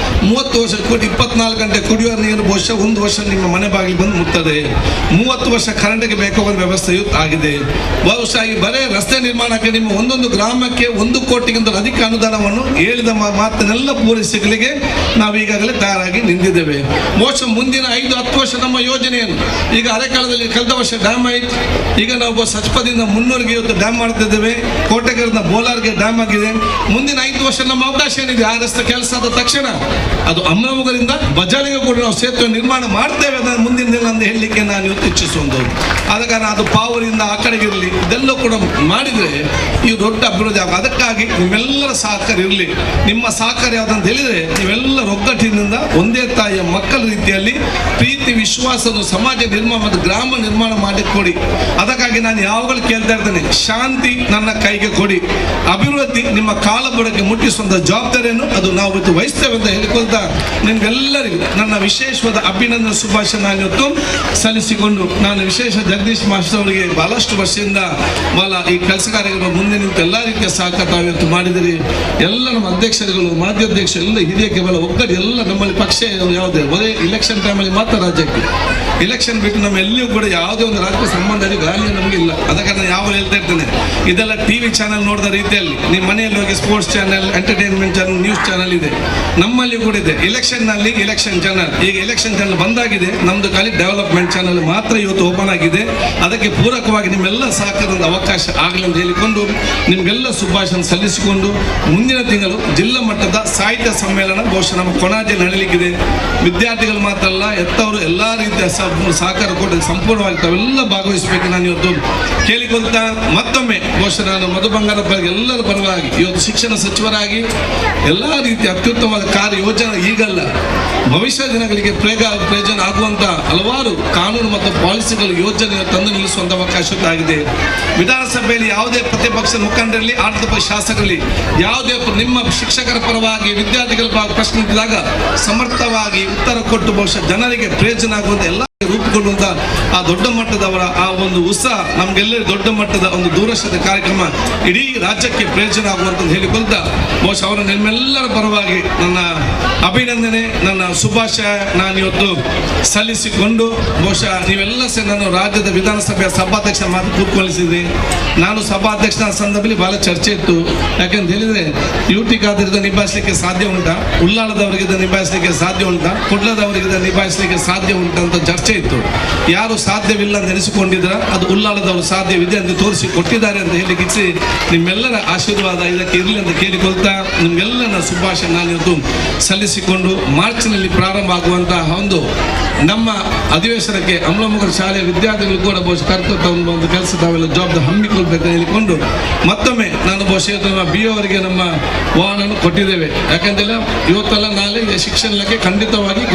Speaker 6: 30 ವರ್ಷ ಕೊಟ್ಟು 24 ಗಂಟೆ ಕುಡಿಯುವ ನೀರು ಬಹುಶಃ 1 ವರ್ಷ ನಿಮ್ಮ ಮನೆ ಬಾಗಿಲು ಬಂದು ಮುಟ್ತದೆ. 30 ವರ್ಷ ಕರೆಂಟ್ಗೆ ಬೇಕಾದ ವ್ಯವಸ್ಥೆ ಇವತ್ತು ಆಗಿದೆ. ಬಹುಶಃ ಈ ಬರೇ ರಸ್ತೆ ನಿರ್ಮಾಣಕ್ಕೆ ನಿಮ್ಮ ಒಂದೊಂದು ಗ್ರಾಮಕ್ಕೆ 1 ಕೋಟಿಗಿಂತ ಅಧಿಕ ಅನುದಾನವನ್ನು ಹೇಳಿದ ಮಾತನ್ನೆಲ್ಲ ಪೂರೈಸಲಿಕ್ಕೆ ನಾವು ಈಗಾಗಲೇ ತಯಾರಾಗಿ ನಿಂತಿದ್ದೇವೆ. ಬಹುಶಃ ಮುಂದಿನ 5-10 ವರ್ಷ ನಮ್ಮ ಯೋಜನೆಯನ್ನು ಈಗ ಅರೆಕಾಲದಲ್ಲಿ ಕಳೆದ ವರ್ಷ ಡ್ಯಾಮ್ ಆಯಿತು. ಈಗ ನಾವು ಸಚ್ಪದಿಂದ 300ಗೆ ಇವತ್ತು ಡ್ಯಾಮ್ ಮಾಡ್ತಿದ್ದೇವೆ. ಕೋಟೆಗಾರದ ಬೋಲಾರ್ಗೆ ಡ್ಯಾಮ್ ಆಗಿದೆ. ಮುಂದಿನ 5 ವರ್ಷ ನಮ್ಮ ಅವಕಾಶ ಏನಿದೆ, ಆ ರಸ್ತೆ ಕೆಲಸ ಆದ ತಕ್ಷಣ ಅದು ಅಮರಮುಗರಿಂದ ಬಜಾಲಿಗೆ ಕೂಡ ನಾವು ಸೇತುವೆ ನಿರ್ಮಾಣ ಮಾಡ್ತೇವೆ ಅದನ್ನು ಮುಂದಿನ ದಿನ ಅಂತ ಹೇಳಲಿಕ್ಕೆ ನಾನು ಇವತ್ತು ಇಚ್ಛಿಸುವುದು. ಆದ ಕಾರಣ ಅದು ಪಾವರಿಂದ ಆ ಕಡೆಗೆ ಇರಲಿ, ಇದೆಲ್ಲ ಕೂಡ ಮಾಡಿದರೆ ಈ ದೊಡ್ಡ ಅಭಿವೃದ್ಧಿ ಆಗ. ಅದಕ್ಕಾಗಿ ನಿಮ್ಮೆಲ್ಲರ ಸಹಕಾರ ಇರಲಿ. ನಿಮ್ಮ ಸಹಕಾರ ಯಾವುದಂತ ಹೇಳಿದರೆ, ನೀವೆಲ್ಲರ ಒಗ್ಗಟ್ಟಿನಿಂದ ಒಂದೇ ತಾಯಿಯ ಮಕ್ಕಳ ರೀತಿಯಲ್ಲಿ ಪ್ರೀತಿ ವಿಶ್ವಾಸವನ್ನು ಸಮಾಜ ನಿರ್ಮಾಣ ಮತ್ತು ಗ್ರಾಮ ನಿರ್ಮಾಣ ಮಾಡಿ ಕೊಡಿ. ಅದಕ್ಕಾಗಿ ನಾನು ಯಾವಾಗಲೂ ಕೇಳ್ತಾ ಇರ್ತೇನೆ, ಶಾಂತಿ ನನ್ನ ಕೈಗೆ ಕೊಡಿ, ಅಭಿವೃದ್ಧಿ ನಿಮ್ಮ ಕಾಲಬುಡಕ್ಕೆ ಮುಟ್ಟಿಸುವಂತ ಜವಾಬ್ದಾರಿಯನ್ನು ಅದು ನಾವು ಇವತ್ತು ವಹಿಸ್ತೇವೆ ಅಂತ ಹೇಳಿಕೊಳ್ತಾ ನಿಮ್ಗೆಲ್ಲರಿಗೂ ನನ್ನ ವಿಶೇಷವಾದ ಅಭಿನಂದನೆ ಶುಭಾಶಯ ನಾನು ಇವತ್ತು ಸಲ್ಲಿಸಿಕೊಂಡು, ನಾನು ವಿಶೇಷ ಜಗದೀಶ್ ಮಾಸ್ಟರ್ ಅವರಿಗೆ ಬಹಳಷ್ಟು ವರ್ಷದಿಂದ ಬಹಳ ಈ ಕೆಲಸ ಕಾರ್ಯಗಳು ಮುಂದೆ ನಿಂತು ಎಲ್ಲ ರೀತಿಯ ಸಹಕಾರ ಇವತ್ತು ಮಾಡಿದಿರಿ. ಎಲ್ಲ ನಮ್ಮ ಅಧ್ಯಕ್ಷರುಗಳು, ಮಾಧ್ಯಕ್ಷರು ಎಲ್ಲ ಹಿರಿಯ ಕೇವಲ ಒಗ್ಗಟ್ಟು ಎಲ್ಲ ನಮ್ಮಲ್ಲಿ ಪಕ್ಷ ಯಾವುದೇ ಒಳ್ಳೆ ಇಲೆಕ್ಷನ್ ಟೈಮಲ್ಲಿ ಮಾತ್ರ ರಾಜ್ಯಕ್ಕೆ, ಇಲೆಕ್ಷನ್ ಬಿಟ್ಟು ನಮ್ಮ ಎಲ್ಲಿಯೂ ಕೂಡ ಯಾವುದೇ ಒಂದು ರಾಜಕೀಯ ಸಂಬಂಧ ಗಾಳಿ ನಮಗೆ ಇಲ್ಲ. ಅದಕ್ಕೆ ನಾನು ಯಾವಾಗ ಹೇಳ್ತಾ ಇರ್ತೇನೆ, ಇದೆಲ್ಲ ಟಿವಿ ಚಾನೆಲ್ ನೋಡಿದ ರೀತಿಯಲ್ಲಿ ನಿಮ್ಮ ಮನೆಯಲ್ಲಿ ಹೋಗಿ sports channel, entertainment channel, news channel ಇದೆ, ನಮ್ಮಲ್ಲಿ ಕೂಡ ಇದೆ. ಇಲೆಕ್ಷನ್ ನಲ್ಲಿ ಇಲೆಕ್ಷನ್ ಚಾನೆಲ್, ಈಗ ಇಲೆಕ್ಷನ್ ಚಾನೆಲ್ ಬಂದಾಗಿದೆ, ನಮ್ದು ಖಾಲಿ ಡೆವಲಪ್ಮೆಂಟ್ ಚಾನೆಲ್ ಮಾತ್ರ ಇವತ್ತು ಓಪನ್ ಆಗಿದೆ. ಅದಕ್ಕೆ ಪೂರಕವಾಗಿ ನಿಮ್ಮೆಲ್ಲ ಸಹಕಾರದ ಅವಕಾಶ ಆಗಲಿ ಅಂತ ಹೇಳಿಕೊಂಡು ನಿಮ್ಗೆಲ್ಲ ಶುಭಾಶಯ ಸಲ್ಲಿಸಿಕೊಂಡು, ಮುಂದಿನ ತಿಂಗಳು ಜಿಲ್ಲಾ ಮಟ್ಟದ ಸಾಹಿತ್ಯ ಸಮ್ಮೇಳನ ಬಹುಶಃ ನಮ್ಮ ಕೊಣಾಜೆಯಲ್ಲಿ ನಡೆಯಲಿಕ್ಕಿದೆ. ವಿದ್ಯಾರ್ಥಿಗಳು ಮಾತ್ರ ಅಲ್ಲ, ಎತ್ತವರು ಎಲ್ಲ ರೀತಿಯ ಸಹಕಾರ ಕೊಟ್ಟು ಸಂಪೂರ್ಣವಾಗಿ ತಾವೆಲ್ಲ ಭಾಗವಹಿಸಬೇಕು ನಾನು ಇವತ್ತು ಕೇಳಿಕೊಳ್ತಾ, ಮತ್ತೊಮ್ಮೆ ಬಹುಶಃ ನಾನು ಮಧು ಬಂಗಾರಪ್ಪ ಎಲ್ಲರ ಪರವಾಗಿ ಇವತ್ತು ಶಿಕ್ಷಣ ಸಚಿವರಾಗಿ ಎಲ್ಲ ರೀತಿಯ ಅತ್ಯುತ್ತಮವಾದ ಕಾರ್ಯ ಯೋಜನೆ ಈಗಲ್ಲ ಭವಿಷ್ಯ ದಿನಗಳಿಗೆ ಪ್ರಯೋಜನ ಆಗುವಂತ ಹಲವಾರು ಕಾನೂನು ಮತ್ತು ಪಾಲಿಸಿಗಳು ಯೋಜನೆ ತಂದು ನಿಲ್ಲಿಸುವಂತ ಅವಕಾಶ ಆಗಿದೆ. ವಿಧಾನಸಭೆಯಲ್ಲಿ ಯಾವುದೇ ಪ್ರತಿಪಕ್ಷ ಮುಖಂಡರಲ್ಲಿ, ಆಡಳಿತ ಪಕ್ಷ ಶಾಸಕರಲ್ಲಿ ಯಾವುದೇ ನಿಮ್ಮ ಶಿಕ್ಷಕರ ಪರವಾಗಿ ವಿದ್ಯಾರ್ಥಿಗಳ ಪರವಾಗಿ ಪ್ರಶ್ನೆ ಇದ್ದಾಗ ಸಮರ್ಥವಾಗಿ ಉತ್ತರ ಕೊಟ್ಟು ಬಹುಶಃ ಜನರಿಗೆ ಪ್ರಯೋಜನ ಆಗುವಂತ ಎಲ್ಲ ರೂಪುಗೊಳ್ಳುವಂತ ಆ ದೊಡ್ಡ ಮಟ್ಟದವರ ಆ ಒಂದು ಉತ್ಸಾಹ ನಮ್ಗೆಲ್ಲರಿಗೂ ದೊಡ್ಡ ಮಟ್ಟದ ಒಂದು ದೂರದರ್ಶನದ ಕಾರ್ಯಕ್ರಮ ಇಡೀ ರಾಜ್ಯಕ್ಕೆ ಪ್ರಯೋಜನ ಆಗುವಂತ ಹೇಳಿಕೊಳ್ತಾ, ಬಹುಶಃ ಅವರ ನಿಮ್ಮೆಲ್ಲರ ಪರವಾಗಿ ನನ್ನ ಅಭಿನಂದನೆ, ನನ್ನ ಶುಭಾಶಯ ನಾನು ಇವತ್ತು ಸಲ್ಲಿಸಿಕೊಂಡು, ಬಹುಶಃ ನೀವೆಲ್ಲ ಸೇರಿ ನಾನು ರಾಜ್ಯದ ವಿಧಾನಸಭೆಯ ಸಭಾಧ್ಯಕ್ಷ ಮಾತು ಕೂತ್ಕೊಳಿಸಿದ್ರಿ. ನಾನು ಸಭಾಧ್ಯಕ್ಷನ ಸಂದರ್ಭದಲ್ಲಿ ಬಹಳ ಚರ್ಚೆ ಇತ್ತು. ಯಾಕಂತ ಹೇಳಿದ್ರೆ ಯುಟಿ ಖಾದರ್ ನಿಭಾಯಿಸಲಿಕ್ಕೆ ಸಾಧ್ಯ ಉಂಟಾ, ಉಳ್ಳಾಳದವರಿಗೆ ನಿಭಾಯಿಸಲಿಕ್ಕೆ ಸಾಧ್ಯ ಉಂಟಾ, ಕುಡ್ಲದವರಿಗೆ ನಿಭಾಯಿಸಲಿಕ್ಕೆ ಸಾಧ್ಯ ಉಂಟಾ ಅಂತ ಚರ್ಚೆ ಇತ್ತು. ಯಾರು ಸಾಧ್ಯವಿಲ್ಲ ಅಂತ ಎನಿಸಿಕೊಂಡಿದ್ರ ಅದು ಉಳ್ಳಾಳದವರು ಸಾಧ್ಯ ಸಾಧ್ಯವಿದೆ ಅಂತ ತೋರಿಸಿ ಕೊಟ್ಟಿದ್ದಾರೆ ಅಂತ ಹೇಳಿಗಿಚ್ಚಿ ನಿಮ್ಮೆಲ್ಲರ ಆಶೀರ್ವಾದ ಇದಕ್ಕೆ ಇರಲಿ ಅಂತ ಕೇಳಿಕೊಳ್ತಾ ನಿಮಗೆಲ್ಲ ನನ್ನ ಶುಭಾಶಯ ನಾನಿವತ್ತು ಸಲ್ಲಿಸಿಕೊಂಡು ಮಾರ್ಚ್ನಲ್ಲಿ ಪ್ರಾರಂಭ ಆಗುವಂತಹ ಒಂದು ನಮ್ಮ ಅಧಿವೇಶನಕ್ಕೆ ಅಮಲಮುಗರ ಶಾಲೆಯ ವಿದ್ಯಾರ್ಥಿಗಳು ಕೂಡ ಬಹುಶಃ ಕರ್ತವ್ಯ ಒಂದು ಕೆಲಸ ತಾವೆಲ್ಲ ಜವಾಬ್ದಾರಿ ಹಮ್ಮಿಕೊಳ್ಬೇಕಂತ ಹೇಳಿಕೊಂಡು ಮತ್ತೊಮ್ಮೆ ನಾನು ಬಹುಶಃ ನಮ್ಮ ಬಿ ಅವರಿಗೆ ನಮ್ಮ ವಾಹನವನ್ನು ಕೊಟ್ಟಿದ್ದೇವೆ. ಯಾಕಂದ್ರೆ ಇವತ್ತಲ್ಲ ನಾಳೆ ಶಿಕ್ಷಣ ಇಲಾಖೆ ಖಂಡಿತವಾಗಿ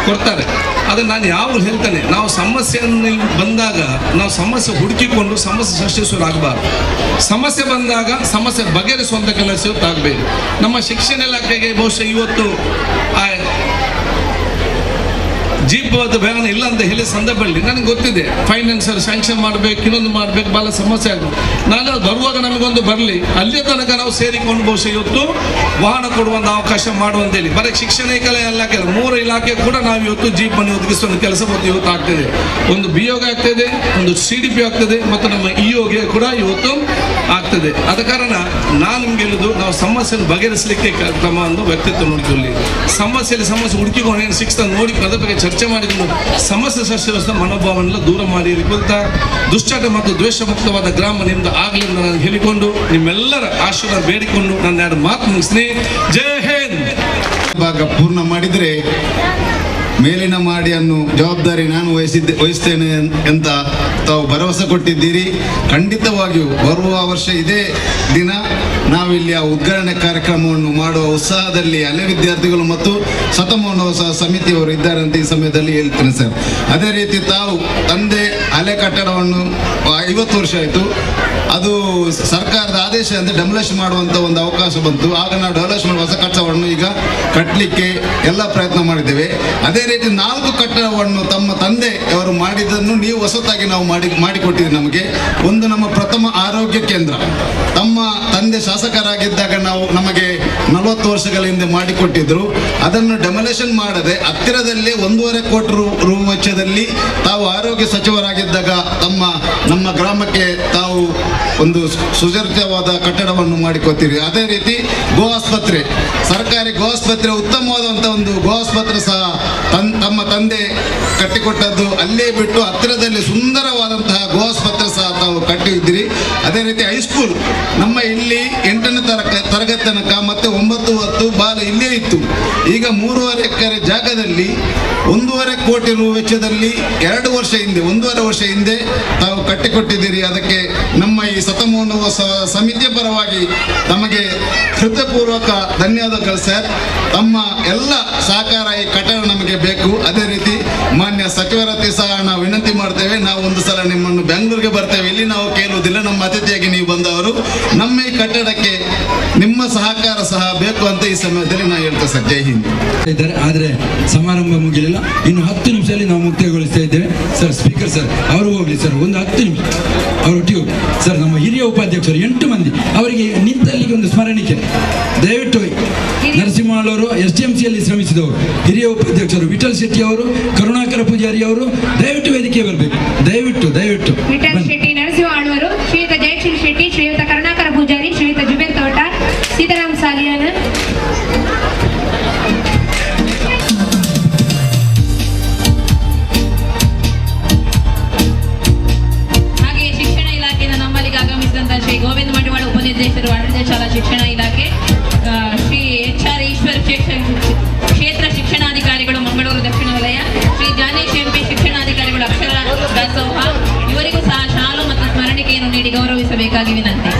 Speaker 6: ಕೊಡ್ತಾರೆ. ಆದರೆ ನಾನು ಯಾವಾಗಲೂ ಹೇಳ್ತೇನೆ, ನಾವು ಸಮಸ್ಯೆಯನ್ನು ಬಂದಾಗ ನಾವು ಸಮಸ್ಯೆ ಹುಡುಕಿಕೊಂಡು ಸಮಸ್ಯೆ ಸೃಷ್ಟಿಸುವರಾಗಬಾರ್ದು. ಸಮಸ್ಯೆ ಬಂದಾಗ ಸಮಸ್ಯೆ ಬಗೆಹರಿಸುವಂಥ ಕೆಲಸ ಆಗಬೇಕು. ನಮ್ಮ ಶಿಕ್ಷಣ ಇಲಾಖೆಗೆ ಬಹುಶಃ ಇವತ್ತು ಜೀಪ್ ವ್ಯಾನ್ ಇಲ್ಲ ಅಂತ ಹೇಳಿ ಸಂದರ್ಭದಲ್ಲಿ ನನಗೆ ಗೊತ್ತಿದೆ, ಫೈನಾನ್ಸರ್ ಸ್ಯಾಂಕ್ಷನ್ ಮಾಡಬೇಕು, ಇನ್ನೊಂದು ಮಾಡಬೇಕು, ಭಾಳ ಸಮಸ್ಯೆ ಆಗುತ್ತೆ. ನಾಳೆ ಬರುವಾಗ ನಮಗೊಂದು ಬರಲಿ, ಅಲ್ಲಿಯ ತನಕ ನಾವು ಸೇರಿಕೊಂಡು ಬಹುಶಃ ಇವತ್ತು ವಾಹನ ಕೊಡುವಂಥ ಅವಕಾಶ ಮಾಡುವಂತೇಳಿ ಬರೀ ಶಿಕ್ಷಣ ಇಲಾಖೆ 3 ಇಲಾಖೆ ಕೂಡ ನಾವು ಇವತ್ತು ಜೀಪ್ ಅನ್ನು ಒದಗಿಸುವ ಕೆಲಸ ಇವತ್ತು ಆಗ್ತದೆ. ಒಂದು BOಗೆ ಆಗ್ತದೆ, ಒಂದು CDP ಆಗ್ತದೆ, ಮತ್ತು ನಮ್ಮ EOಗೆ ಕೂಡ ಇವತ್ತು ಆಗ್ತದೆ. ಆದ ಕಾರಣ ನಾನು ನಿಮ್ಗೆ ಹೇಳುದು, ನಾವು ಸಮಸ್ಯೆಯನ್ನು ಬಗೆಹರಿಸಲಿಕ್ಕೆ ಕ್ರಮ ಒಂದು ವ್ಯಕ್ತಿತ್ವ ನೋಡಿಕೊಳ್ಳಿ. ಸಮಸ್ಯೆ ಹುಡುಕಿಕೊಂಡು ಏನು ಸಿಕ್ಸ್ತ ನೋಡಿ ಅದ್ರ ಬಗ್ಗೆ ಚರ್ಚೆ ಮಾಡಿಕೊಂಡು ಸಮಸ್ಯೆ ಸೃಷ್ಟಿಸುವ ಮನೋಭಾವನೆಲ್ಲ ದೂರ ಮಾಡಿ ದುಶ್ಚಟ ಮತ್ತು ದ್ವೇಷ ಮುಕ್ತವಾದ ಗ್ರಾಮ ನಿಮ್ದು ಆಗಲಿ ಅಂತ ನಾನು ಹೇಳಿಕೊಂಡು ನಿಮ್ಮೆಲ್ಲರ ಆಶೀರ್ವಾದ ಬೇಡಿಕೊಂಡು ನನ್ನ 2 ಮಾತು ಮುಗಿಸ್ತೀನಿ. ಜೈ ಹಿಂದ್.
Speaker 7: ಭಾಗ ಪೂರ್ಣ ಮಾಡಿದರೆ ಮೇಲಿನ ಮಾಡಿಯನ್ನು ಜವಾಬ್ದಾರಿ ನಾನು ವಹಿಸ್ತೇನೆ ಅಂತ ತಾವು ಭರವಸೆ ಕೊಟ್ಟಿದ್ದೀರಿ. ಖಂಡಿತವಾಗಿಯೂ ಬರುವ ವರ್ಷ ಇದೇ ದಿನ ನಾವಿಲ್ಲಿ ಆ ಉದ್ಘಾಟನೆ ಕಾರ್ಯಕ್ರಮವನ್ನು ಮಾಡುವ ಉತ್ಸಾಹದಲ್ಲಿ ಹಳೆ ವಿದ್ಯಾರ್ಥಿಗಳು ಮತ್ತು ಶತಮಾನೋತ್ಸವ ಸಮಿತಿಯವರು ಇದ್ದಾರೆ ಅಂತ ಈ ಸಮಯದಲ್ಲಿ ಹೇಳ್ತೇನೆ ಸರ್. ಅದೇ ರೀತಿ ತಾವು ತಂದೆ ಹಳೆ ಕಟ್ಟಡವನ್ನು 50 ವರ್ಷ ಆಯಿತು, ಅದು ಸರ್ಕಾರದ ಆದೇಶ ಅಂತ ಡೆಮೊಲಿಷ್ ಮಾಡುವಂಥ ಒಂದು ಅವಕಾಶ ಬಂತು. ಆಗ ನಾವು ಡೆಮೊಲಿಷ್ ಮಾಡುವ ಹೊಸ ಕಟ್ಟಡವನ್ನು ಈಗ ಕಟ್ಟಲಿಕ್ಕೆ ಎಲ್ಲ ಪ್ರಯತ್ನ ಮಾಡಿದ್ದೇವೆ. ಅದೇ ರೀತಿ 4 ಕಟ್ಟಡವನ್ನು ತಮ್ಮ ತಂದೆ ಅವರು ಮಾಡಿದ್ದನ್ನು ನೀವು ಹೊಸತಾಗಿ ನಾವು ಮಾಡಿಕೊಟ್ಟಿದ್ದೀವಿ. ನಮಗೆ ಒಂದು ನಮ್ಮ ಪ್ರಥಮ ಆರೋಗ್ಯ ಕೇಂದ್ರ ತಮ್ಮ ತಂದೆ ಶಾಸಕರಾಗಿದ್ದಾಗ ನಮಗೆ 40 ವರ್ಷಗಳ ಹಿಂದೆ ಮಾಡಿಕೊಟ್ಟಿದ್ರು. ಅದನ್ನು ಡೆಮೊಲಿಷನ್ ಮಾಡದೆ ಹತ್ತಿರದಲ್ಲೇ 1.5 ಕೋಟಿ ರೂ ವೆಚ್ಚದಲ್ಲಿ ತಾವು ಆರೋಗ್ಯ ಸಚಿವರಾಗಿದ್ದಾಗ ನಮ್ಮ ಗ್ರಾಮಕ್ಕೆ ತಾವು ಒಂದು ಸುಸಜ್ಜಿತವಾದ ಕಟ್ಟಡವನ್ನು ಮಾಡಿಕೊಡ್ತೀರಿ. ಅದೇ ರೀತಿ ಗೋ ಆಸ್ಪತ್ರೆ, ಸರ್ಕಾರಿ ಗೋ ಆಸ್ಪತ್ರೆ, ಉತ್ತಮವಾದಂಥ ಒಂದು ಗೋ ಆಸ್ಪತ್ರೆ ಸಹ ತಮ್ಮ ತಂದೆ ಕಟ್ಟಿಕೊಟ್ಟದ್ದು. ಅಲ್ಲೇ ಬಿಟ್ಟು ಹತ್ತಿರದಲ್ಲಿ ಸುಂದರವಾದಂತಹ ಗೋ ಆಸ್ಪತ್ರೆ ಸಹ ತಾವು ಕಟ್ಟಿದ್ದೀರಿ. ಅದೇ ರೀತಿ ಹೈಸ್ಕೂಲ್ ನಮ್ಮ ಇಲ್ಲಿ 8ನೇ ತರಗತಿ ತನಕ ಮತ್ತೆ 9, 10 ಬಾಲ ಇಲ್ಲೇ ಇತ್ತು. ಈಗ 3.5 ಎಕರೆ ಜಾಗದಲ್ಲಿ 1.5 ಕೋಟಿ ರೂ ವೆಚ್ಚದಲ್ಲಿ 1.5 ವರ್ಷ ಹಿಂದೆ ತಾವು ಕಟ್ಟಿಕೊಟ್ಟಿದ್ದೀರಿ. ಅದಕ್ಕೆ ನಮ್ಮ ಈ ಶತಮಾನೋತ್ಸವ ಸಮಿತಿಯ ಪರವಾಗಿ ತಮಗೆ ಹೃದಯಪೂರ್ವಕ ಧನ್ಯವಾದಗಳು ಸರ್. ತಮ್ಮ ಎಲ್ಲ ಸಹಕಾರ ಈ ಕಟ್ಟಡ ನಮಗೆ ಬೇಕು. ಅದೇ ರೀತಿ ಮಾನ್ಯ ಸಚಿವರತಿ ಸಹ ನಾವು ವಿನಂತಿ ಮಾಡ್ತೇವೆ, ನಾವು ಒಂದು ಸಲ ನಿಮ್ಮನ್ನು ಬೆಂಗಳೂರಿಗೆ ಬರ್ತೇವೆ, ಇಲ್ಲಿ ನಾವು ಕೇಳುವುದಿಲ್ಲ, ನಮ್ಮ ಅತಿಥಿಯಾಗಿ ನೀವು ಬಂದವರು, ನಮ್ಮ ಈ ಕಟ್ಟಡಕ್ಕೆ ನಿಮ್ಮ ಸಹಕಾರ ಸಹ ಬೇಕು ಅಂತ ಈ ಸಮಯದಲ್ಲಿ ನಾನು ಹೇಳ್ತೇನೆ ಸರ್. ಜೈ ಹಿಂದ್.
Speaker 3: ಇದ್ದಾರೆ, ಆದರೆ ಸಮಾರಂಭ ಮುಗಿಲಿಲ್ಲ. ಇನ್ನು 10 ನಿಮಿಷದಲ್ಲಿ ನಾವು ಮುಕ್ತಾಯಗೊಳಿಸ್ತಾ ಇದ್ದೇವೆ ಸರ್. ಸ್ಪೀಕರ್ ಸರ್ ಅವರು ಹೋಗ್ಲಿ ಸರ್, ಒಂದು 10 ನಿಮಿಷ ಅವರೊಟ್ಟಿಗೆ ಹೋಗಿ ಸರ್. ನಮ್ಮ ಹಿರಿಯ ಉಪಾಧ್ಯಕ್ಷರು 8 ಮಂದಿ, ಅವರಿಗೆ ನಿಂತಲ್ಲಿಗೆ ಒಂದು ಸ್ಮರಣಿಕೆ ದಯವಿಟ್ಟು. ನರಸಿಂಹಳವರು STMCಯಲ್ಲಿ ಶ್ರಮಿಸಿದವರು, ಹಿರಿಯ ಉಪಾಧ್ಯಕ್ಷರು ವಿಠಲ್ ಶೆಟ್ಟಿ ಅವರು, ಕರುಣಾಕರ ಪೂಜಾರಿ ಅವರು ದಯವಿಟ್ಟು ವೇದಿಕೆ ಬರಬೇಕು. ದಯವಿಟ್ಟು
Speaker 1: ವಿಠಲ್ ಶೆಟ್ಟಿ, ನರಸಿಂಹಳವರು, ಶ್ರೀಯುತ ಜಯಶ್ರೀ ಶೆಟ್ಟಿ, ಶ್ರೀಯುತ ಕರುಣಾಕರ ಪೂಜಾರಿ, ಶ್ರೀಯುತ ಜುಬೇರ್ ತೋಟ, ಸೀತಾರಾಮ್ ಸಾಲಿಯಾನ. ಹಾಗೆಯೇ ಶಿಕ್ಷಣ ಇಲಾಖೆಯಿಂದ ನಮ್ಮಲ್ಲಿಗೆ ಆಗಮಿಸಿದಂತಹ ಶ್ರೀ ಗೋವಿಂದ ಮಡಿವಾಳ ಉಪನಿರ್ದೇಶಕರು, ಆಡಳಿತ ಶಾಲಾ ಶಿಕ್ಷಣ ಇಲಾಖೆ, ಶ್ರೀ HR ಈಶ್ವರ್ ಕ್ಷೇತ್ರ ಶಿಕ್ಷಣಾಧಿಕಾರಿಗಳು ಮಂಗಳೂರು ದಕ್ಷಿಣ ವಲಯ, ಶ್ರೀ ಜಾನೇಶ್ MP ಶಿಕ್ಷಣಾಧಿಕಾರಿಗಳು ಅಕ್ಷರ ದಾಸೋಹ, ಇವರಿಗೂ ಸಹ ಶಾಲು ಮತ್ತು ಸ್ಮರಣಿಕೆಯನ್ನು ನೀಡಿ ಗೌರವಿಸಬೇಕಾಗಿ ವಿನಂತಿ.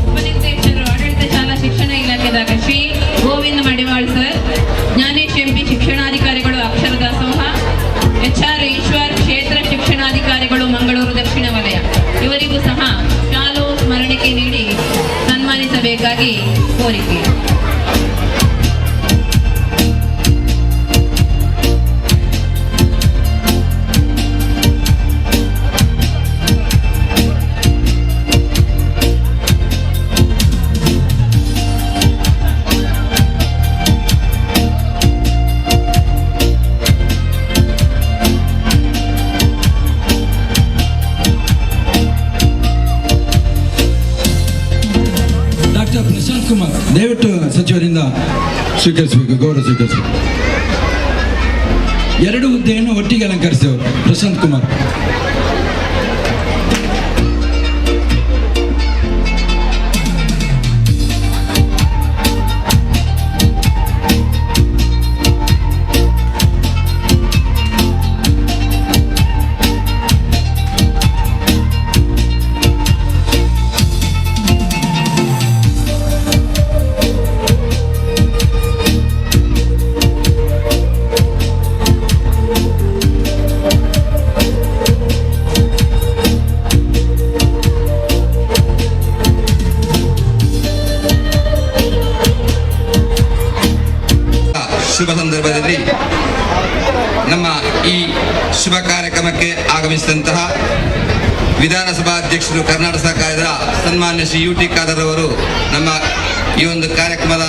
Speaker 1: ಉಪನಿರ್ದೇಶಕರು, ಆಡಳಿತ ಶಾಲಾ ಶಿಕ್ಷಣ ಇಲಾಖೆದಾಗ ಶ್ರೀ ಗೋವಿಂದ ಮಡಿವಾಳ್ ಸರ್, ಜ್ಞಾನೇಶ್ MP ಶಿಕ್ಷಣಾಧಿಕಾರಿಗಳು ಅಕ್ಷರ ದಾಸೋಹ, HR ಈಶ್ವರ್ ಕ್ಷೇತ್ರ ಶಿಕ್ಷಣಾಧಿಕಾರಿಗಳು ಮಂಗಳೂರು ದಕ್ಷಿಣ ವಲಯ, ಇವರಿಗೂ ಸಹ ಶಾಲು ಸ್ಮರಣಿಕೆ ನೀಡಿ ಸನ್ಮಾನಿಸಬೇಕಾಗಿ ಕೋರಿಕೆ.
Speaker 3: ಸಚಿವರಿಂದ ಸ್ವೀಕರಿಸಬೇಕು, ಗೌರವ ಸ್ವೀಕರಿಸಬೇಕು. 2 ಹುದ್ದೆಯನ್ನು ಒಟ್ಟಿಗೆ ಅಲಂಕರಿಸಿದವರು ಪ್ರಶಾಂತ್ ಕುಮಾರ್.
Speaker 8: ಶುಭ ಸಂದರ್ಭದಲ್ಲಿ ನಮ್ಮ ಈ ಶುಭ ಕಾರ್ಯಕ್ರಮಕ್ಕೆ ಆಗಮಿಸಿದಂತಹ ವಿಧಾನಸಭಾ ಅಧ್ಯಕ್ಷರು ಕರ್ನಾಟಕ ಸರ್ಕಾರದ ಸನ್ಮಾನ್ಯ ಶ್ರೀ ಯು ಟಿ ಖಾದರ್ ಅವರು ನಮ್ಮ ಈ ಒಂದು ಕಾರ್ಯಕ್ರಮದ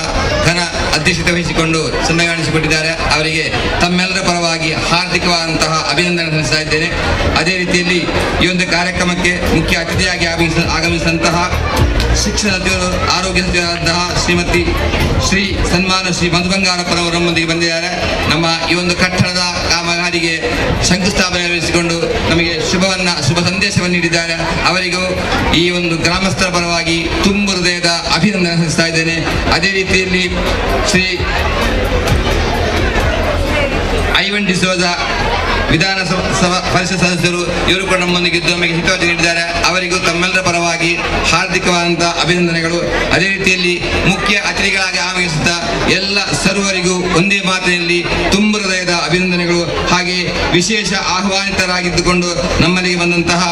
Speaker 8: ಘನ ಅಧ್ಯಕ್ಷತೆ ವಹಿಸಿಕೊಂಡು ಚೆನ್ನಾಗಿಸಿಕೊಟ್ಟಿದ್ದಾರೆ. ಅವರಿಗೆ ತಮ್ಮೆಲ್ಲರ ಪರವಾಗಿ ಹಾರ್ದಿಕವಾದಂತಹ ಅಭಿನಂದನೆ ಸಲ್ಲಿಸ್ತಾ ಇದ್ದೇನೆ. ಅದೇ ರೀತಿಯಲ್ಲಿ ಈ ಒಂದು ಕಾರ್ಯಕ್ರಮಕ್ಕೆ ಮುಖ್ಯ ಅತಿಥಿಯಾಗಿ ಆಗಮಿಸಿದಂತಹ ಶಿಕ್ಷಣ ಸಚಿವರು, ಆರೋಗ್ಯ ಸಚಿವರಾದಂತಹ ಶ್ರೀ ಸನ್ಮಾನ ಶ್ರೀ ಮಧು ಬಂಗಾರಪ್ಪನವರು ನಮ್ಮೊಂದಿಗೆ ಬಂದಿದ್ದಾರೆ. ನಮ್ಮ ಈ ಒಂದು ಕಟ್ಟಡದ ಕಾಮಗಾರಿಗೆ ಶಂಕುಸ್ಥಾಪನೆ ನೆರವೇರಿಸಿಕೊಂಡು ನಮಗೆ ಶುಭ ಸಂದೇಶವನ್ನು ನೀಡಿದ್ದಾರೆ. ಅವರಿಗೂ ಈ ಒಂದು ಗ್ರಾಮಸ್ಥರ ಪರವಾಗಿ ತುಂಬ ಹೃದಯದ ಅಭಿನಂದನೆ ಸಲ್ಲಿಸ್ತಾ ಇದ್ದೇನೆ. ಅದೇ ರೀತಿಯಲ್ಲಿ ಶ್ರೀ ಐವನ್ ಡಿಸೋಜ ವಿಧಾನಸಭಾ ಪರಿಷತ್ ಸದಸ್ಯರು, ಇವರು ಕೂಡ ನಮ್ಮೊಂದಿಗಿದ್ದು ನಮಗೆ ಹಿತವಚನೆ ನೀಡಿದ್ದಾರೆ. ಅವರಿಗೂ ತಮ್ಮೆಲ್ಲರ ಪರವಾಗಿ ಹಾರ್ದಿಕವಾದಂತಹ ಅಭಿನಂದನೆಗಳು. ಅದೇ ರೀತಿಯಲ್ಲಿ ಮುಖ್ಯ ಅತಿಥಿಗಳಾಗಿ ಆಗಮಿಸಿದ ಎಲ್ಲ ಸರ್ವರಿಗೂ ಒಂದೇ ಮಾತಿನಲ್ಲಿ ತುಂಬ ಹೃದಯದ ಅಭಿನಂದನೆಗಳು. ಹಾಗೆ ವಿಶೇಷ ಆಹ್ವಾನಿತರಾಗಿದ್ದುಕೊಂಡು ನಮ್ಮಲ್ಲಿಗೆ ಬಂದಂತಹ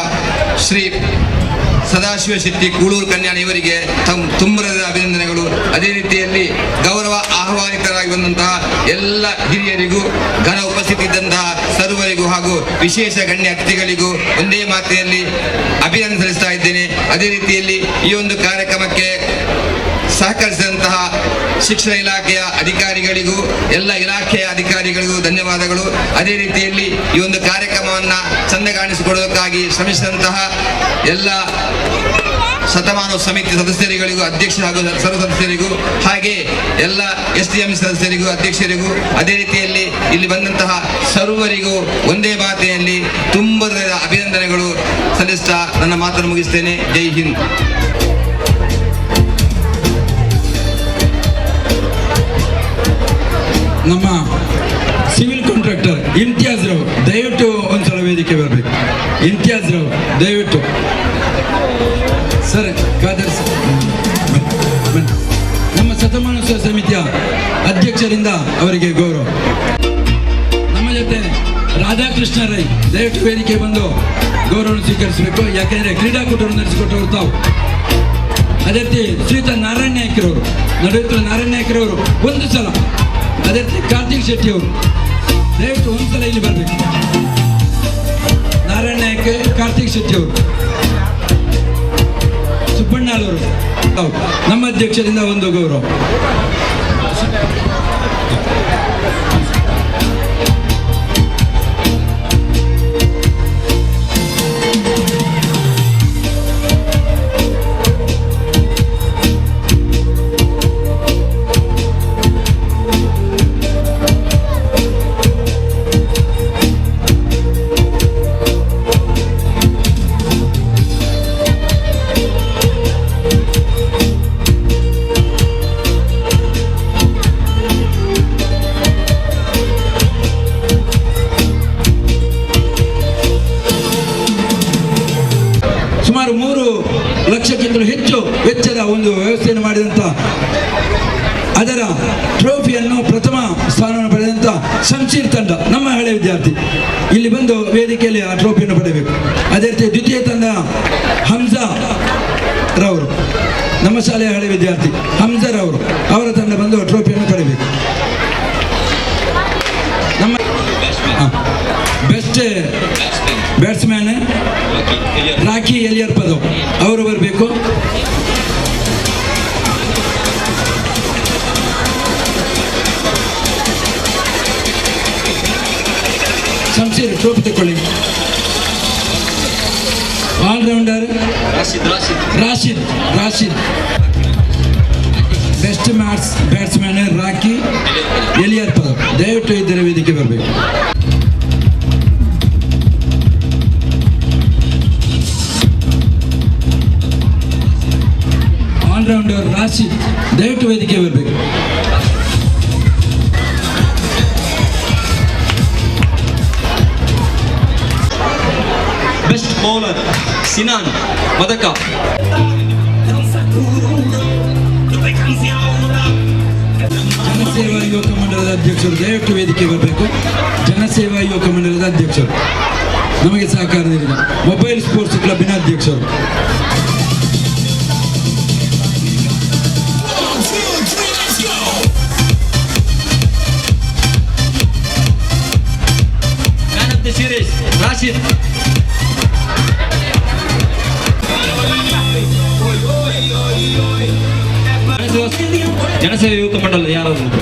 Speaker 8: ಶ್ರೀ ಸದಾಶಿವ ಶೆಟ್ಟಿ ಕೂಳೂರು ಕನ್ಯಾಣ ಇವರಿಗೆ ತುಂಬ ಹೃದಯದ ಅಭಿನಂದನೆಗಳು. ಅದೇ ರೀತಿಯಲ್ಲಿ ಗೌರವ ಆಹ್ವಾನಿತರಾಗಿ ಬಂದಂತಹ ಎಲ್ಲ ಹಿರಿಯರಿಗೂ, ಘನ ಉಪಸ್ಥಿತಿ ಇದ್ದಂತಹ ಸರ್ವರಿಗೂ ಹಾಗೂ ವಿಶೇಷ ಗಣ್ಯ ಅತಿಥಿಗಳಿಗೂ ಒಂದೇ ಮಾತಿನಲ್ಲಿ ಅಭಿನಂದನೆ ಸಲ್ಲಿಸ್ತಾ ಇದ್ದೇನೆ. ಅದೇ ರೀತಿಯಲ್ಲಿ ಈ ಒಂದು ಕಾರ್ಯಕ್ರಮಕ್ಕೆ ಸಹಕರಿಸಿದಂತಹ ಶಿಕ್ಷಣ ಇಲಾಖೆಯ ಅಧಿಕಾರಿಗಳಿಗೂ, ಎಲ್ಲ ಇಲಾಖೆಯ ಅಧಿಕಾರಿಗಳಿಗೂ ಧನ್ಯವಾದಗಳು. ಅದೇ ರೀತಿಯಲ್ಲಿ ಈ ಒಂದು ಕಾರ್ಯಕ್ರಮವನ್ನು ಚಂದ ಕಾಣಿಸಿಕೊಡುವುದಕ್ಕಾಗಿ ಶ್ರಮಿಸಿದಂತಹ ಎಲ್ಲ ಶತಮಾನವ ಸಮಿತಿ ಸದಸ್ಯರುಗಳಿಗೂ, ಅಧ್ಯಕ್ಷ ಹಾಗೂ ಸರ್ವ ಸದಸ್ಯರಿಗೂ, ಹಾಗೆ ಎಲ್ಲ SDM ಸದಸ್ಯರಿಗೂ, ಅಧ್ಯಕ್ಷರಿಗೂ, ಅದೇ ರೀತಿಯಲ್ಲಿ ಇಲ್ಲಿ ಬಂದಂತಹ ಸರ್ವರಿಗೂ ಒಂದೇ ಮಾತಿನಲ್ಲಿ ತುಂಬ ಅಭಿನಂದನೆಗಳು ಸಲ್ಲಿಸ್ತಾ ನನ್ನ ಮಾತನ್ನು ಮುಗಿಸ್ತೇನೆ. ಜೈ ಹಿಂದ್.
Speaker 3: ನಮ್ಮ ಸಿವಿಲ್ ಕಾಂಟ್ರಾಕ್ಟರ್ ಇಮ್ತಿಯಾಜ್ ರಾವ್ ದಯವಿಟ್ಟು ಒಂದ್ಸಲ ವೇದಿಕೆ ಬರಬೇಕು. ಇಮ್ತಿಯಾಜ್ ರಾವ್ ದಯವಿಟ್ಟು ಸರ್. ಖಾದರ್ ಸರ್, ನಮ್ಮ ಶತಮಾನೋತ್ಸವ ಸಮಿತಿಯ ಅಧ್ಯಕ್ಷರಿಂದ ಅವರಿಗೆ ಗೌರವ. ನಮ್ಮ ಜೊತೆ ರಾಧಾಕೃಷ್ಣ ರೈ ದಯವಿಟ್ಟು ವೇದಿಕೆ ಬಂದು ಗೌರವವನ್ನು ಸ್ವೀಕರಿಸಬೇಕು. ಯಾಕೆಂದರೆ ಕ್ರೀಡಾಕೂಟವನ್ನು ನಡೆಸಿಕೊಟ್ಟವರು ತಾವು. ಅದೇ ರೀತಿ ಶ್ರೀಯುತ ನಾರಾಯಣ ನಾಯ್ಕರವರು, ನಡೆಯುತ್ತಿರುವ ನಾರಾಯಣ ನಾಯ್ಕರವರು ಒಂದು ಸಲ. ಅದೇ ರೀತಿ ಕಾರ್ತಿಕ್ ಶೆಟ್ಟಿ ಅವರು ದಯವಿಟ್ಟು ಒಂದ್ಸಲ ಇಲ್ಲಿ ಬರಬೇಕು. ನಾರಾಯಣ ನಾಯ್ಕ, ಕಾರ್ತಿಕ್ ಶೆಟ್ಟಿ ಅವರು, ಸುಬ್ಬಣ್ಣವರು, ನಮ್ಮ ಅಧ್ಯಕ್ಷರಿಂದ ಒಂದು ಗೌರವ. ಸುಮಾರು 3 ಲಕ್ಷಕ್ಕಿಂತಲೂ ಹೆಚ್ಚು ವೆಚ್ಚದ ಒಂದು ವ್ಯವಸ್ಥೆಯನ್ನು ಮಾಡಿದಂಥ, ಅದರ ಟ್ರೋಫಿಯನ್ನು ಪ್ರಥಮ ಸ್ಥಾನವನ್ನು ಪಡೆದಂಥ ಶಂಶೀರ್ ತಂಡ, ನಮ್ಮ ಹಳೆಯ ವಿದ್ಯಾರ್ಥಿ, ಇಲ್ಲಿ ಬಂದು ವೇದಿಕೆಯಲ್ಲಿ ಆ ಟ್ರೋಫಿಯನ್ನು ಪಡೆಯಬೇಕು. ಅದೇ ರೀತಿ ದ್ವಿತೀಯ ತಂಡ ಹಂಸಾ ರವರು, ನಮ್ಮ ಶಾಲೆಯ ಹಳೆಯ ವಿದ್ಯಾರ್ಥಿ ಹಂಸಾ ರವರು, ಅವರ ತಂಡ ಬಂದು ಟ್ರೋಫಿಯನ್ನು ಪಡೆಯಬೇಕು. ನಮ್ಮ ಬೆಸ್ಟ್ ಬ್ಯಾಟ್ಸ್ಮ್ಯಾನ್ ರಾಖಿ ಎಲಿಯರ್ ಪದವ್ ಅವರು ಬರಬೇಕು. ಶಂಶೀರ್ ಟ್ರೋಫಿ ತಗೊಳ್ಳಿ. Allrounder Rashid best batsman Rocky Eliyar ಪದಕ್. ದಯವಿಟ್ಟು ಇದರ ವೇದಿಕೆ ಬರಬೇಕು. ಆಲ್ರೌಂಡರ್ ರಾಶಿದ್ ದಯವಿಟ್ಟು ವೇದಿಕೆ ಬರಬೇಕು.
Speaker 9: ಬೆಸ್ಟ್ ಬೌಲರ್ ಸಿನಾನ್ ಪದಕ.
Speaker 3: ಜನಸೇವಾ ಯುವಕ ಮಂಡಲದ ಅಧ್ಯಕ್ಷರು ದಯವಿಟ್ಟು ವೇದಿಕೆ ಬರಬೇಕು. ಜನಸೇವಾ ಯುವಕ ಮಂಡಲದ ಅಧ್ಯಕ್ಷರು ನಮಗೆ ಸಹಕಾರ ನೀಡಿದ ಮೊಬೈಲ್ ಸ್ಪೋರ್ಟ್ಸ್ ಕ್ಲಬ್ಬಿನ ಅಧ್ಯಕ್ಷರು.
Speaker 9: Man of the series Rashid. Janaseva Yuvaka ಮಂಡಲ ಯಾರಾದ್ರು